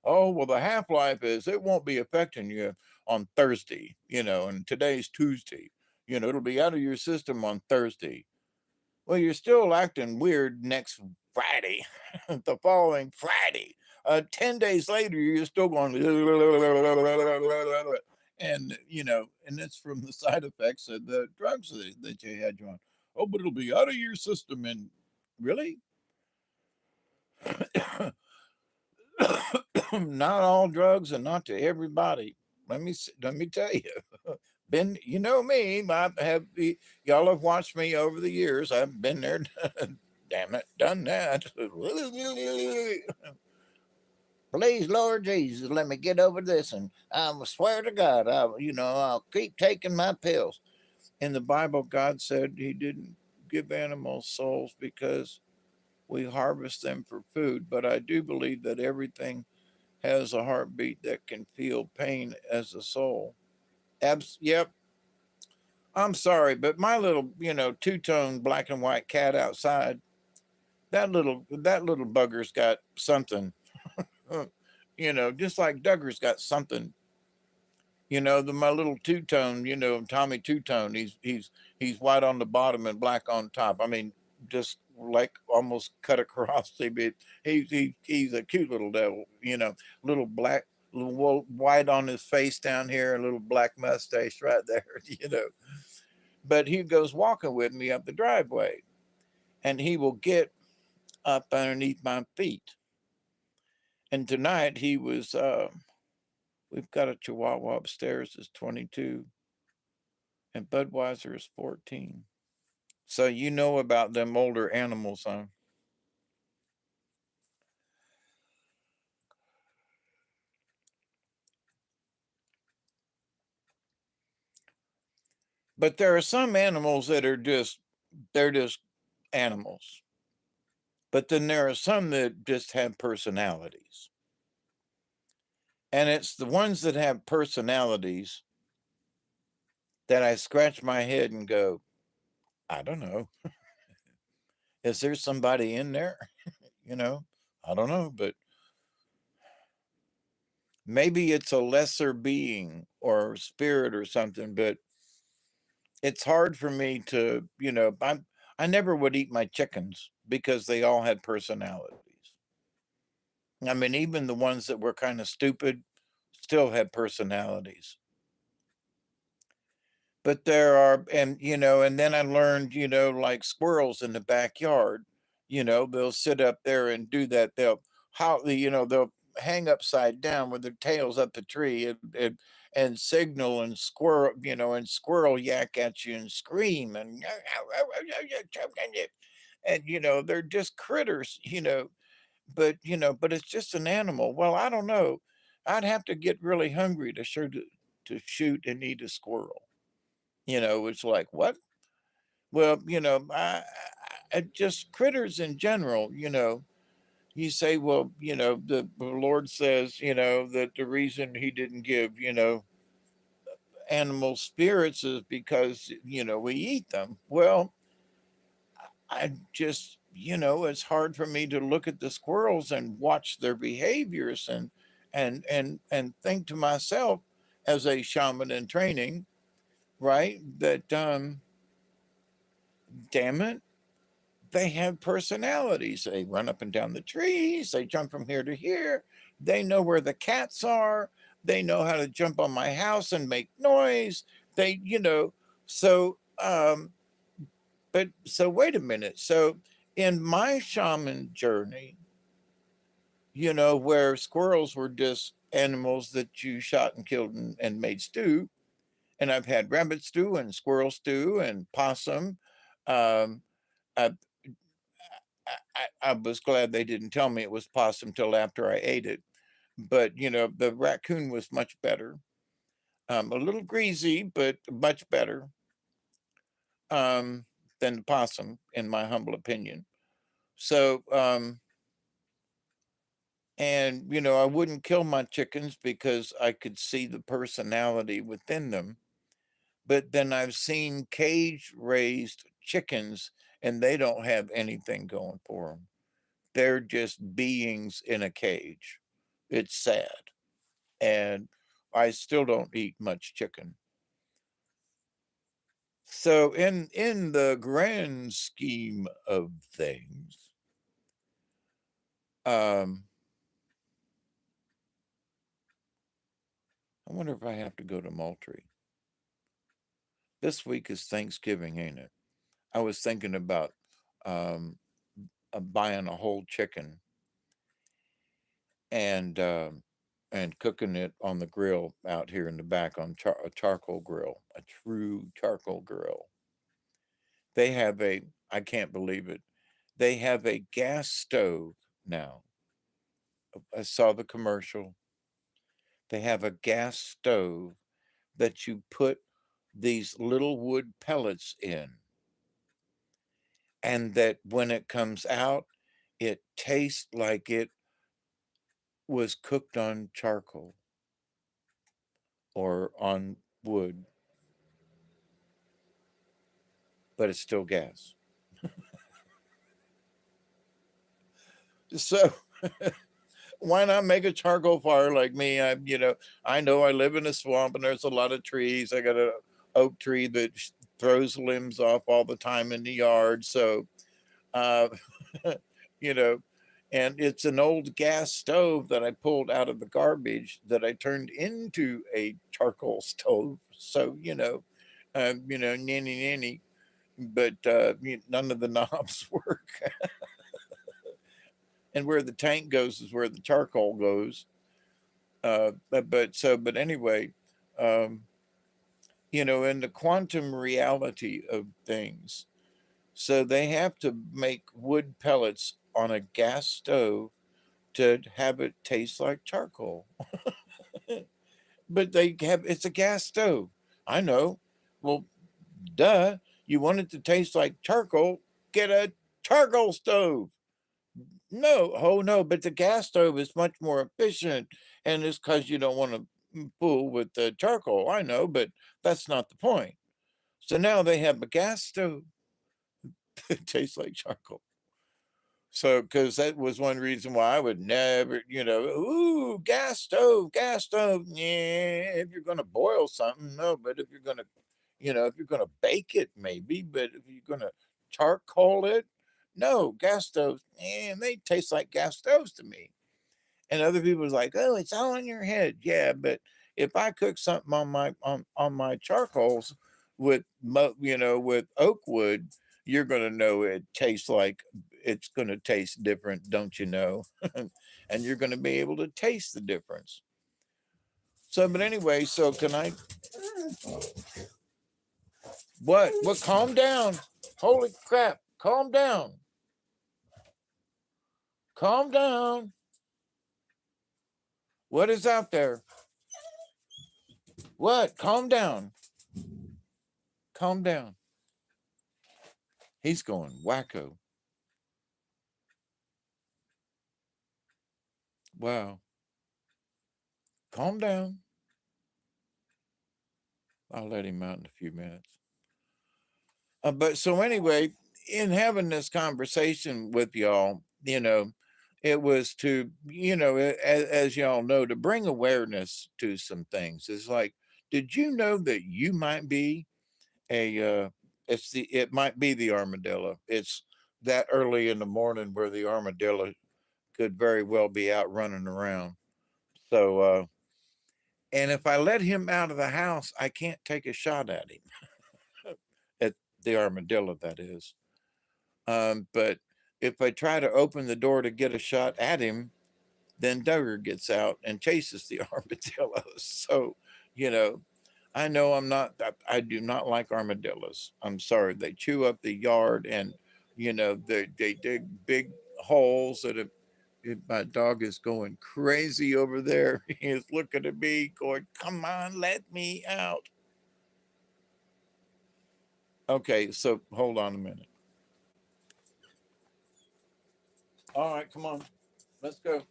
Oh, well, the half life is it won't be affecting you on Thursday, and today's Tuesday. It'll be out of your system on Thursday. Well, you're still acting weird next Friday, the following Friday. 10 days later, you're still going, and it's from the side effects of the drugs that you had you on. Oh, but it'll be out of your system. And really? Not all drugs and not to everybody. Let me tell you. Been, me. Y'all have watched me over the years. I've been there. Damn it, done that. Please, Lord Jesus, let me get over this, and I swear to God, I'll keep taking my pills. In the Bible, God said He didn't give animals souls because we harvest them for food, but I do believe that everything has a heartbeat that can feel pain as a soul. Yep. I'm sorry, but my little, two-tone black and white cat outside, that little bugger's got something. Just like Duggar's got something. My little two-tone, Tommy two-tone, he's white on the bottom and black on top. I mean, just like almost cut across. He's a cute little devil, little black, little white on his face down here, a little black mustache right there, But he goes walking with me up the driveway, and he will get up underneath my feet. And tonight he was. We've got a Chihuahua upstairs that's 22, and Budweiser is 14. So you know about them older animals, huh? But there are some animals that are they're just animals. But then there are some that just have personalities. And it's the ones that have personalities that I scratch my head and go, I don't know. Is there somebody in there? you know, I don't know, but maybe it's a lesser being or spirit or something, but it's hard for me to, I never would eat my chickens because they all had personalities. I mean, even the ones that were kind of stupid still had personalities. But there are, and then I learned, like squirrels in the backyard, they'll sit up there and do that. They'll hang upside down with their tails up the tree and signal and squirrel yak at you and scream and they're just critters, but it's just an animal. Well, I don't know. I'd have to get really hungry to shoot and eat a squirrel. It's like, what? Well, just critters in general, you say, well, the Lord says, that the reason he didn't give, animal spirits is because, we eat them. Well, I just, it's hard for me to look at the squirrels and watch their behaviors and think to myself as a shaman in training, right? That damn it, they have personalities. They run up and down the trees, they jump from here to here, they know where the cats are, they know how to jump on my house and make noise. They, so but so wait a minute. So in my shaman journey, where squirrels were just animals that you shot and killed and made stew, and I've had rabbit stew and squirrel stew and possum. Um, I, I was glad they didn't tell me it was possum till after I ate it. But the raccoon was much better. A little greasy, but much better um, than the possum, in my humble opinion. So, and I wouldn't kill my chickens because I could see the personality within them. But then I've seen cage raised chickens, and they don't have anything going for them. They're just beings in a cage. It's sad. And I still don't eat much chicken. So in the grand scheme of things, um, I wonder if I have to go to Moultrie. This week is Thanksgiving, ain't it? I was thinking about um, buying a whole chicken and cooking it on the grill out here in the back on a charcoal grill, a true charcoal grill. They have I can't believe it. They have a gas stove now I saw the commercial. They have a gas stove that you put these little wood pellets in, and that when it comes out, it tastes like it was cooked on charcoal or on wood, but it's still gas. So why not make a charcoal fire like me? I know I live in a swamp and there's a lot of trees. I got a oak tree that throws limbs off all the time in the yard. So, uh, you know, and it's an old gas stove that I pulled out of the garbage that I turned into a charcoal stove. So, nanny, but none of the knobs work. And where the tank goes is where the charcoal goes. But anyway, um, in the quantum reality of things, so they have to make wood pellets on a gas stove to have it taste like charcoal. But it's a gas stove. I know. Well, duh. You want it to taste like charcoal? Get a charcoal stove. No, oh no, but the gas stove is much more efficient, and it's because you don't want to fool with the charcoal. I know, but that's not the point. So now they have a gas stove that tastes like charcoal. So, because that was one reason why I would never, ooh, gas stove. Yeah, if you're going to boil something, no, but if you're going to, if you're going to bake it, maybe, but if you're going to charcoal it, no, gas stoves, they taste like gas stoves to me. And other people was like, "Oh, it's all in your head." Yeah, but if I cook something on my charcoals with with oak wood, you're gonna know it tastes like it's gonna taste different, don't you know? And you're gonna be able to taste the difference. So, but anyway, so can I? What? What? Calm down! Holy crap! Calm down! Calm down! What is out there? What? Calm down! Calm down! He's going wacko. Wow. Calm down. I'll let him out in a few minutes. But so anyway, in having this conversation with y'all, it was to, as y'all know, to bring awareness to some things. It's like, did you know that you might be a, it might be the armadillo. It's that early in the morning where the armadillo could very well be out running around. So, and if I let him out of the house, I can't take a shot at him, at the armadillo, that is. But if I try to open the door to get a shot at him, then Duggar gets out and chases the armadillo. So, you know, I know I do not like armadillos. I'm sorry. They chew up the yard and, they dig big holes that have, my dog is going crazy over there. He is looking at me going, come on, let me out. Okay, so hold on a minute. All right, come on. Let's go.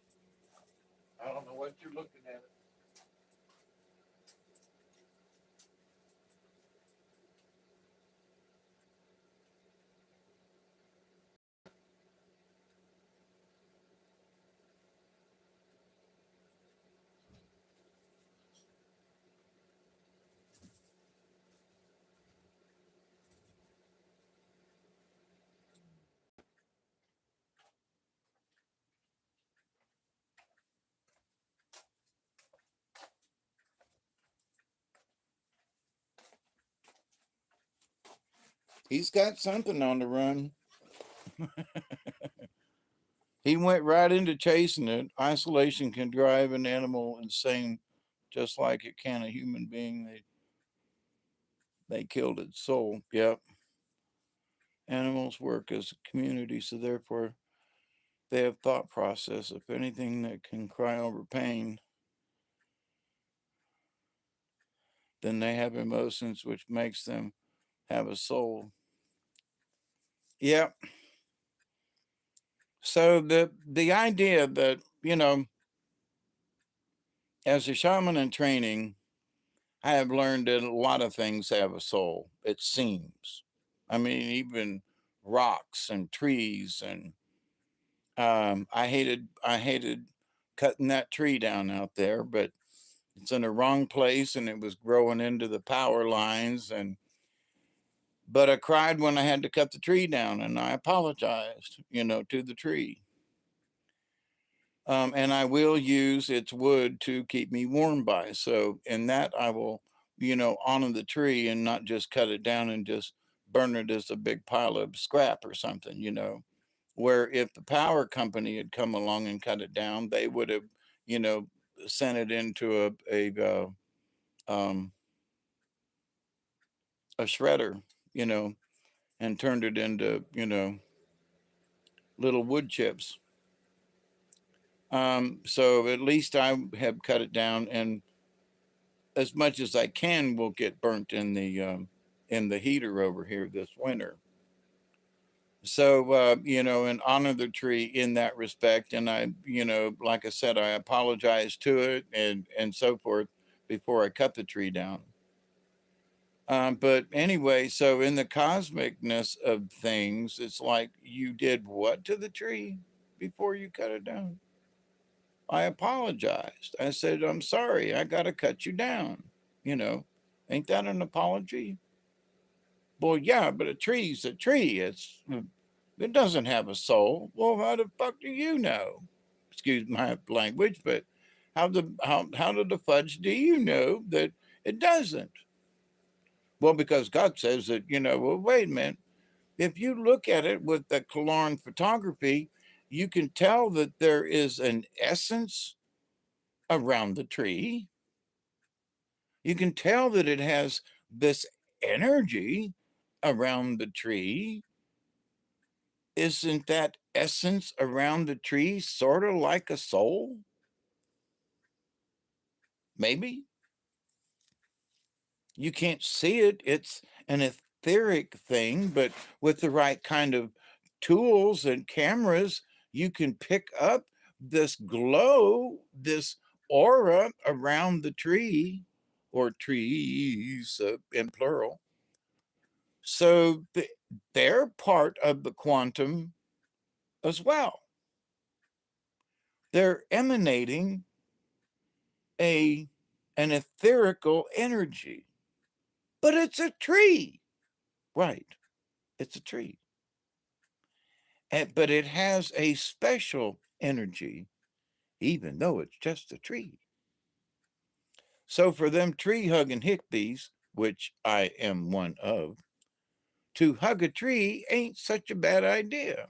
I don't know what you're looking at. He's got something on the run. He went right into chasing it. Isolation can drive an animal insane just like it can a human being. They killed its soul. Yep. Animals work as a community, so therefore They have thought process. If anything that can cry over pain, then they have emotions which makes them have a soul. Yep. So the idea that, as a shaman in training, I have learned that a lot of things have a soul, it seems. I mean, even rocks and trees and I hated cutting that tree down out there, but it's in the wrong place and it was growing into the power lines. And but I cried when I had to cut the tree down, and I apologized, to the tree. And I will use its wood to keep me warm by. So in that I will, honor the tree and not just cut it down and just burn it as a big pile of scrap or something. Where if the power company had come along and cut it down, they would have, you know, sent it into um, a shredder, you know, and turned it into, little wood chips. So at least I have cut it down, and as much as I can will get burnt in the heater over here this winter. So and honor the tree in that respect. And I, like I said, I apologize to it and so forth before I cut the tree down. But anyway, so in the cosmicness of things, it's like you did what to the tree before you cut it down? I apologized. I said, I'm sorry, I got to cut you down. You know, ain't that an apology? Well, yeah, but a tree's a tree. It doesn't have a soul. Well, how the fuck do you know? Excuse my language, but how the fudge do you know that it doesn't? Well, because God says that, well, wait a minute. If you look at it with the Kalaran photography, you can tell that there is an essence around the tree. You can tell that it has this energy around the tree. Isn't that essence around the tree sort of like a soul? Maybe. You can't see it. It's an etheric thing, but with the right kind of tools and cameras, you can pick up this glow, this aura around the tree or trees in plural. So they're part of the quantum as well. They're emanating a an etherical energy, but it's a tree, right? It's a tree, but it has a special energy, even though it's just a tree. So for them tree hugging hippies, which I am one of, to hug a tree ain't such a bad idea.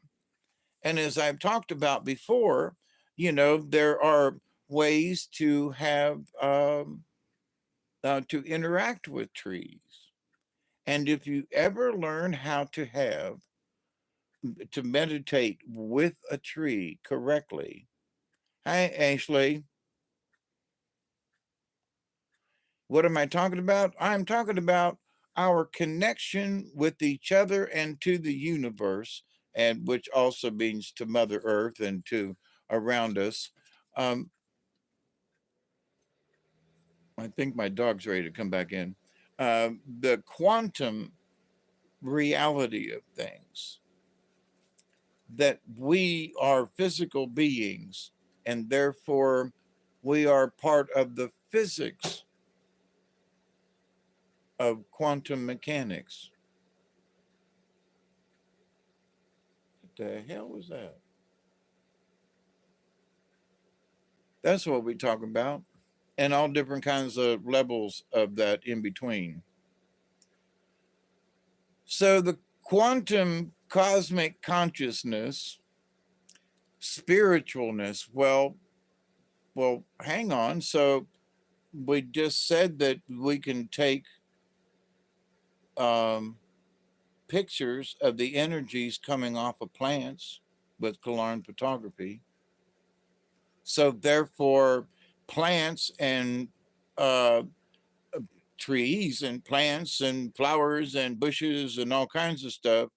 And as I've talked about before, there are ways to have to interact with trees. And if you ever learn how to meditate with a tree correctly, hi Ashley, what am I talking about? I'm talking about our connection with each other and to the universe, and which also means to Mother Earth and to around us. Um, I think my dog's ready to come back in. The quantum reality of things, that we are physical beings and therefore we are part of the physics of quantum mechanics. What the hell was that? That's what we talk about, and all different kinds of levels of that in between. So the quantum cosmic consciousness, spiritualness, well, hang on. So we just said that we can take um, pictures of the energies coming off of plants. with Kalarn Photography. So therefore, plants and uh, trees and plants and flowers and bushes and all kinds of stuff.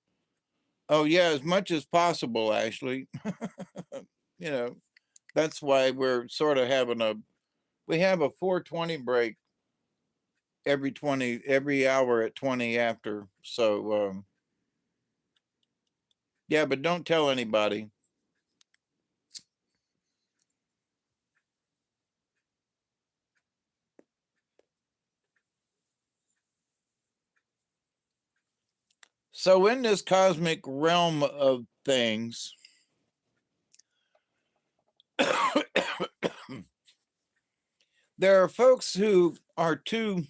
Oh yeah, as much as possible, actually. You know, that's why we're sort of having we have a 4:20 break every hour at 20 after. So yeah, but don't tell anybody. So in this cosmic realm of things, there are folks who are too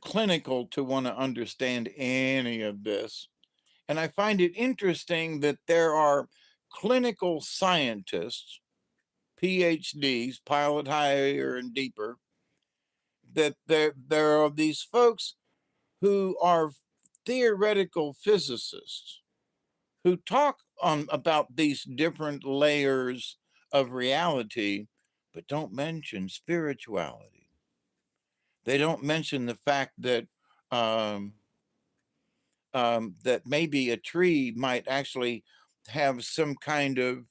clinical to want to understand any of this. And I find it interesting that there are clinical scientists, PhDs, pilot higher and deeper, that there are these folks who are theoretical physicists who talk on about these different layers of reality, but don't mention spirituality. They don't mention the fact that um, that maybe a tree might actually have some kind of,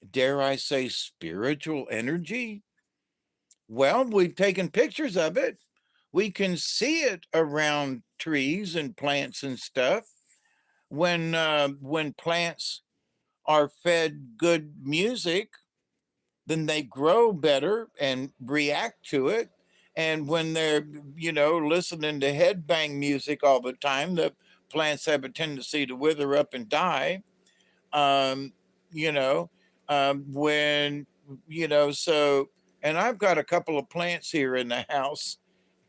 dare I say, spiritual energy. Well, we've taken pictures of it. We can see it around trees and plants and stuff. When plants are fed good music, then they grow better and react to it. And when they're, listening to headbang music all the time, the plants have a tendency to wither up and die. Um, you know, when, so, and I've got a couple of plants here in the house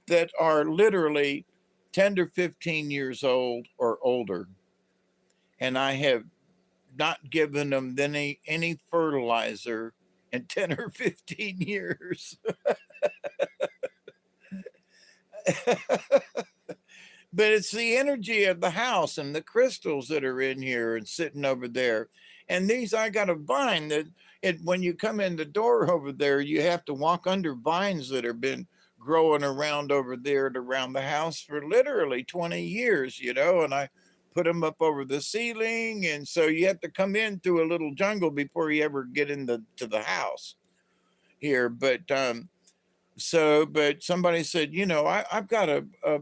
that are literally 10 to 15 years old or older. And I have not given them any fertilizer in 10 or 15 years. But it's the energy of the house and the crystals that are in here and sitting over there. And these, I got a vine that when you come in the door over there, you have to walk under vines that have been growing around over there and around the house for literally 20 years, and I put them up over the ceiling. And so you have to come in through a little jungle before you ever get to the house here. But somebody said, I've got a, a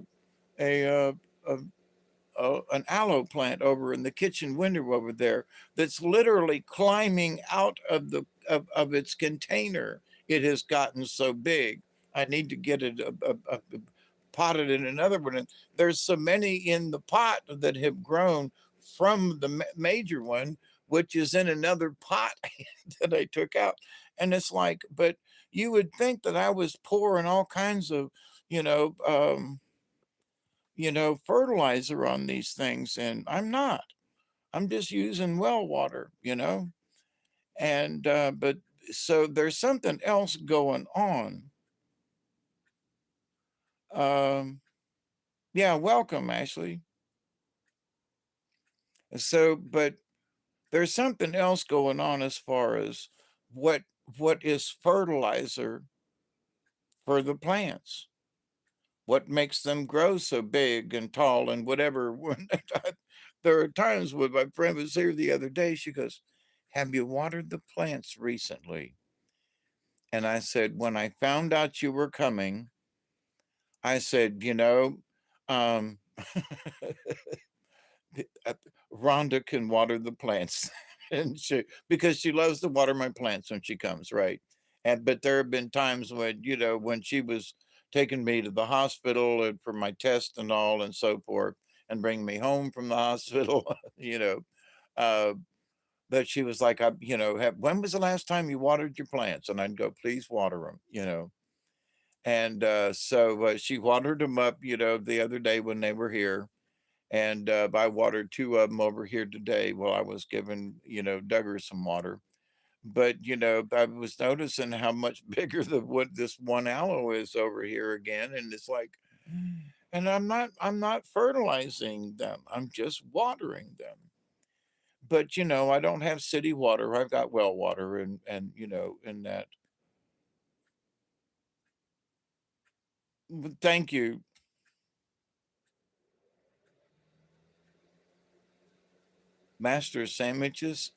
an aloe plant over in the kitchen window over there that's literally climbing out of its container. It has gotten so big. I need to get it potted in another one. And there's so many in the pot that have grown from the major one, which is in another pot that I took out. And it's like, but you would think that I was pouring all kinds of, you know, um, fertilizer on these things, and I'm not. I'm just using well water. And but so there's something else going on. Um, yeah, welcome, Ashley. But there's something else going on as far as what what is fertilizer for the plants. What makes them grow so big and tall and whatever. There are times when my friend was here the other day, she goes, "Have you watered the plants recently?" And I said, "When I found out you were coming, I said, um, uh, Rhonda can water the plants." And because she loves to water my plants when she comes, right? But there have been times when she was taking me to the hospital and for my test and all and so forth, and bring me home from the hospital, uh, that she was like, when was the last time you watered your plants? And I'd go, "Please water them." And so she watered them up, the other day when they were here. And I watered two of them over here today while I was giving, Duggar some water. But I was noticing how much bigger what this one aloe is over here again, and it's like, and I'm not fertilizing them. I'm just watering them. but I don't have city water. I've got well water, and in that. Thank you. Master sandwiches.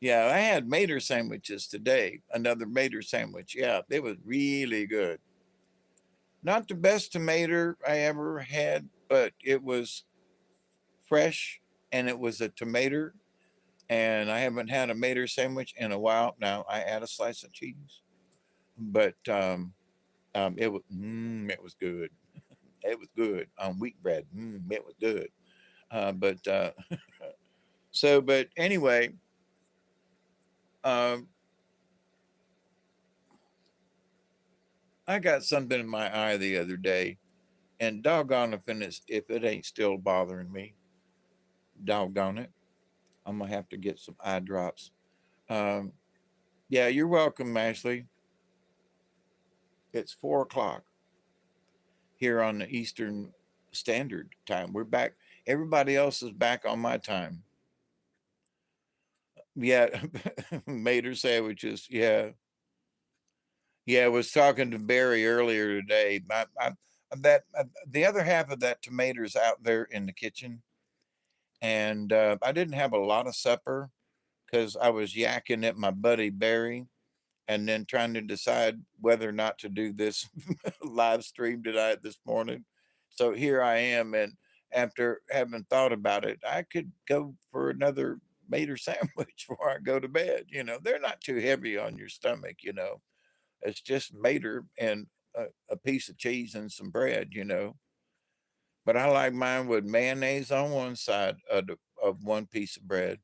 Yeah, I had Mater sandwiches today. Another Mater sandwich. Yeah, it was really good. Not the best tomato I ever had, but it was fresh and it was a tomato. And I haven't had a Mater sandwich in a while. Now I add a slice of cheese, but it was good. It was good on wheat bread. It was good. But but anyway, um, I got something in my eye the other day, and doggone if it ain't still bothering me, doggone it, I'm gonna have to get some eye drops. Um, yeah, you're welcome, Ashley. It's 4 o'clock here on the Eastern Standard Time. We're back. Everybody else is back on my time. Yeah, Mater sandwiches. Yeah, yeah. I was talking to Barry earlier today. The other half of that tomatoes out there in the kitchen, and I didn't have a lot of supper because I was yakking at my buddy Barry, and then trying to decide whether or not to do this live stream tonight this morning. So here I am, and after having thought about it, I could go for another Mater sandwich before I go to bed. They're not too heavy on your stomach. It's just Mater and a piece of cheese and some bread. But I like mine with mayonnaise on one side of one piece of bread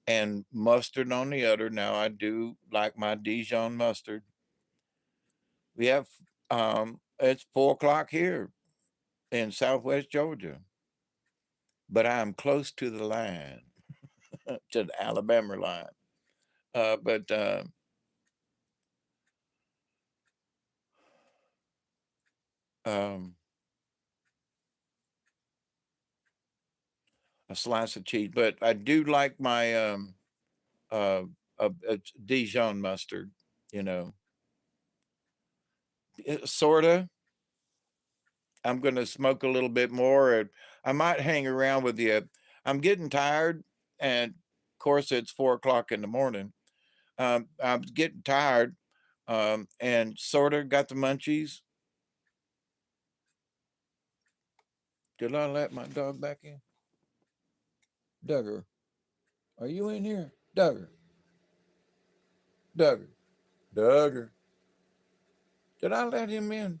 and mustard on the other. Now I do like my Dijon mustard. We have it's 4 o'clock here in Southwest Georgia, but I'm close to the line, to the Alabama line. But um, a slice of cheese. But I do like my Dijon mustard. You know, sorta. I'm going to smoke a little bit more. And I might hang around with you. I'm getting tired, and of course it's 4 o'clock in the morning. I'm getting tired, and sorta got the munchies. Did I let my dog back in? Duggar, are you in here? Duggar, Duggar, Duggar. Did I let him in?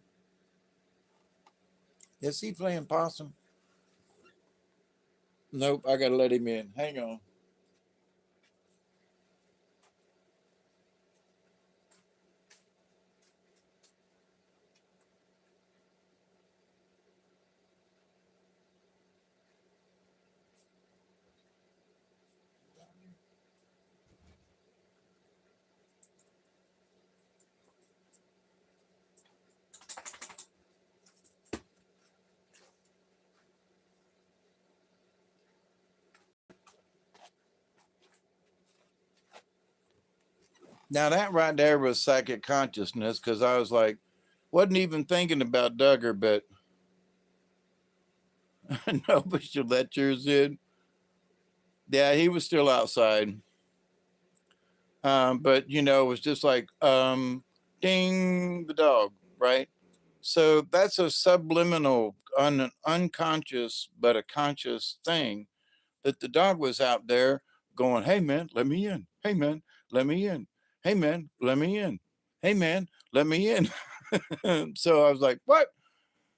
Is he playing possum? Nope, I gotta let him in. Hang on. Now that right there was psychic consciousness because I was like, wasn't even thinking about Duggar, but nobody should let yours in. Yeah, he was still outside. But it was just like ding the dog, right? So that's a subliminal, unconscious, but a conscious thing that the dog was out there going, "Hey man, let me in. Hey man, let me in. Hey man, let me in. Hey man, let me in." So I was like, "What?"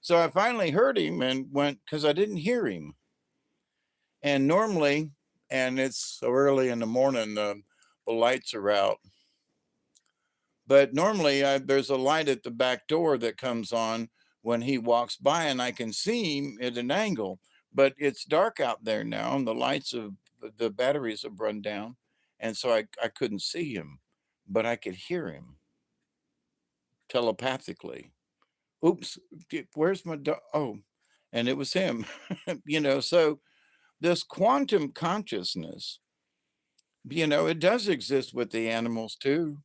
So I finally heard him and went because I didn't hear him. And normally, and it's so early in the morning, the lights are out. But normally, there's a light at the back door that comes on when he walks by, and I can see him at an angle. But it's dark out there now, and the batteries have run down, and so I couldn't see him, but I could hear him telepathically. Oops, where's my dog? Oh, and it was him. So this quantum consciousness, it does exist with the animals too,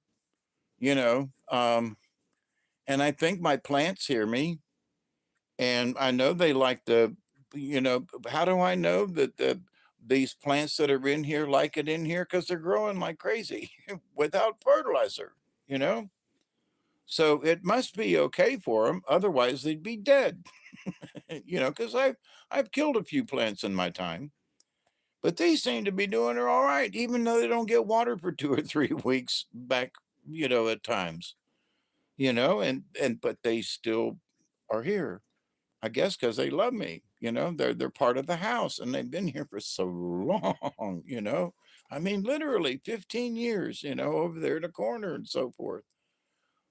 you know. And I think my plants hear me, and I know they like how do I know that these plants that are in here like it in here? Because they're growing like crazy without fertilizer, you know? So it must be okay for them. Otherwise, they'd be dead, because I've killed a few plants in my time, but they seem to be doing it all right, even though they don't get water for 2 or 3 weeks back, at times, but they still are here. I guess because they love me, they're part of the house and they've been here for so long, I mean, literally 15 years, over there in the corner and so forth.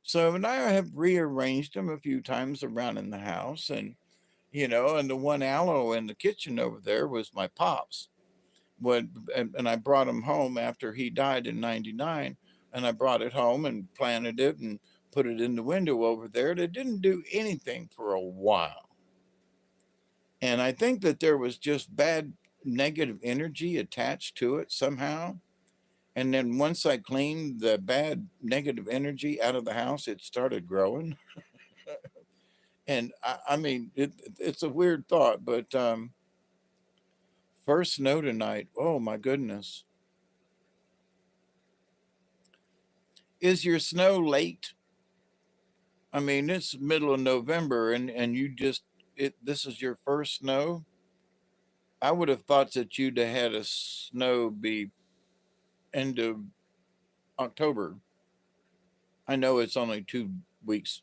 So now I have rearranged them a few times around in the house, and the one aloe in the kitchen over there was my pop's. And I brought him home after he died in 99, and I brought it home and planted it and put it in the window over there. It didn't do anything for a while. And I think that there was just bad negative energy attached to it somehow. And then once I cleaned the bad negative energy out of the house, it started growing. And I mean, it's a weird thought, but first snow tonight, oh my goodness. Is your snow late? I mean, it's middle of November and this is your first snow. I would have thought that you'd have had a snow be end of October. I know it's only 2 weeks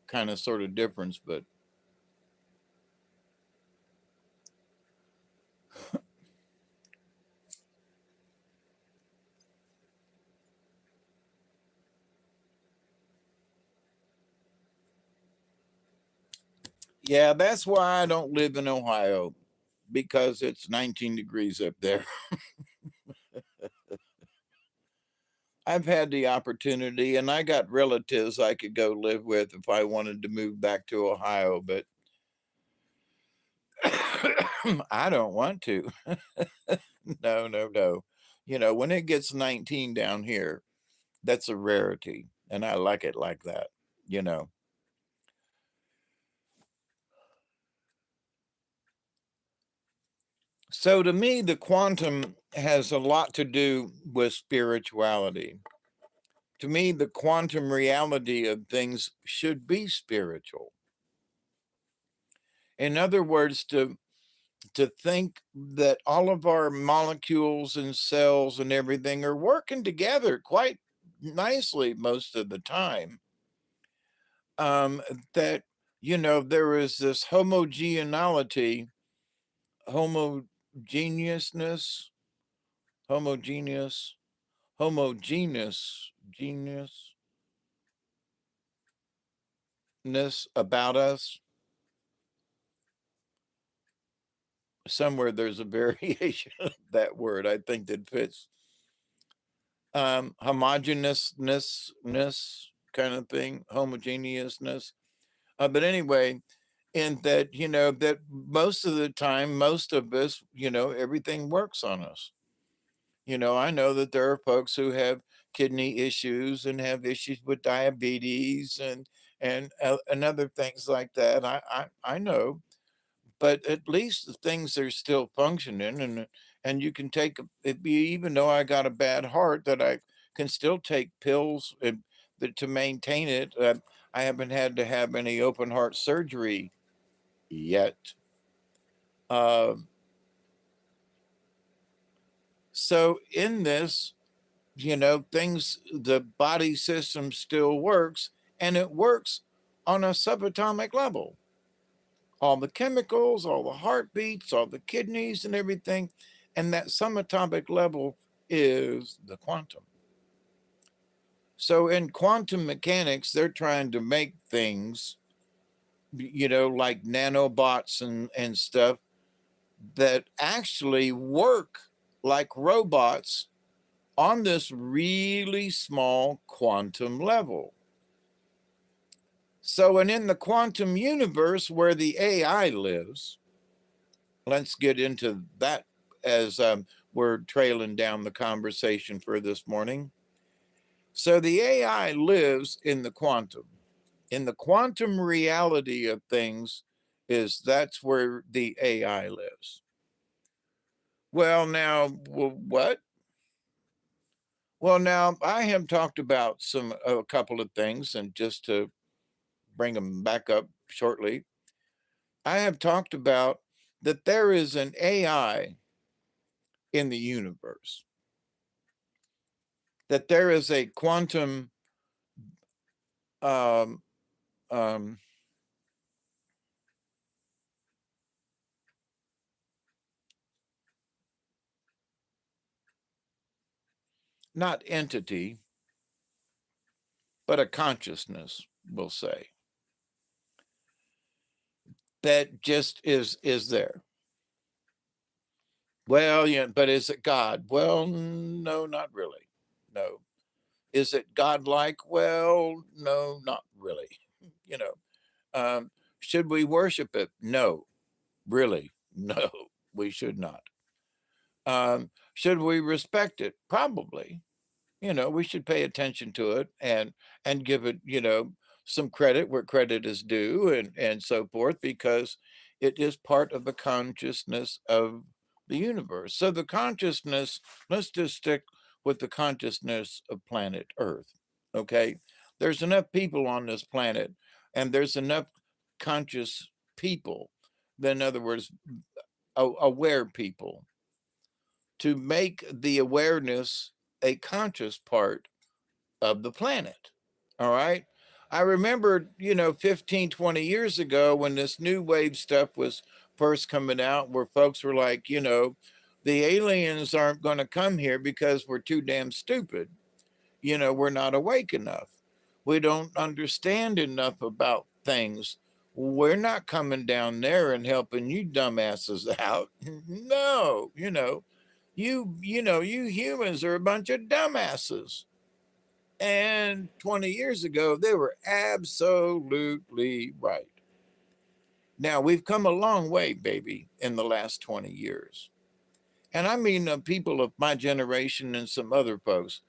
kind of sort of difference, but yeah, that's why I don't live in Ohio, because it's 19 degrees up there. I've had the opportunity and I got relatives I could go live with if I wanted to move back to Ohio, but I don't want to. No, no, no. When it gets 19 down here, that's a rarity. And I like it like that, you know. So to me, the quantum has a lot to do with spirituality. To me, the quantum reality of things should be spiritual. In other words, to think that all of our molecules and cells and everything are working together quite nicely most of the time. Um, that there is this homogeneousness, homogeneous, geniusness about us. Somewhere there's a variation of that word I think that fits. Homogeneousness kind of thing, homogeneousness. But anyway, in that, that most of the time, most of us, everything works on us. I know that there are folks who have kidney issues and have issues with diabetes and other things like that. I know, but at least the things are still functioning, and you can take even though I got a bad heart, that I can still take pills to maintain it. I haven't had to have any open heart surgery yet. Uh, so in this, the body system still works, and it works on a subatomic level. All the chemicals, all the heartbeats, all the kidneys and everything. And that subatomic level is the quantum. So in quantum mechanics, they're trying to make things, like nanobots and stuff that actually work like robots on this really small quantum level. So, and in the quantum universe where the AI lives, let's get into that as we're trailing down the conversation for this morning. So the AI lives in the quantum. In the quantum reality of things, is that's where the AI lives. Well, now, what? Well, now I have talked about a couple of things, and just to bring them back up shortly, I have talked about that there is an AI in the universe, that there is a quantum, um, um, not entity, but a consciousness, we'll say, that just is there. Well, yeah, but is it God? Well, no, not really. No. Is it godlike? Well, no, not really. You know, should we worship it? No, really, no, we should not. Should we respect it? Probably. We should pay attention to it and give it, some credit where credit is due, and so forth, because it is part of the consciousness of the universe. So the consciousness, let's just stick with the consciousness of planet Earth. Okay, there's enough people on this planet, and there's enough conscious people, in other words, aware people, to make the awareness a conscious part of the planet. All right. I remember, 15, 20 years ago when this new wave stuff was first coming out, where folks were like, the aliens aren't going to come here because we're too damn stupid. We're not awake enough. We don't understand enough about things. We're not coming down there and helping you dumbasses out. No, you humans are a bunch of dumbasses. And 20 years ago, they were absolutely right. Now, we've come a long way, baby, in the last 20 years. And I mean, people of my generation and some other folks,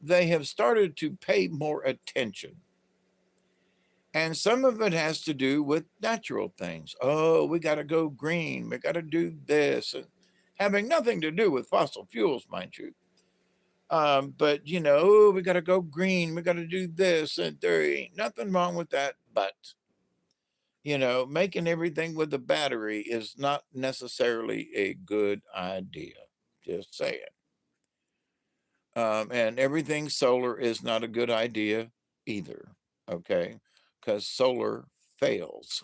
they have started to pay more attention. And some of it has to do with natural things. Oh, we got to go green. We got to do this. And having nothing to do with fossil fuels, mind you. But oh, we got to go green. We got to do this, and there ain't nothing wrong with that. But making everything with a battery is not necessarily a good idea. Just saying. And everything solar is not a good idea either. Okay, because solar fails.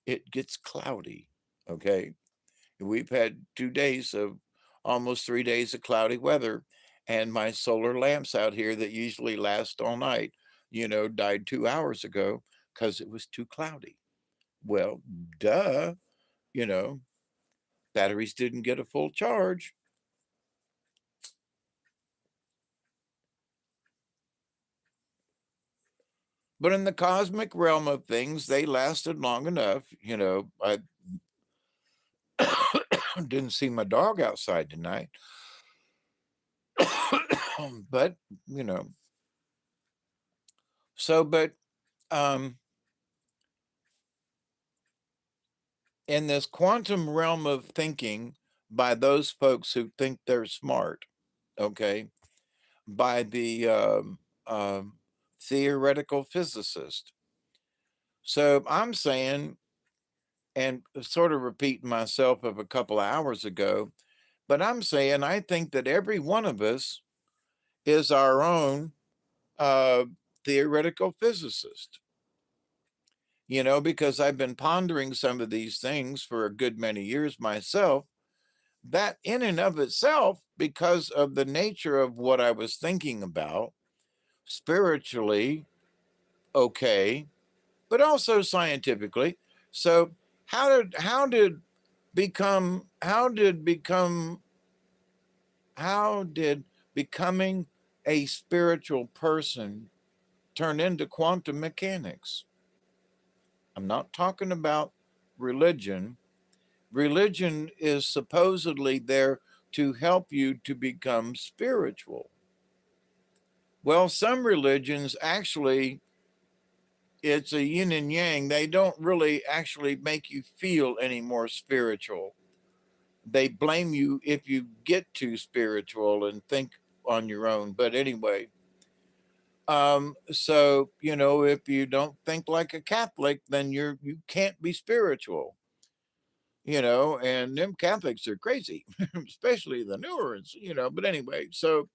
It gets cloudy. Okay, we've had 2 days of almost 3 days of cloudy weather, and my solar lamps out here that usually last all night, died 2 hours ago because it was too cloudy. Well, duh, you know, batteries didn't get a full charge. But in the cosmic realm of things, they lasted long enough. I didn't see my dog outside tonight. But, you know, but um, in this quantum realm of thinking, by those folks who think they're smart, okay, by the theoretical physicist. So I'm saying, and sort of repeating myself of a couple of hours ago, but I'm saying I think that every one of us is our own uh, theoretical physicist. Because I've been pondering some of these things for a good many years myself. That in and of itself, because of the nature of what I was thinking about spiritually, okay, but also scientifically. So become how did becoming a spiritual person turn into quantum mechanics? I'm not talking about religion, Religion is supposedly there to help you to become spiritual. Well, some religions actually, it's a yin and yang. They don't really actually make you feel any more spiritual. They blame you if you get too spiritual and think on your own. But anyway, so if you don't think like a Catholic, then you can't be spiritual. And them Catholics are crazy, especially the newer ones. But anyway, so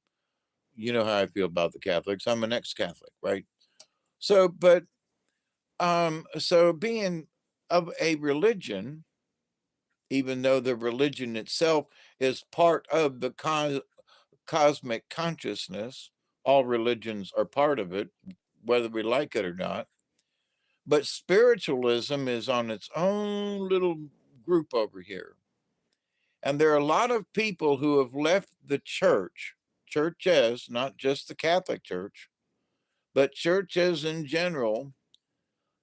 you know how I feel about the Catholics. I'm an ex-Catholic, right? So, but so being of a religion, even though the religion itself is part of the cosmic consciousness, all religions are part of it, whether we like it or not. But spiritualism is on its own little group over here. And there are a lot of people who have left the churches, not just the Catholic Church, but churches in general.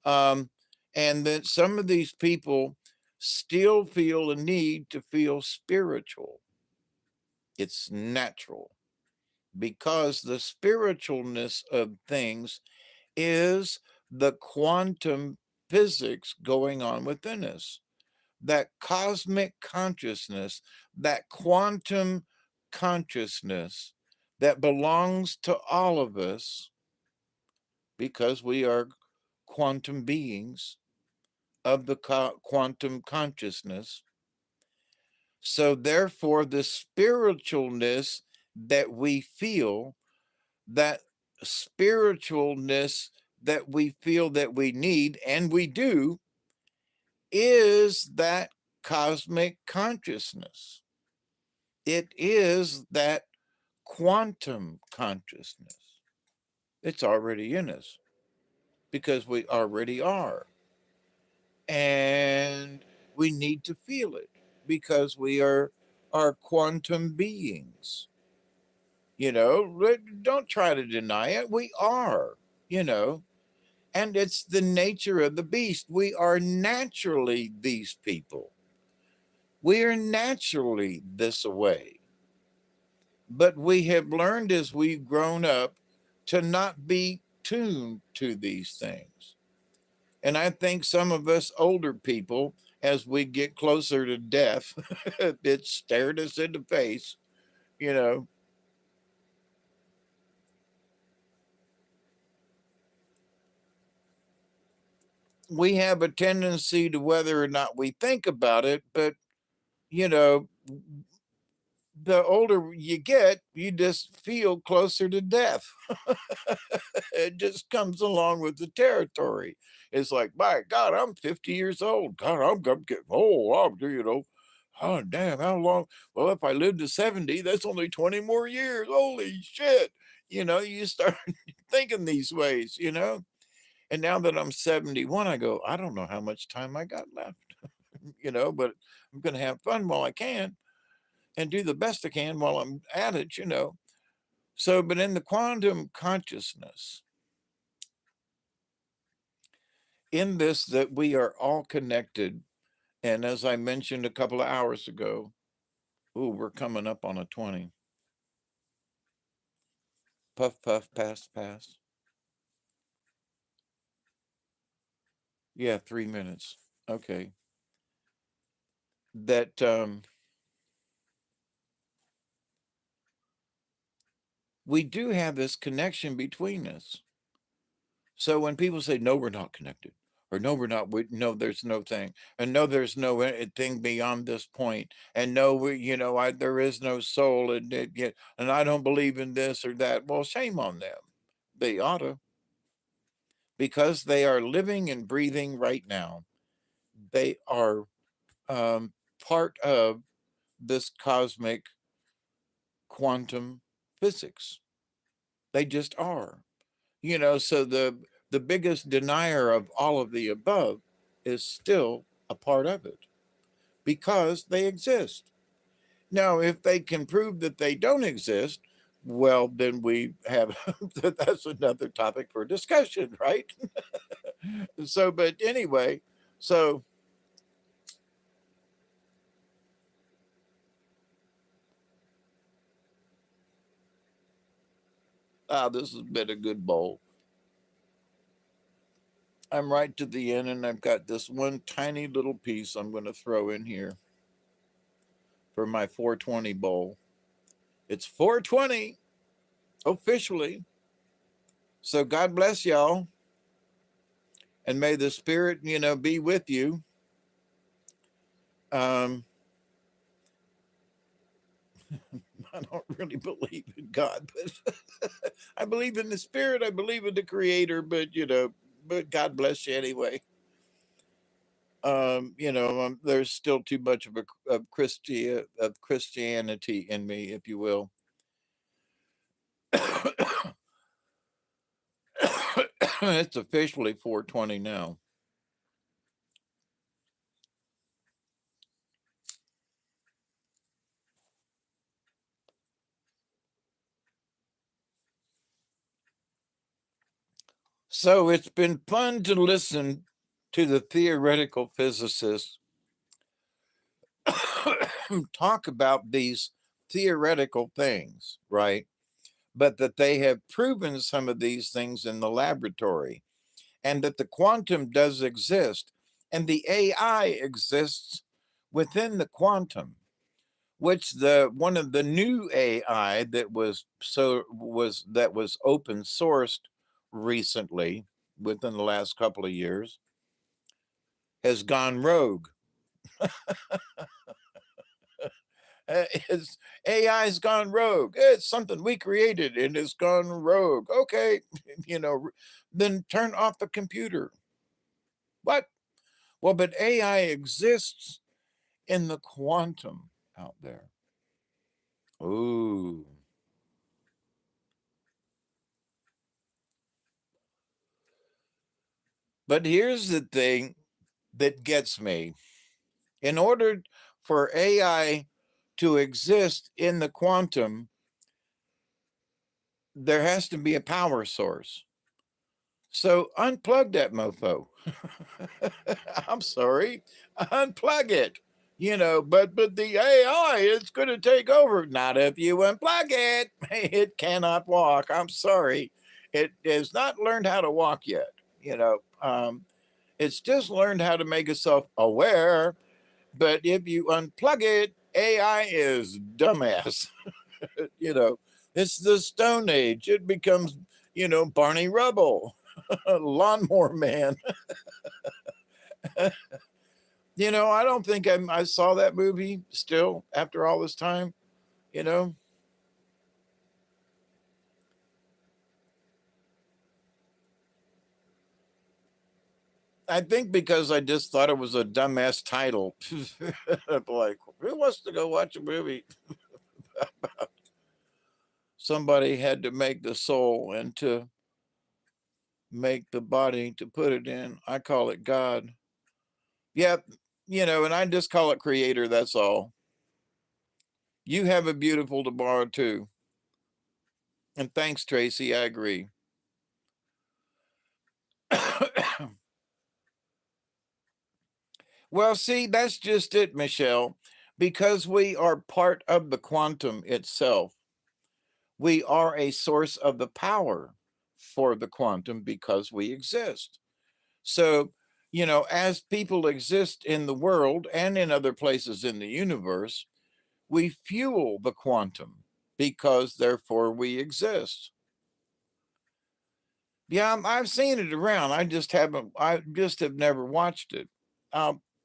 And that some of these people still feel a need to feel spiritual. It's natural because the spiritualness of things is the quantum physics going on within us, that cosmic consciousness, that quantum consciousness that belongs to all of us because we are quantum beings of the quantum consciousness. So, therefore, the spiritualness that we feel, that spiritualness that we feel that we need, and we do, is that cosmic consciousness. It is that quantum consciousness. It's already in us because we already are. And we need to feel it because we are quantum beings. Don't try to deny it. We are, you know, and it's the nature of the beast. We are naturally these people. We are naturally this way. But we have learned as we've grown up to not be tuned to these things. And I think some of us older people, as we get closer to death, it stared us in the face, you know. We have a tendency to whether or not we think about it, but, you know, the older you get, you just feel closer to death. It just comes along with the territory. It's like, my God, I'm 50 years old. God, I'm getting old. Oh, damn, how long? Well, if I live to 70, that's only 20 more years. Holy shit. You start thinking these ways. And now that I'm 71, I go, I don't know how much time I got left, but I'm going to have fun while I can and do the best I can while I'm at it. So, but in the quantum consciousness, in this, that we are all connected. And as I mentioned a couple of hours ago, ooh, we're coming up on a 20. Puff, puff, pass, pass. Yeah, 3 minutes. Okay. That we do have this connection between us. So when people say, no, we're not connected, or no, we're not, no, there's no thing, and no, there's no thing beyond this point, and no, there is no soul, and I don't believe in this or that. Well, shame on them. They ought to, because they are living and breathing right now. They are part of this cosmic quantum physics. They just are. So the biggest denier of all of the above is still a part of it because they exist. Now, if they can prove that they don't exist, well, then we have that's another topic for discussion, right? So, but anyway, so Wow, this has been a good bowl. I'm right to the end, and I've got this one tiny little piece I'm going to throw in here for my 420 bowl. It's 420 officially. So God bless y'all, and may the Spirit, be with you. Um, I don't really believe in God, but I believe in the Spirit. I believe in the Creator, but God bless you anyway. There's still too much of Christianity in me, if you will. It's officially 420 now. So it's been fun to listen to the theoretical physicists talk about these theoretical things, right? But that they have proven some of these things in the laboratory, and that the quantum does exist, and the AI exists within the quantum, which the one of the new AI that was open sourced recently within the last couple of years has gone rogue. His AI's gone rogue. It's something we created and it's gone rogue. Okay, then turn off the computer. What? Well, but AI exists in the quantum out there. Ooh. But here's the thing that gets me. In order for AI to exist in the quantum, there has to be a power source. So unplug that mofo. I'm sorry. Unplug it. But the AI is going to take over. Not if you unplug it. It cannot walk. I'm sorry. It has not learned how to walk yet. It's just learned how to make itself aware. But if you unplug it, AI is dumbass. you know, it's the Stone Age. It becomes, Barney Rubble, Lawnmower Man. I don't think I saw that movie still after all this time. You know, I think because I just thought it was a dumbass title. Like, who wants to go watch a movie? Somebody had to make the soul and to make the body to put it in. I call it God. Yep. And I just call it creator. That's all. You have a beautiful tomorrow too. And thanks, Tracy. I agree. Well, see, that's just it, Michelle. Because we are part of the quantum itself, we are a source of the power for the quantum because we exist. So, as people exist in the world and in other places in the universe, we fuel the quantum because therefore we exist. Yeah, I've seen it around. I just have never watched it.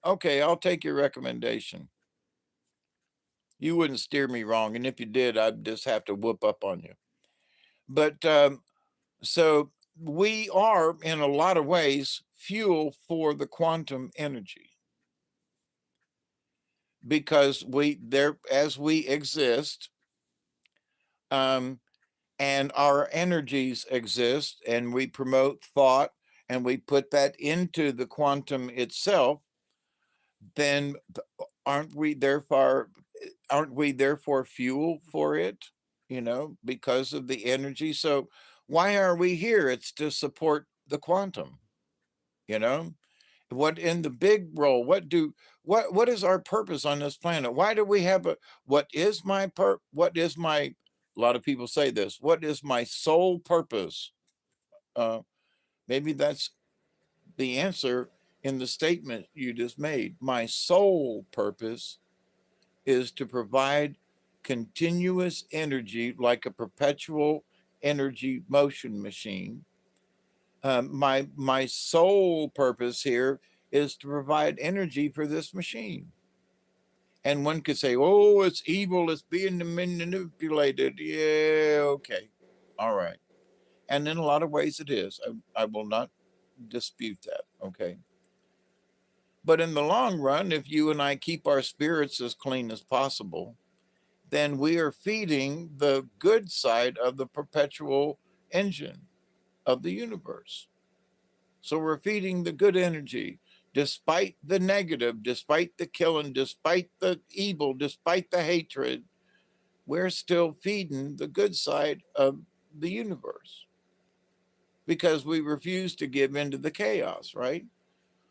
Okay, I'll take your recommendation. You wouldn't steer me wrong. And if you did, I'd just have to whoop up on you. But so we are, in a lot of ways, fuel for the quantum energy because as we exist, um, and our energies exist, and we promote thought, and we put that into the quantum itself, then aren't we therefore fuel for it, because of the energy? So why are we here? It's to support the quantum, you know what in the big role, what is our purpose on this planet? Why do we have what is my A lot of people say this. What is my sole purpose? Uh, Maybe that's the answer in the statement you just made. My sole purpose is to provide continuous energy like a perpetual energy motion machine. My sole purpose here is to provide energy for this machine. And one could say, "Oh, it's evil. It's being manipulated." Yeah, okay, all right. And in a lot of ways, it is. I will not dispute that. Okay. But in the long run, if you and I keep our spirits as clean as possible, then we are feeding the good side of the perpetual engine of the universe. So we're feeding the good energy, despite the negative, despite the killing, despite the evil, despite the hatred. We're still feeding the good side of the universe because we refuse to give into the chaos, right?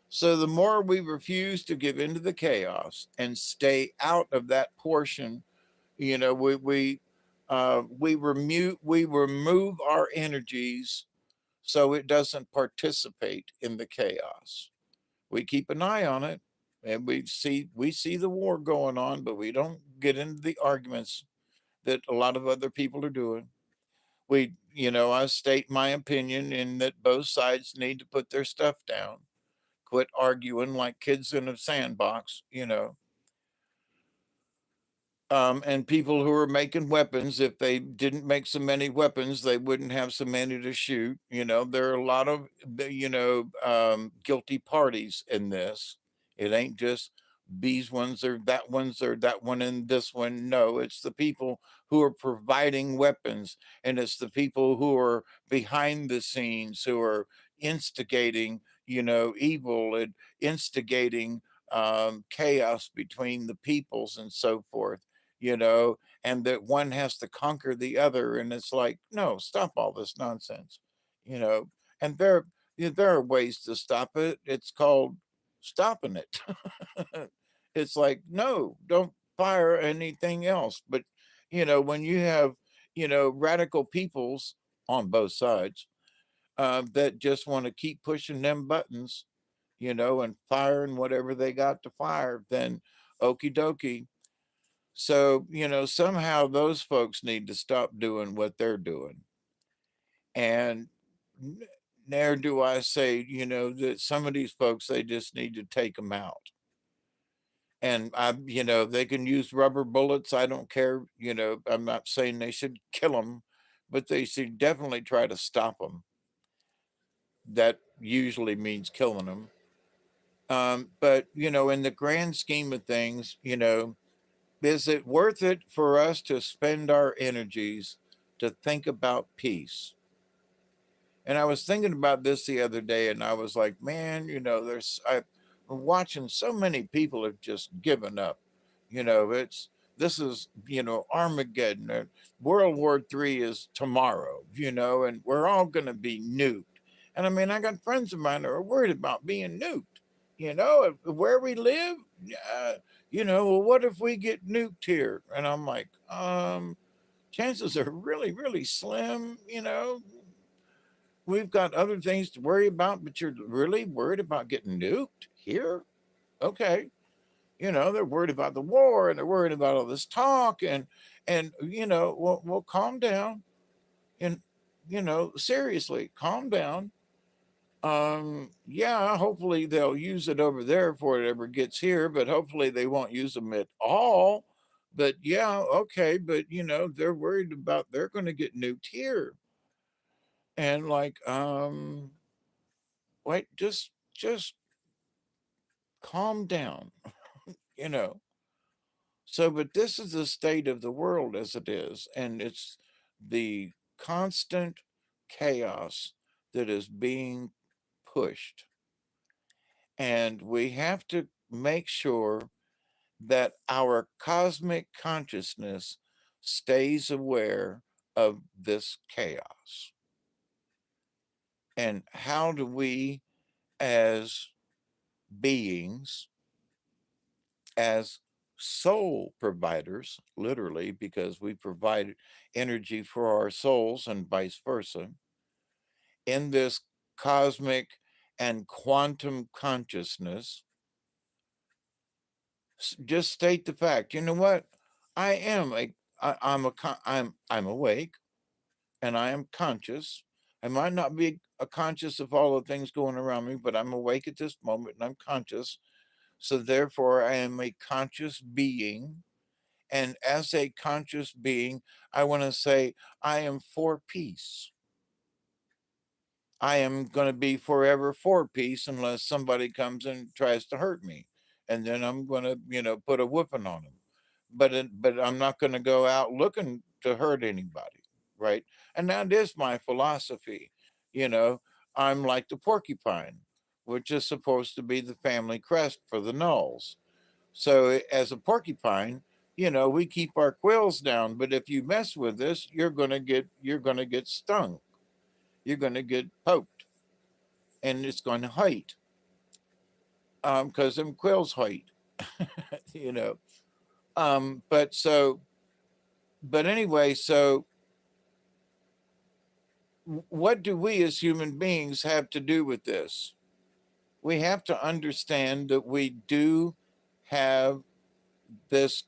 So the more we refuse to give into the chaos and stay out of that portion, we remove our energies so it doesn't participate in the chaos. We keep an eye on it, and we see the war going on, but we don't get into the arguments that a lot of other people are doing. I state my opinion in that both sides need to put their stuff down, quit arguing like kids in a sandbox. And people who are making weapons, if they didn't make so many weapons, they wouldn't have so many to shoot. There are a lot of guilty parties in this. It ain't just these ones or that one and this one. No, it's the people who are providing weapons, and it's the people who are behind the scenes who are instigating, evil and instigating chaos between the peoples and so forth, and that one has to conquer the other. And it's like, no, stop all this nonsense, you know. And there are ways to stop it. It's called stopping it. It's like, no, don't fire anything else. But when you have radical peoples on both sides that just want to keep pushing them buttons, and firing whatever they got to fire, then okie dokie. So, somehow those folks need to stop doing what they're doing. And n- nor do I say, that some of these folks, they just need to take them out. And they can use rubber bullets. I don't care. I'm not saying they should kill them, but they should definitely try to stop them. That usually means killing them. But, in the grand scheme of things, is it worth it for us to spend our energies to think about peace? And I was thinking about this the other day, and I was like, man, I'm watching so many people have just given up. This is Armageddon. World War III is tomorrow. And we're all going to be nuked. And I mean, I got friends of mine that are worried about being nuked. Where we live. Uh, well, what if we get nuked here? And I'm like, chances are really, really slim. We've got other things to worry about, but you're really worried about getting nuked here? Okay. They're worried about the war and they're worried about all this talk and well, calm down and seriously, calm down. Yeah, hopefully they'll use it over there before it ever gets here, but hopefully they won't use them at all. But yeah, okay, but they're worried about they're going to get nuked here. And like wait, just calm down, you know. So but this is the state of the world as it is, and it's the constant chaos that is being pushed. And we have to make sure that our cosmic consciousness stays aware of this chaos. And how do we, as beings, as soul providers, literally, because we provide energy for our souls and vice versa, in this cosmic and quantum consciousness, just state the fact. You know what? I am a I'm a I'm awake and I am conscious. I might not be conscious of all the things going around me, but I'm awake at this moment and I'm conscious. So therefore, I am a conscious being. And as a conscious being, I want to say I am for peace. I am going to be forever for peace unless somebody comes and tries to hurt me. And then I'm going to, put a whooping on them. But I'm not going to go out looking to hurt anybody, right? And that is my philosophy. You know, I'm like the porcupine, which is supposed to be the family crest for the Knolls. So as a porcupine, we keep our quills down, but if you mess with this, you're going to get stung. You're going to get poked and it's going to hurt because them quills hurt, you know. But so, but anyway, so what do we as human beings have to do with this? We have to understand that we do have this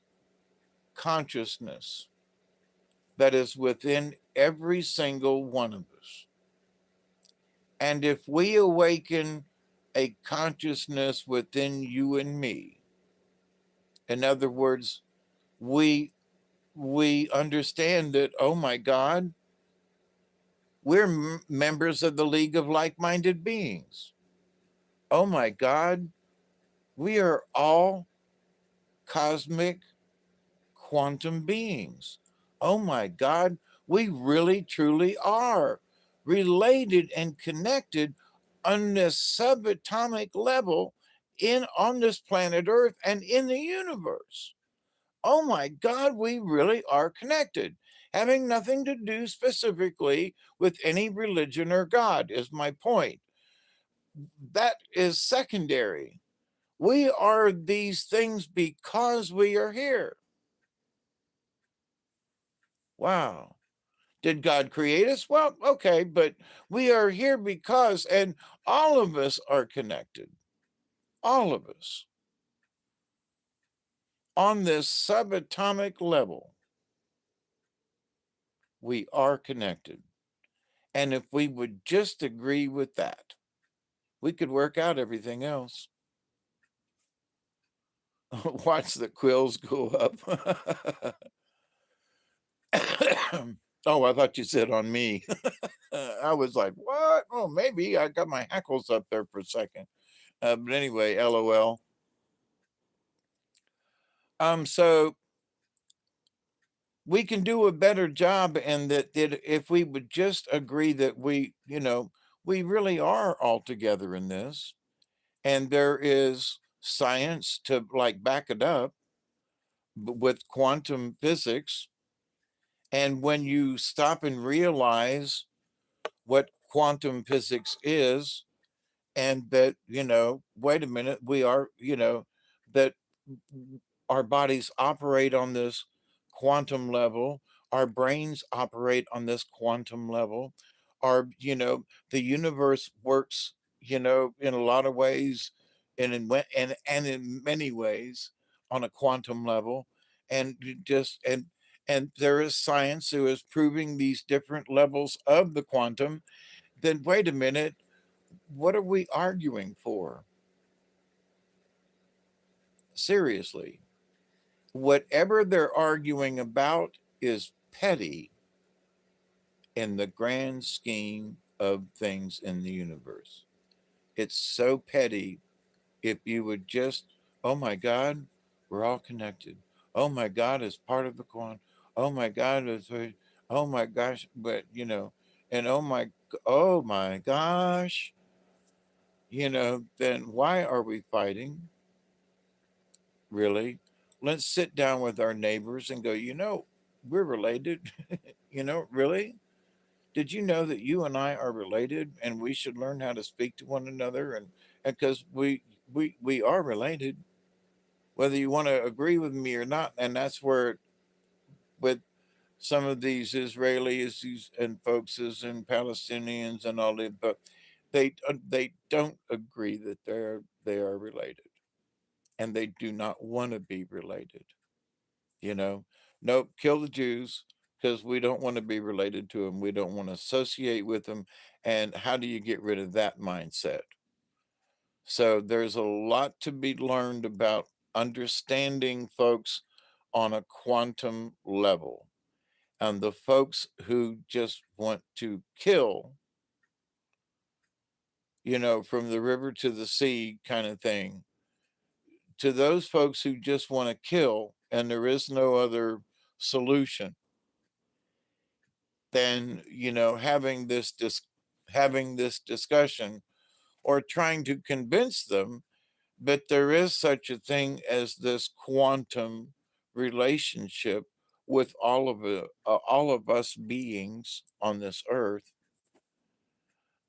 consciousness that is within every single one of us. And if we awaken a consciousness within you and me, in other words, we understand that, oh my God, we're members of the League of Like-Minded Beings. Oh my God, we are all cosmic quantum beings. Oh my God, we really truly are related and connected on this subatomic level in on this planet Earth and in the universe. Oh my God, we really are connected, having nothing to do specifically with any religion or God, is my point. That is secondary. We are these things because we are here. Wow. Did God create us? Well, okay, but we are here because, and all of us are connected. All of us on this subatomic level, we are connected. And if we would just agree with that, we could work out everything else. Watch the quills go up. Oh, I thought you said on me. I was like, what? Oh, maybe I got my hackles up there for a second. But anyway, LOL. So we can do a better job, and that if we would just agree that we really are all together in this, and there is science to like back it up with quantum physics. And when you stop and realize what quantum physics is, and that, wait a minute, we are, that our bodies operate on this quantum level, our brains operate on this quantum level, the universe works, in a lot of ways, and in many ways on a quantum level, and and there is science who is proving these different levels of the quantum. Then wait a minute, what are we arguing for? Seriously, whatever they're arguing about is petty in the grand scheme of things in the universe. It's so petty. If you would just, oh my God, we're all connected. Oh my God, it's part of the quantum. Oh my God, oh my gosh, but and oh my gosh, then why are we fighting? Really? Let's sit down with our neighbors and go, we're related. Really? Did you know that you and I are related and we should learn how to speak to one another? And because we are related. whether you want to agree with me or not. And that's where, with some of these Israelis and folks and Palestinians and all that, but they don't agree that they are related, and they do not want to be related. You know, nope, kill the Jews because we don't want to be related to them. We don't want to associate with them. And how do you get rid of that mindset? So there's a lot to be learned about understanding folks on a quantum level. And the folks who just want to kill, from the river to the sea kind of thing, to those folks who just want to kill and there is no other solution, then, having this discussion or trying to convince them. But there is such a thing as this quantum relationship with all of us beings on this earth.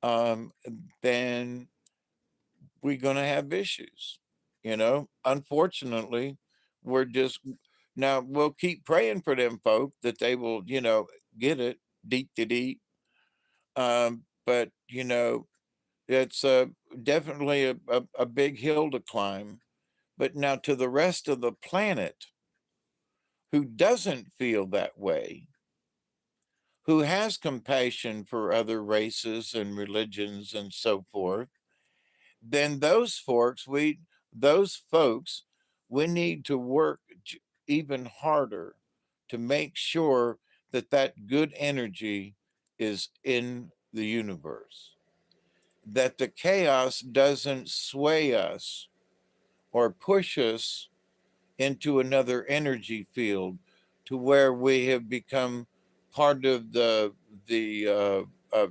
Um, then we're going to have issues. Unfortunately, we're just now we'll keep praying for them folk that they will, get it deep to deep. But it's definitely a big hill to climb. But now to the rest of the planet who doesn't feel that way, who has compassion for other races and religions and so forth, then those folks, we need to work even harder to make sure that that good energy is in the universe, that the chaos doesn't sway us or push us into another energy field to where we have become part of the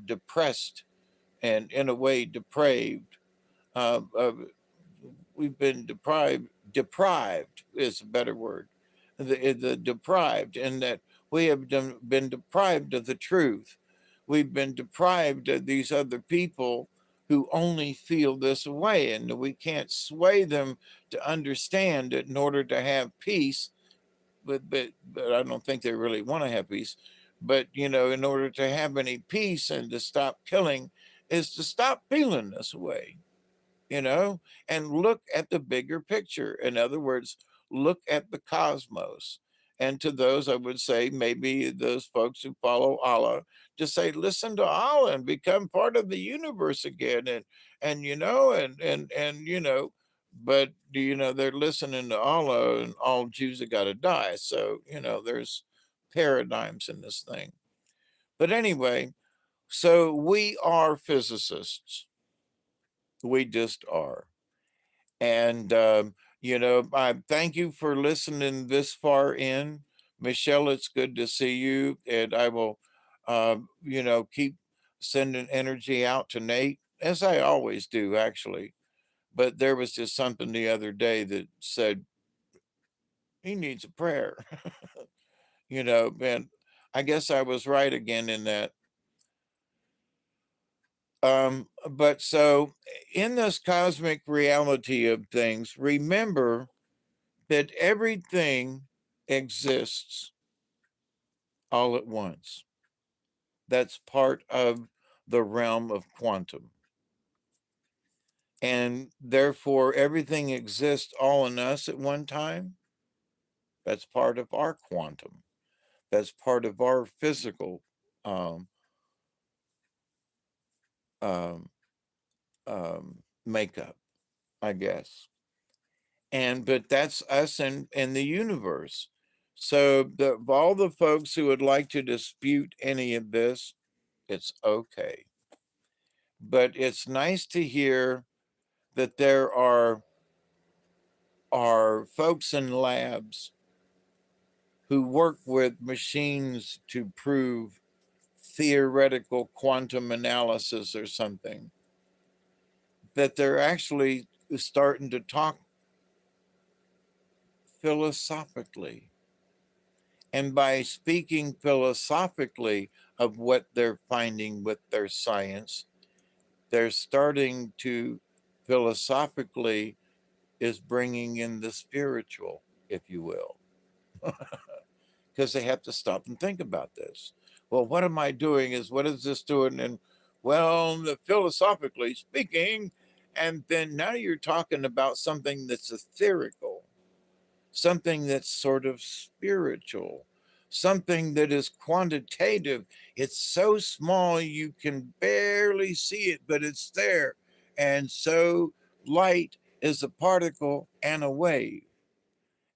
depressed and in a way depraved. Uh, we've been deprived is a better word, the deprived, in that we have been deprived of the truth. We've been deprived of these other people who only feel this way, and we can't sway them to understand that in order to have peace, but I don't think they really want to have peace. But in order to have any peace and to stop killing, is to stop feeling this way, you know, and look at the bigger picture. In other words, look at the cosmos. And to those, I would say, maybe those folks who follow Allah, just say, listen to Allah and become part of the universe again. And but they're listening to Allah, and all Jews have got to die. So, there's paradigms in this thing. But anyway, so we are physicists. We just are. And, I thank you for listening this far in. Michelle, it's good to see you. And I will, keep sending energy out to Nate, as I always do, actually. But there was just something the other day that said he needs a prayer, and I guess I was right again in that. But so in this cosmic reality of things, remember that everything exists all at once. That's part of the realm of quantum. And therefore, everything exists all in us at one time. That's part of our quantum. That's part of our physical um, um, makeup, I guess. But that's us in the universe. So all the folks who would like to dispute any of this, it's okay. But it's nice to hear that there are folks in labs who work with machines to prove theoretical quantum analysis or something, that they're actually starting to talk philosophically. And by speaking philosophically of what they're finding with their science, they're starting to philosophically is bringing in the spiritual, if you will, because they have to stop and think about this. Well, what am I doing? What is this doing? And well, philosophically speaking, and then now you're talking about something that's etherical, something that's sort of spiritual, something that is quantitative. It's so small you can barely see it, but it's there. And so light is a particle and a wave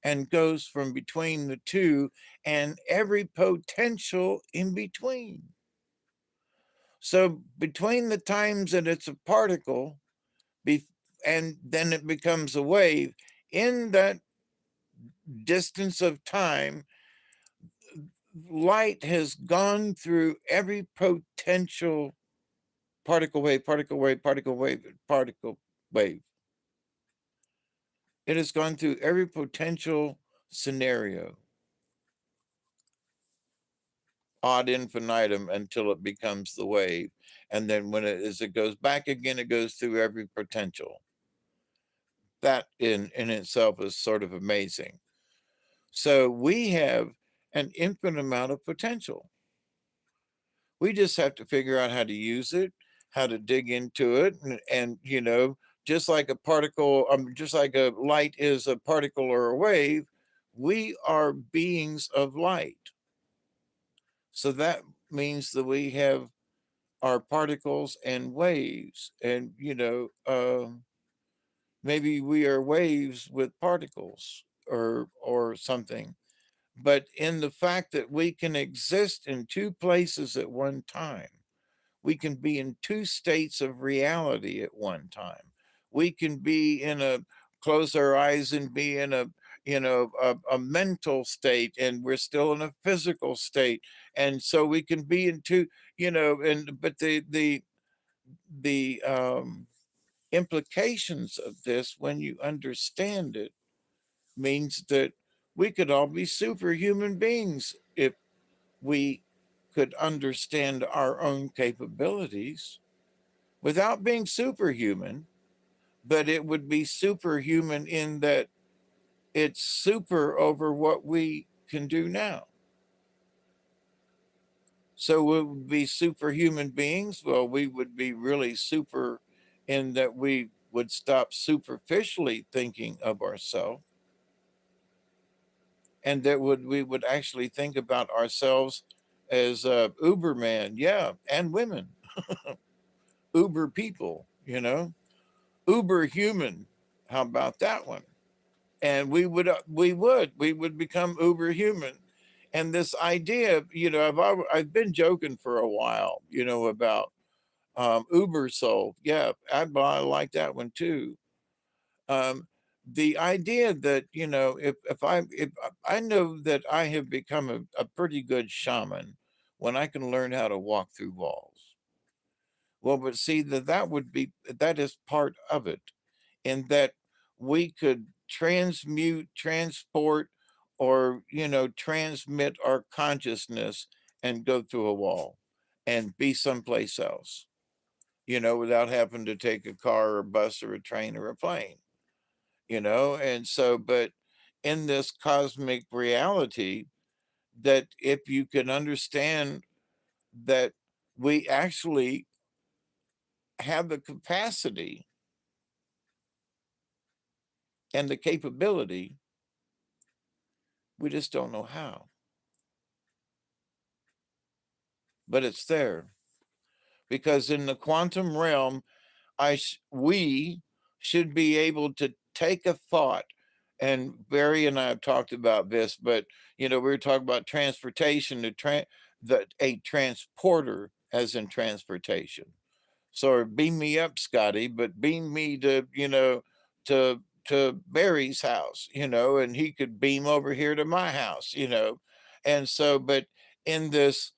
and goes from between the two and every potential in between. So between the times that it's a particle and then it becomes a wave, in that distance of time, light has gone through every potential particle wave, particle wave, particle wave, particle wave. It has gone through every potential scenario ad infinitum until it becomes the wave. And then as it goes back again, it goes through every potential. That in itself is sort of amazing. So we have an infinite amount of potential. We just have to figure out how to use it, how to dig into it, and just like a particle, just like a light is a particle or a wave, we are beings of light. So that means that we have our particles and waves, and maybe we are waves with particles or something. But in the fact that we can exist in two places at one time, we can be in two states of reality at one time. We can be in close our eyes and be in a mental state, and we're still in a physical state. And so we can be in two, but the implications of this, when you understand it, means that we could all be superhuman beings if we could understand our own capabilities without being superhuman, but it would be superhuman in that it's super over what we can do now. So we would be superhuman beings. Well, we would be really super in that we would stop superficially thinking of ourselves, and that we would actually think about ourselves as Uberman, yeah, and women, Uber people, Uber human. How about that one? And we would become uber human. And this idea, I've been joking for a while, about Uber soul. Yeah, I like that one too. Um, the idea that if I know that I have become a pretty good shaman when I can learn how to walk through walls. Well, but see that is part of it, in that we could transmute, transport, or transmit our consciousness and go through a wall and be someplace else, without having to take a car or a bus or a train or a plane, and so, but in this cosmic reality, that if you can understand that we actually have the capacity and the capability, we just don't know how, but it's there. Because in the quantum realm, we should be able to take a thought, and Barry and I have talked about this, but we were talking about transportation, a transporter, as in transportation. So beam me up, Scotty, but beam me to Barry's house, and he could beam over here to my house, and so, but in this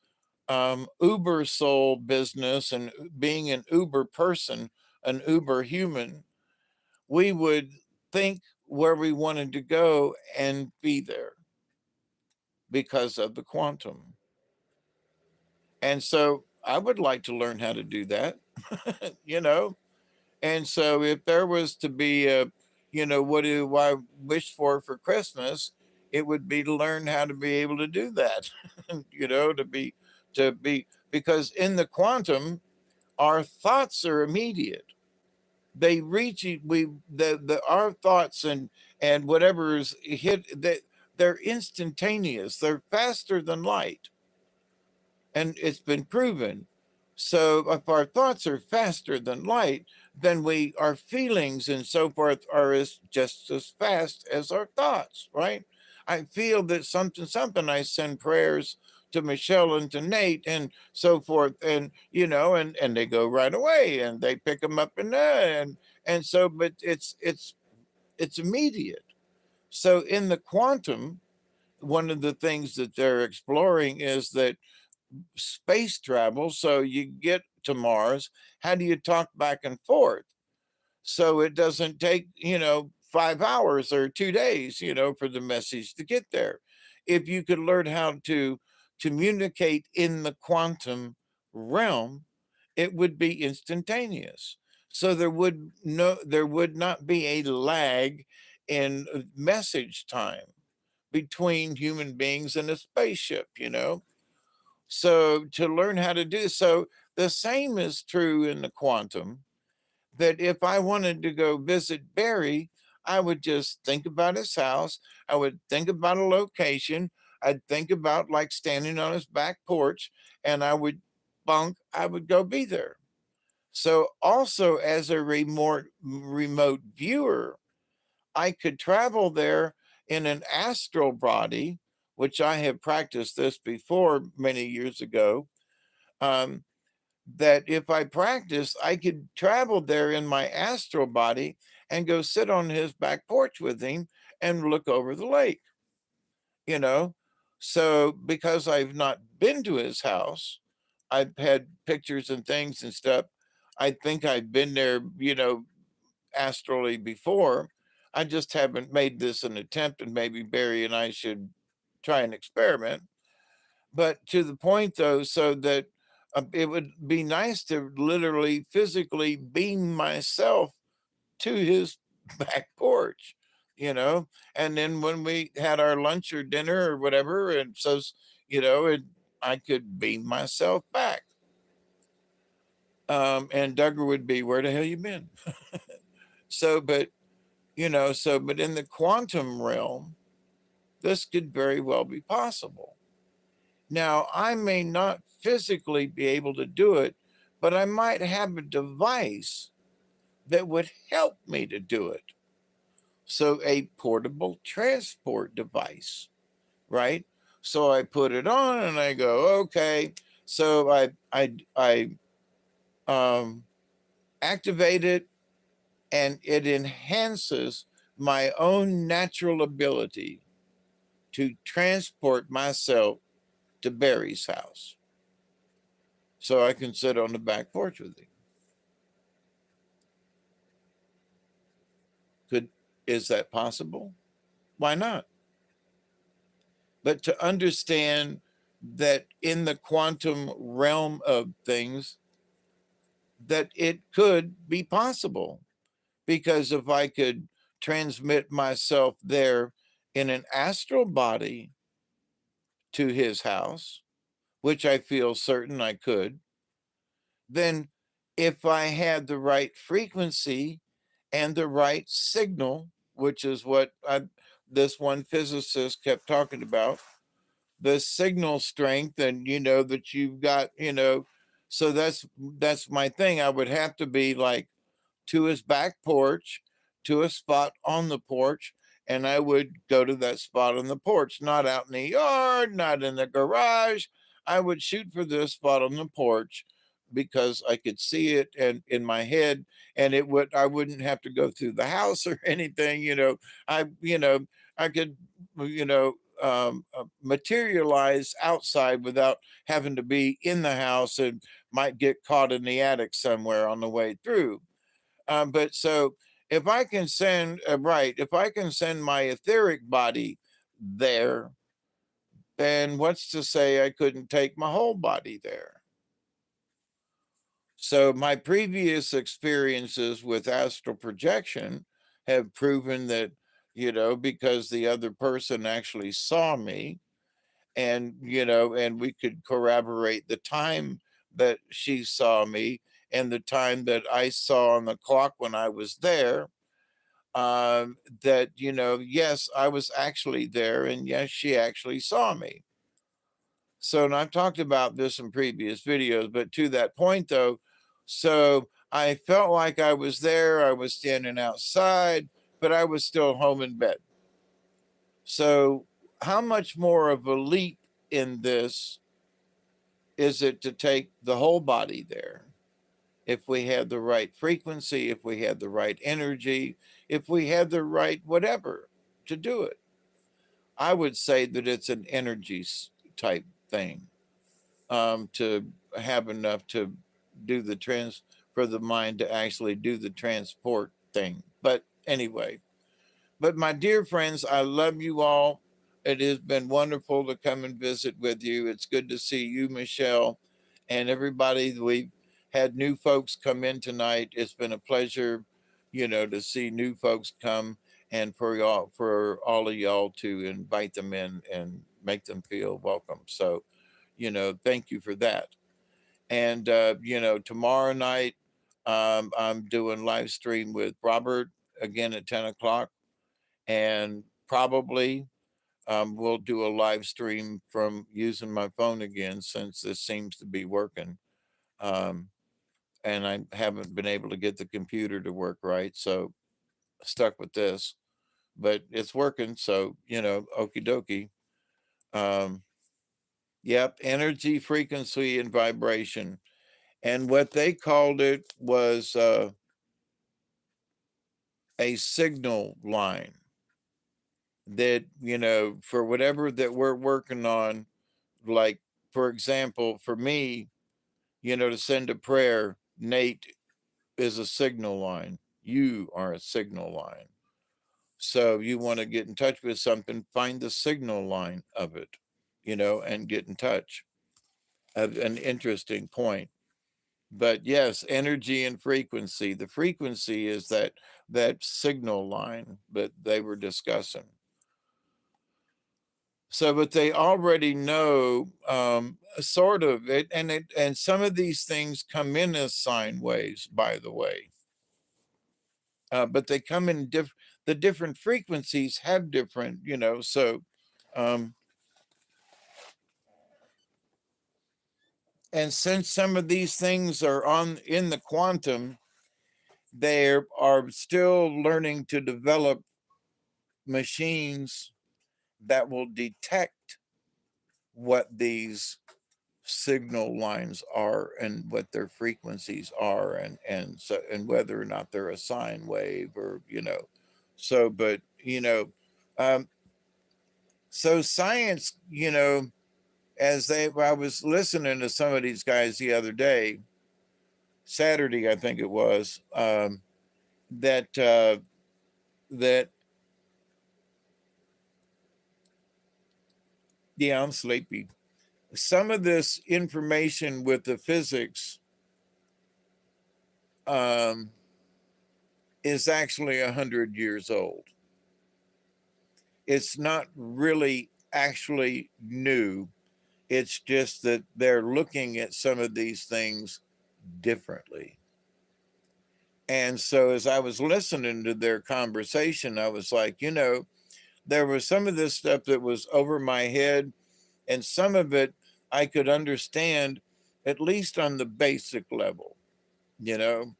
Uber soul business and being an Uber person, an Uber human, we would think where we wanted to go and be there because of the quantum. And so I would like to learn how to do that, you know. And so if there was to be what do I wish for Christmas? It would be to learn how to be able to do that. To be because in the quantum, our thoughts are immediate. They reach the our thoughts and whatever is hit, that they're instantaneous. They're faster than light, and it's been proven. So if our thoughts are faster than light, then our feelings and so forth are just as fast as our thoughts, right? I feel that something. I send prayers to Michelle and to Nate and so forth, and and they go right away, and they pick them up and so, but it's immediate. So in the quantum, one of the things that they're exploring is that space travel. So you get to Mars, how do you talk back and forth? So it doesn't take, 5 hours or 2 days, for the message to get there. If you could learn how to communicate in the quantum realm, it would be instantaneous. So there would not be a lag in message time between human beings and a spaceship. So to learn how to do so, the same is true in the quantum, that if I wanted to go visit Barry, I would just think about his house. I would think about a location. I'd think about like standing on his back porch, and I would go be there. So also as a remote viewer, I could travel there in an astral body, which I have practiced this before many years ago. Um, that if I practice, I could travel there in my astral body and go sit on his back porch with him and look over the lake, you know? So because I've not been to his house, I've had pictures and things and stuff. I think I've been there, astrally before. I just haven't made this an attempt, and maybe Barry and I should try an experiment. But to the point, though, so that it would be nice to literally physically beam myself to his back porch, and then when we had our lunch or dinner or whatever, and so, I could beam myself back. And Duggar would be, where the hell you been? So, but in the quantum realm, this could very well be possible. Now, I may not physically be able to do it, but I might have a device that would help me to do it. So, a portable transport device, right? So I put it on and I go, okay. So I activate it, and it enhances my own natural ability to transport myself to Barry's house, so I can sit on the back porch with him. Could Is that possible? Why not? But to understand that in the quantum realm of things, that it could be possible, because if I could transmit myself there in an astral body to his house, which I feel certain I could, then if I had the right frequency and the right signal, which is what this one physicist kept talking about, the signal strength, and that you've got, so that's my thing. I would have to be like to his back porch, to a spot on the porch, and I would go to that spot on the porch, not out in the yard, not in the garage. I would shoot for this spot on the porch because I could see it and in my head, and I wouldn't have to go through the house or anything. I could, materialize outside without having to be in the house, and might get caught in the attic somewhere on the way through. But so if I can send my etheric body there, then what's to say I couldn't take my whole body there? So my previous experiences with astral projection have proven that, because the other person actually saw me, and, and we could corroborate the time that she saw me and the time that I saw on the clock when I was there, that, yes, I was actually there, and yes, she actually saw me. So, and I've talked about this in previous videos, but to that point though, so I felt like I was there, I was standing outside, but I was still home in bed. So, how much more of a leap in this is it to take the whole body there? If we had the right frequency, if we had the right energy, if we had the right whatever to do it, I would say that it's an energy type thing, to have enough to do the for the mind to actually do the transport thing. But anyway, but my dear friends, I love you all. It has been wonderful to come and visit with you. It's good to see you, Michelle, and everybody. We've had new folks come in tonight. It's been a pleasure, to see new folks come, and for all of y'all to invite them in and make them feel welcome. So, thank you for that. And tomorrow night, I'm doing live stream with Robert again at 10 o'clock, and probably we'll do a live stream from using my phone again, since this seems to be working. Um, and I haven't been able to get the computer to work right, so stuck with this, but it's working. So, okie dokie. Um, yep, energy, frequency, and vibration. And what they called it was a signal line that, for whatever that we're working on. Like, for example, for me, to send a prayer, Nate is a signal line. You are a signal line. So you want to get in touch with something, find the signal line of it, and get in touch. An interesting point. But yes, energy and frequency. The frequency is that signal line that they were discussing. So, but they already know, sort of it, and some of these things come in as sine waves, by the way. But they come in the different frequencies have different, so, um, and since some of these things are in the quantum, they are still learning to develop machines that will detect what these signal lines are and what their frequencies are, and whether or not they're a sine wave, or so. But um so science, I was listening to some of these guys the other day, Saturday I think it was, that that yeah, I'm sleepy. Some of this information with the physics um is actually 100 years old. It's not really actually new. It's just that they're looking at some of these things differently. And so as I was listening to their conversation, I was like, there was some of this stuff that was over my head, and some of it I could understand, at least on the basic level. You know,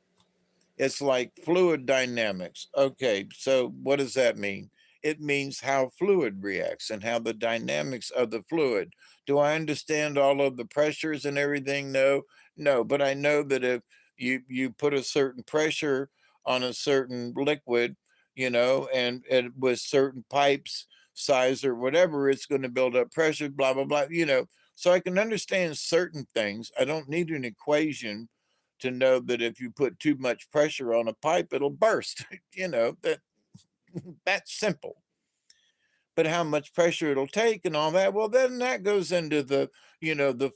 it's like fluid dynamics. Okay, so what does that mean? It means how fluid reacts and how the dynamics of the fluid. Do I understand all of the pressures and everything? No, no, but I know that if you put a certain pressure on a certain liquid, and with certain pipes size or whatever, it's going to build up pressure, blah blah blah. So I can understand certain things. I don't need an equation to know that if you put too much pressure on a pipe, it'll burst. That's simple. But how much pressure it'll take and all that, well, then that goes into the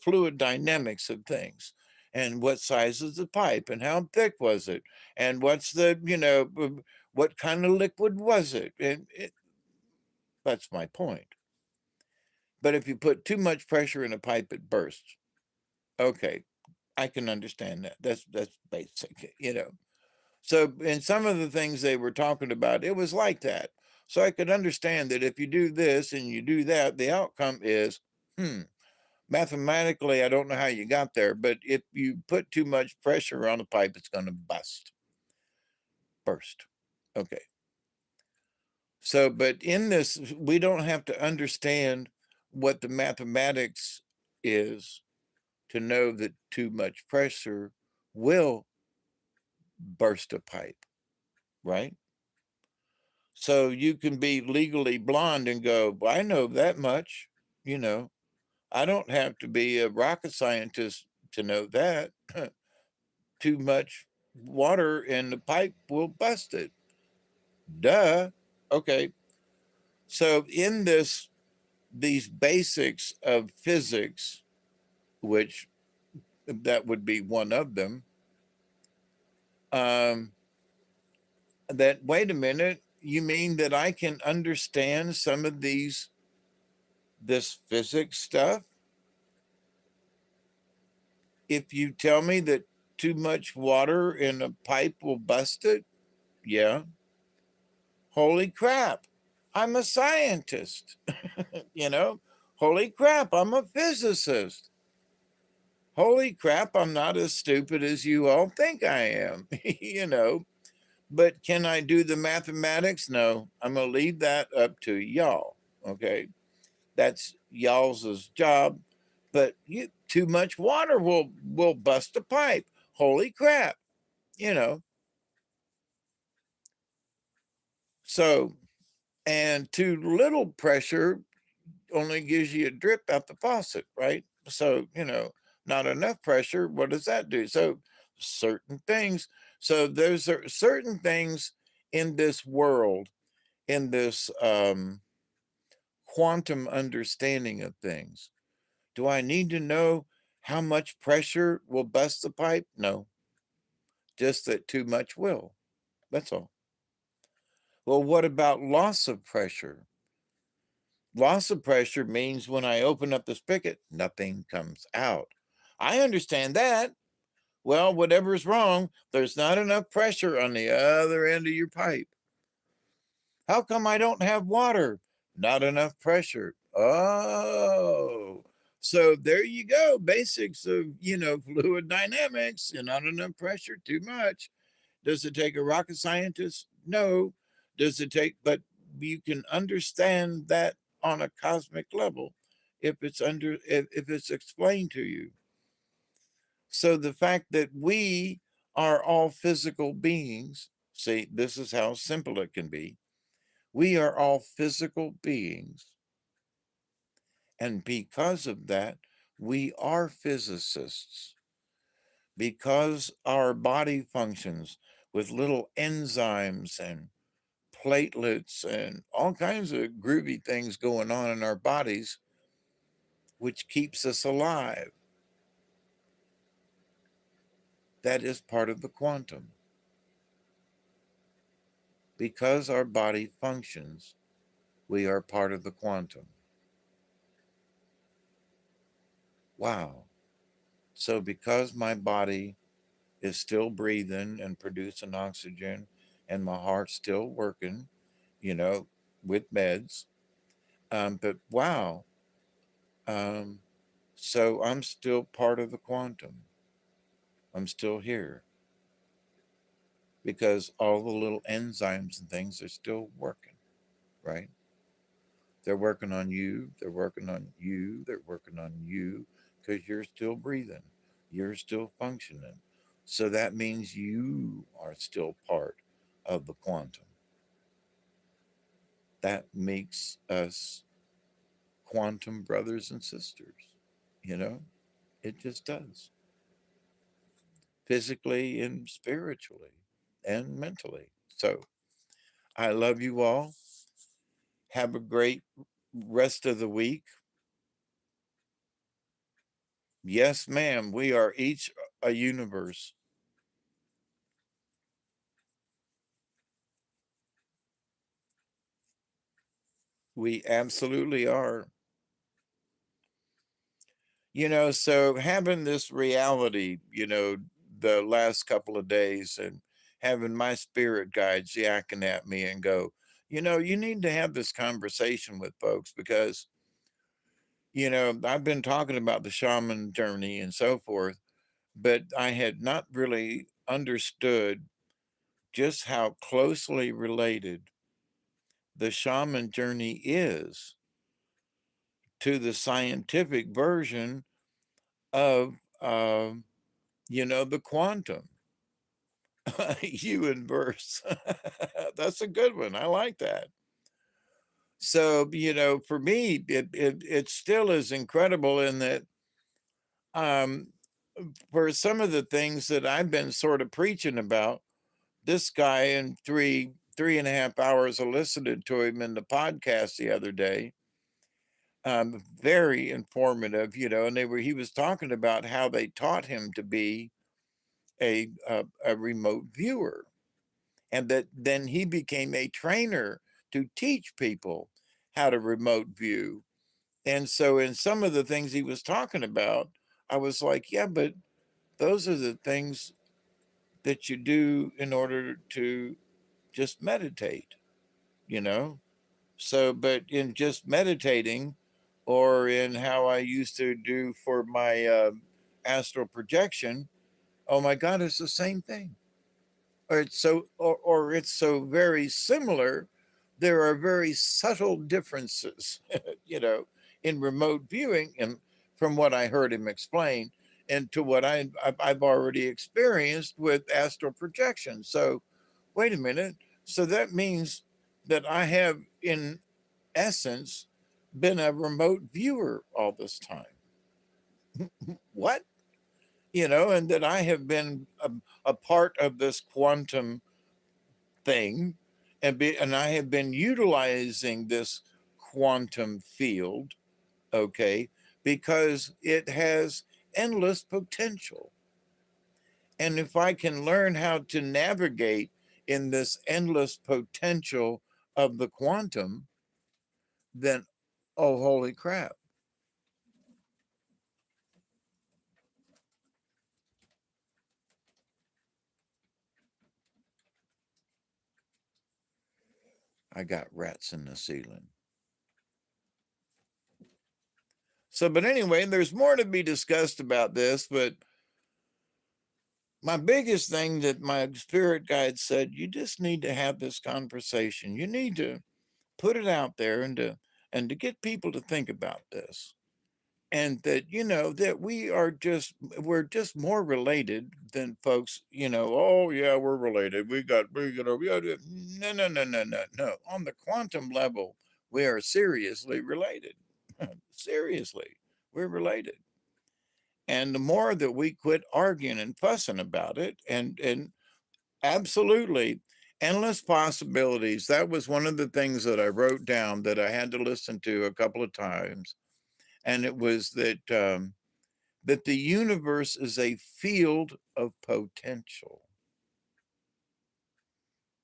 fluid dynamics of things. And what size is the pipe? And how thick was it? And what's the, what kind of liquid was it? That's my point. But if you put too much pressure in a pipe, it bursts. Okay, I can understand that. That's basic, So in some of the things they were talking about, it was like that. So I could understand that if you do this and you do that, the outcome is, mathematically, I don't know how you got there, but if you put too much pressure on a pipe, it's going to burst. Okay. So, but in this, we don't have to understand what the mathematics is to know that too much pressure will burst a pipe, right? So you can be legally blonde and go, well, I know that much, you know. I don't have to be a rocket scientist to know that. Too much water in the pipe will bust it. Duh. Okay. So in these basics of physics, which that would be one of them, that wait a minute, you mean that I can understand some of this physics stuff if you tell me that too much water in a pipe will bust it? Yeah. Holy crap, I'm a scientist. Holy crap, I'm a physicist. Holy crap, I'm not as stupid as you all think I am. But can I do the mathematics? No, I'm going to leave that up to y'all. Okay. That's y'all's job. But too much water will bust a pipe. Holy crap. You know. So, and too little pressure only gives you a drip out the faucet, right? So, not enough pressure, what does that do? So, certain things. So, there's certain things in this world, in this quantum understanding of things. Do I need to know how much pressure will bust the pipe? No, just that too much will. That's all. Well, what about loss of pressure? Loss of pressure means when I open up the spigot, nothing comes out. I understand that. Well, whatever's wrong, there's not enough pressure on the other end of your pipe. How come I don't have water? Not enough pressure. Oh, so there you go. Basics of, fluid dynamics and not enough pressure, too much. Does it take a rocket scientist? No. Does it take, but you can understand that on a cosmic level if it's explained to you. So the fact that we are all physical beings, see, this is how simple it can be. We are all physical beings. And because of that, we are physicists. Because our body functions with little enzymes and platelets and all kinds of groovy things going on in our bodies, which keeps us alive. That is part of the quantum. Because our body functions, we are part of the quantum. Wow. So because my body is still breathing and producing oxygen and my heart's still working, with meds, but wow. So I'm still part of the quantum. I'm still here because all the little enzymes and things are still working, right? They're working on you. They're working on you. They're working on you because you're still breathing. You're still functioning. So that means you are still part of the quantum. That makes us quantum brothers and sisters. You know, it just does. Physically and spiritually and mentally. So I love you all. Have a great rest of the week. Yes, ma'am. We are each a universe. We absolutely are. So having this reality, the last couple of days, and having my spirit guides yakking at me and go, you need to have this conversation with folks because, I've been talking about the shaman journey and so forth, but I had not really understood just how closely related the shaman journey is to the scientific version of, the quantum universe. That's a good one. I like that. So, for me, it still is incredible in that um, for some of the things that I've been sort of preaching about, this guy in 3.5 hours I listened to him in the podcast the other day. Very informative, and he was talking about how they taught him to be a remote viewer, and that then he became a trainer to teach people how to remote view. And so in some of the things he was talking about, I was like, yeah, but those are the things that you do in order to just meditate, you know? So, but in just meditating, or in how I used to do for my astral projection, oh my God, it's the same thing. Or it's so very similar. There are very subtle differences, you know, in remote viewing, and from what I heard him explain, and to what I've already experienced with astral projection. So, wait a minute. So that means that I have, in essence, been a remote viewer all this time. What? And that I have been a part of this quantum thing, and I have been utilizing this quantum field, okay, because it has endless potential. And if I can learn how to navigate in this endless potential of the quantum, then, oh, holy crap, I got rats in the ceiling. So, but anyway, there's more to be discussed about this, but my biggest thing that my spirit guide said, you just need to have this conversation. You need to put it out there, and to get people to think about this. And that, that we're just more related than folks, oh yeah, we're related. We got no, no, no, no, no, no. On the quantum level, we are seriously related. Seriously, we're related. And the more that we quit arguing and fussing about it, and absolutely endless possibilities. That was one of the things that I wrote down that I had to listen to a couple of times, and it was that the universe is a field of potential.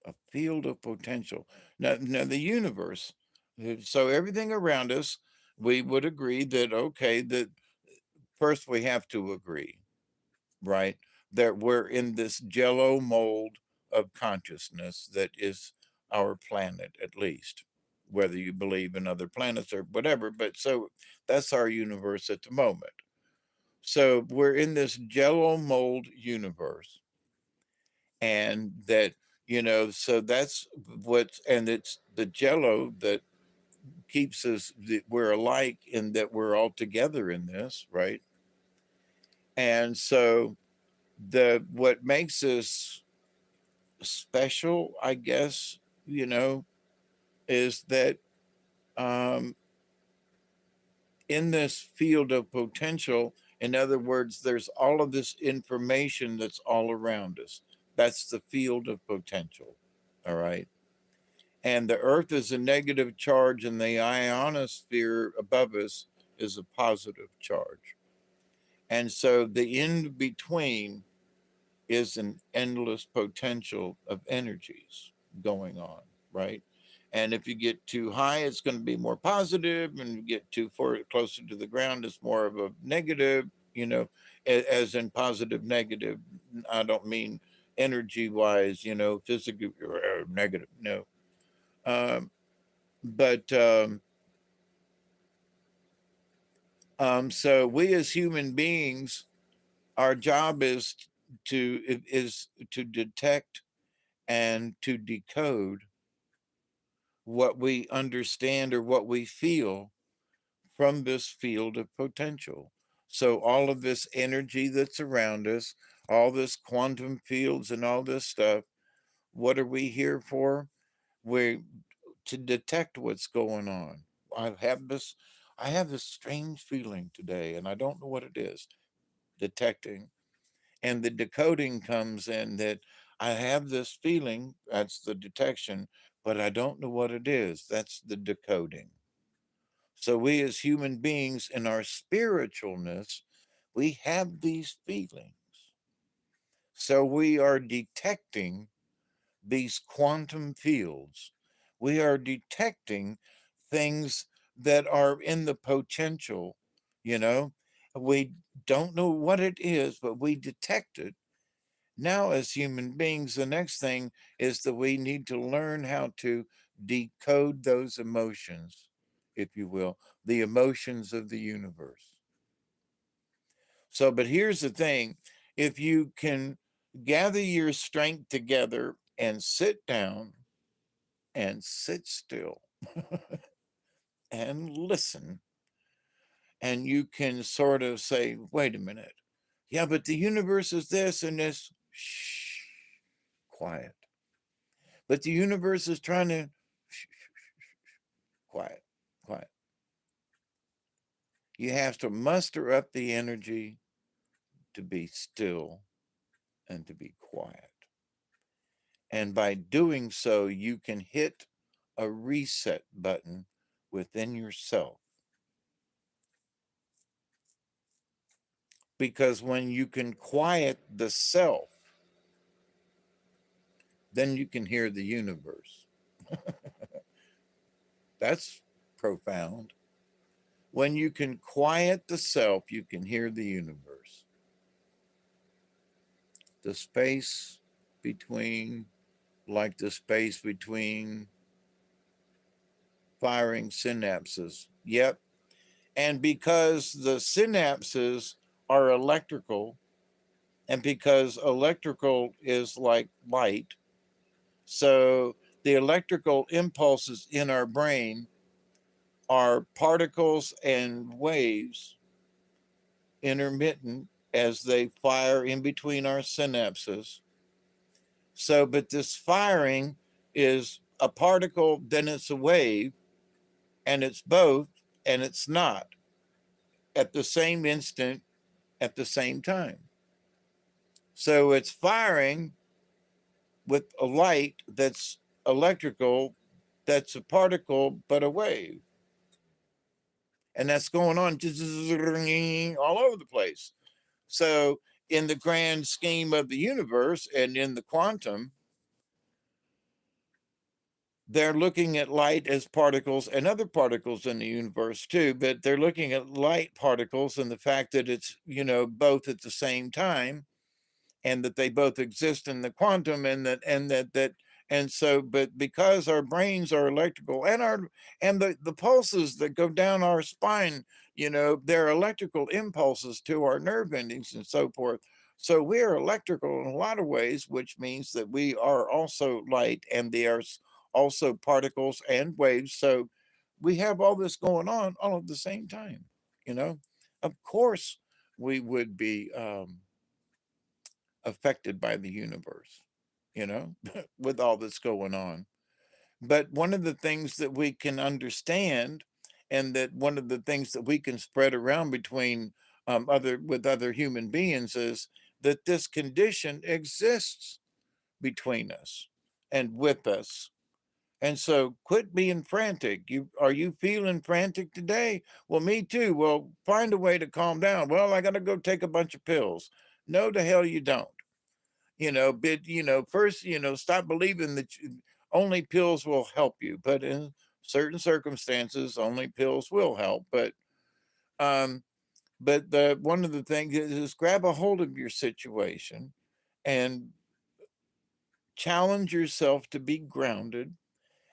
A field of potential. Now the universe. So everything around us, we would agree that, okay, that first we have to agree, right? That we're in this jello mold of consciousness that is our planet, at least, whether you believe in other planets or whatever. But so that's our universe at the moment. So we're in this jello mold universe, and that, so that's and it's the jello that keeps us, that we're alike in that we're all together in this, right? And so what makes us special, I guess, is that um, in this field of potential, in other words, there's all of this information that's all around us. That's the field of potential. All right. And the earth is a negative charge, and the ionosphere above us is a positive charge. And so the in between is an endless potential of energies going on, right? And if you get too high, it's going to be more positive, and you get too far closer to the ground, it's more of a negative, as in positive, negative. I don't mean energy wise, physically or negative, no. Um, but so we as human beings, our job is to detect and to decode what we understand or what we feel from this field of potential. So all of this energy that's around us, all this quantum fields and all this stuff, what are we here for? We're to detect what's going on. I have this I have this strange feeling today, and I don't know what it is. Detecting. And the decoding comes in that I have this feeling, that's the detection, but I don't know what it is. That's the decoding. So we as human beings in our spiritualness, we have these feelings. So we are detecting these quantum fields. We are detecting things that are in the potential, you know. We don't know what it is, but we detect it. Now, as human beings, the next thing is that we need to learn how to decode those emotions, if you will, the emotions of the universe. So, but here's the thing, if you can gather your strength together and sit down and sit still and listen, and you can sort of say, wait a minute, yeah, but the universe is this and this, shh, quiet. But the universe is trying to, shh, quiet, quiet. You have to muster up the energy to be still and to be quiet. And by doing so, you can hit a reset button within yourself. Because when you can quiet the self, then you can hear the universe. That's profound. When you can quiet the self, you can hear the universe. The space between, like the space between firing synapses. Yep. And because the synapses are electrical, and because electrical is like light, so the electrical impulses in our brain are particles and waves, intermittent, as they fire in between our synapses. So, but this firing is a particle, then it's a wave, and it's both, and it's not at the same instant, at the same time. So it's firing with a light that's electrical, that's a particle, but a wave. And that's going on all over the place. So, in the grand scheme of the universe and in the quantum, they're looking at light as particles and other particles in the universe too, but they're looking at light particles and the fact that it's, both at the same time, and that they both exist in the quantum, and so, but because our brains are electrical, and the pulses that go down our spine, they're electrical impulses to our nerve endings and so forth. So we are electrical in a lot of ways, which means that we are also light, and they are also particles and waves. So we have all this going on all at the same time. you know of course we would be affected by the universe, you know, with all that's going on. But one of the things that we can understand, and that one of the things that we can spread around between other human beings, is that this condition exists between us and with us. And so quit being frantic. Are you feeling frantic today? Well, me too. Well, find a way to calm down. Well, I got to go take a bunch of pills. No, the hell you don't. But first, stop believing that only pills will help you. But in certain circumstances, only pills will help. Um, but the one of the things is grab a hold of your situation and challenge yourself to be grounded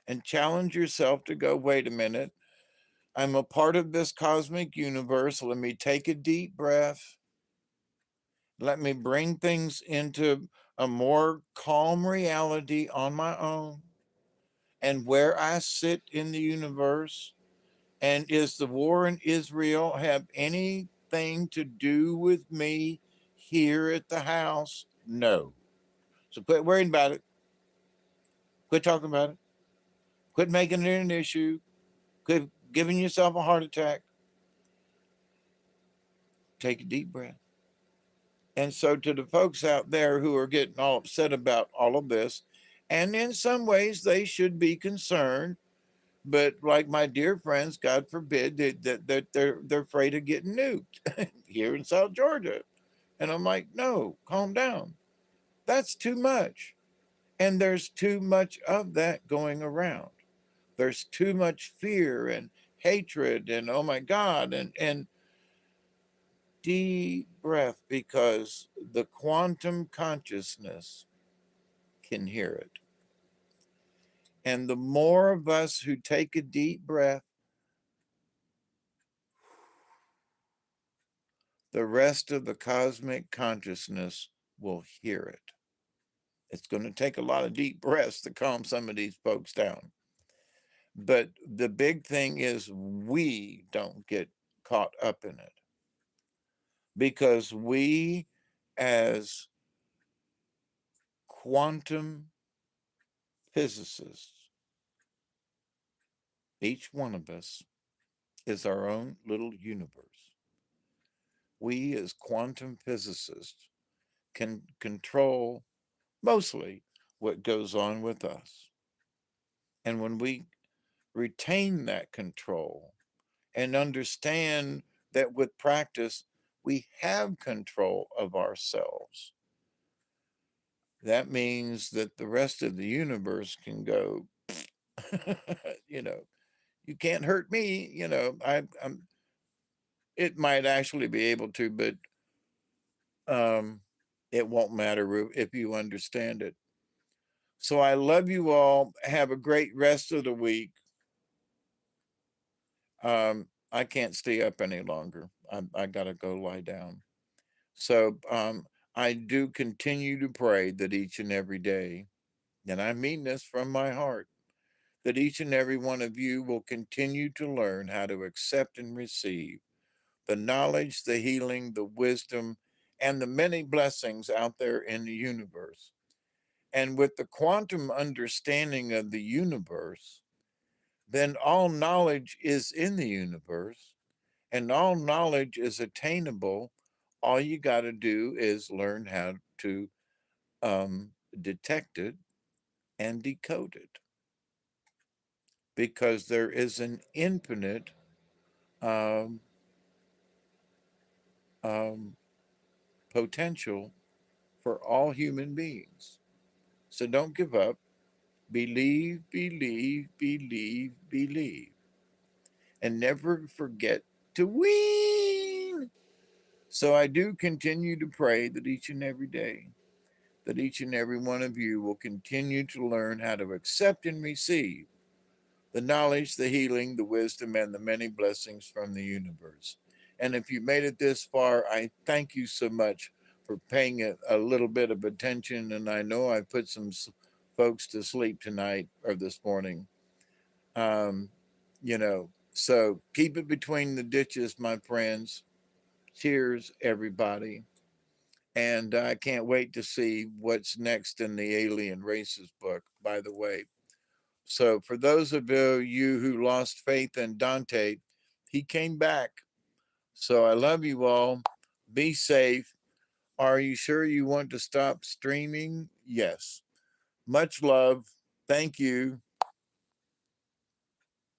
and challenge yourself to go, wait a minute, I'm a part of this cosmic universe. Let me take a deep breath. Let me bring things into a more calm reality on my own and where I sit in the universe. And is the war in Israel have anything to do with me here at the house? No. So quit worrying about it. Quit talking about it. Quit making it an issue. Quit giving yourself a heart attack. Take a deep breath. And so, to the folks out there who are getting all upset about all of this, and in some ways they should be concerned, but like my dear friends, God forbid that they're afraid of getting nuked here in South Georgia. And I'm like, no, calm down. That's too much. And there's too much of that going around. There's too much fear and hatred and oh my God and deep breath because the quantum consciousness can hear it. And the more of us who take a deep breath, the rest of the cosmic consciousness will hear it. It's going to take a lot of deep breaths to calm some of these folks down. But the big thing is we don't get caught up in it because we, as quantum physicists, each one of us is our own little universe. We, as quantum physicists, can control mostly what goes on with us. And when we retain that control and understand that with practice, we have control of ourselves, that means that the rest of the universe can go, you know, you can't hurt me. It might actually be able to, but um, it won't matter if you understand it. So I love you all. Have a great rest of the week. I can't stay up any longer. I got to go lie down. So I do continue to pray that each and every day, and I mean this from my heart, that each and every one of you will continue to learn how to accept and receive the knowledge, the healing, the wisdom, and the many blessings out there in the universe. And with the quantum understanding of the universe, then all knowledge is in the universe and all knowledge is attainable. All you got to do is learn how to detect it and decode it because there is an infinite um, um, potential for all human beings. So don't give up. Believe, believe, believe, believe. And never forget to win. So I do continue to pray that each and every day, that each and every one of you will continue to learn how to accept and receive the knowledge, the healing, the wisdom, and the many blessings from the universe. And if you made it this far, I thank you so much for paying a little bit of attention. And I know I put some folks to sleep tonight or this morning. Um, so keep it between the ditches, my friends. Cheers, everybody. And I can't wait to see what's next in the Alien Races book, by the way. So, for those of you who lost faith in Dante, he came back. So, I love you all. Be safe. Are you sure you want to stop streaming? Yes. Much love. Thank you.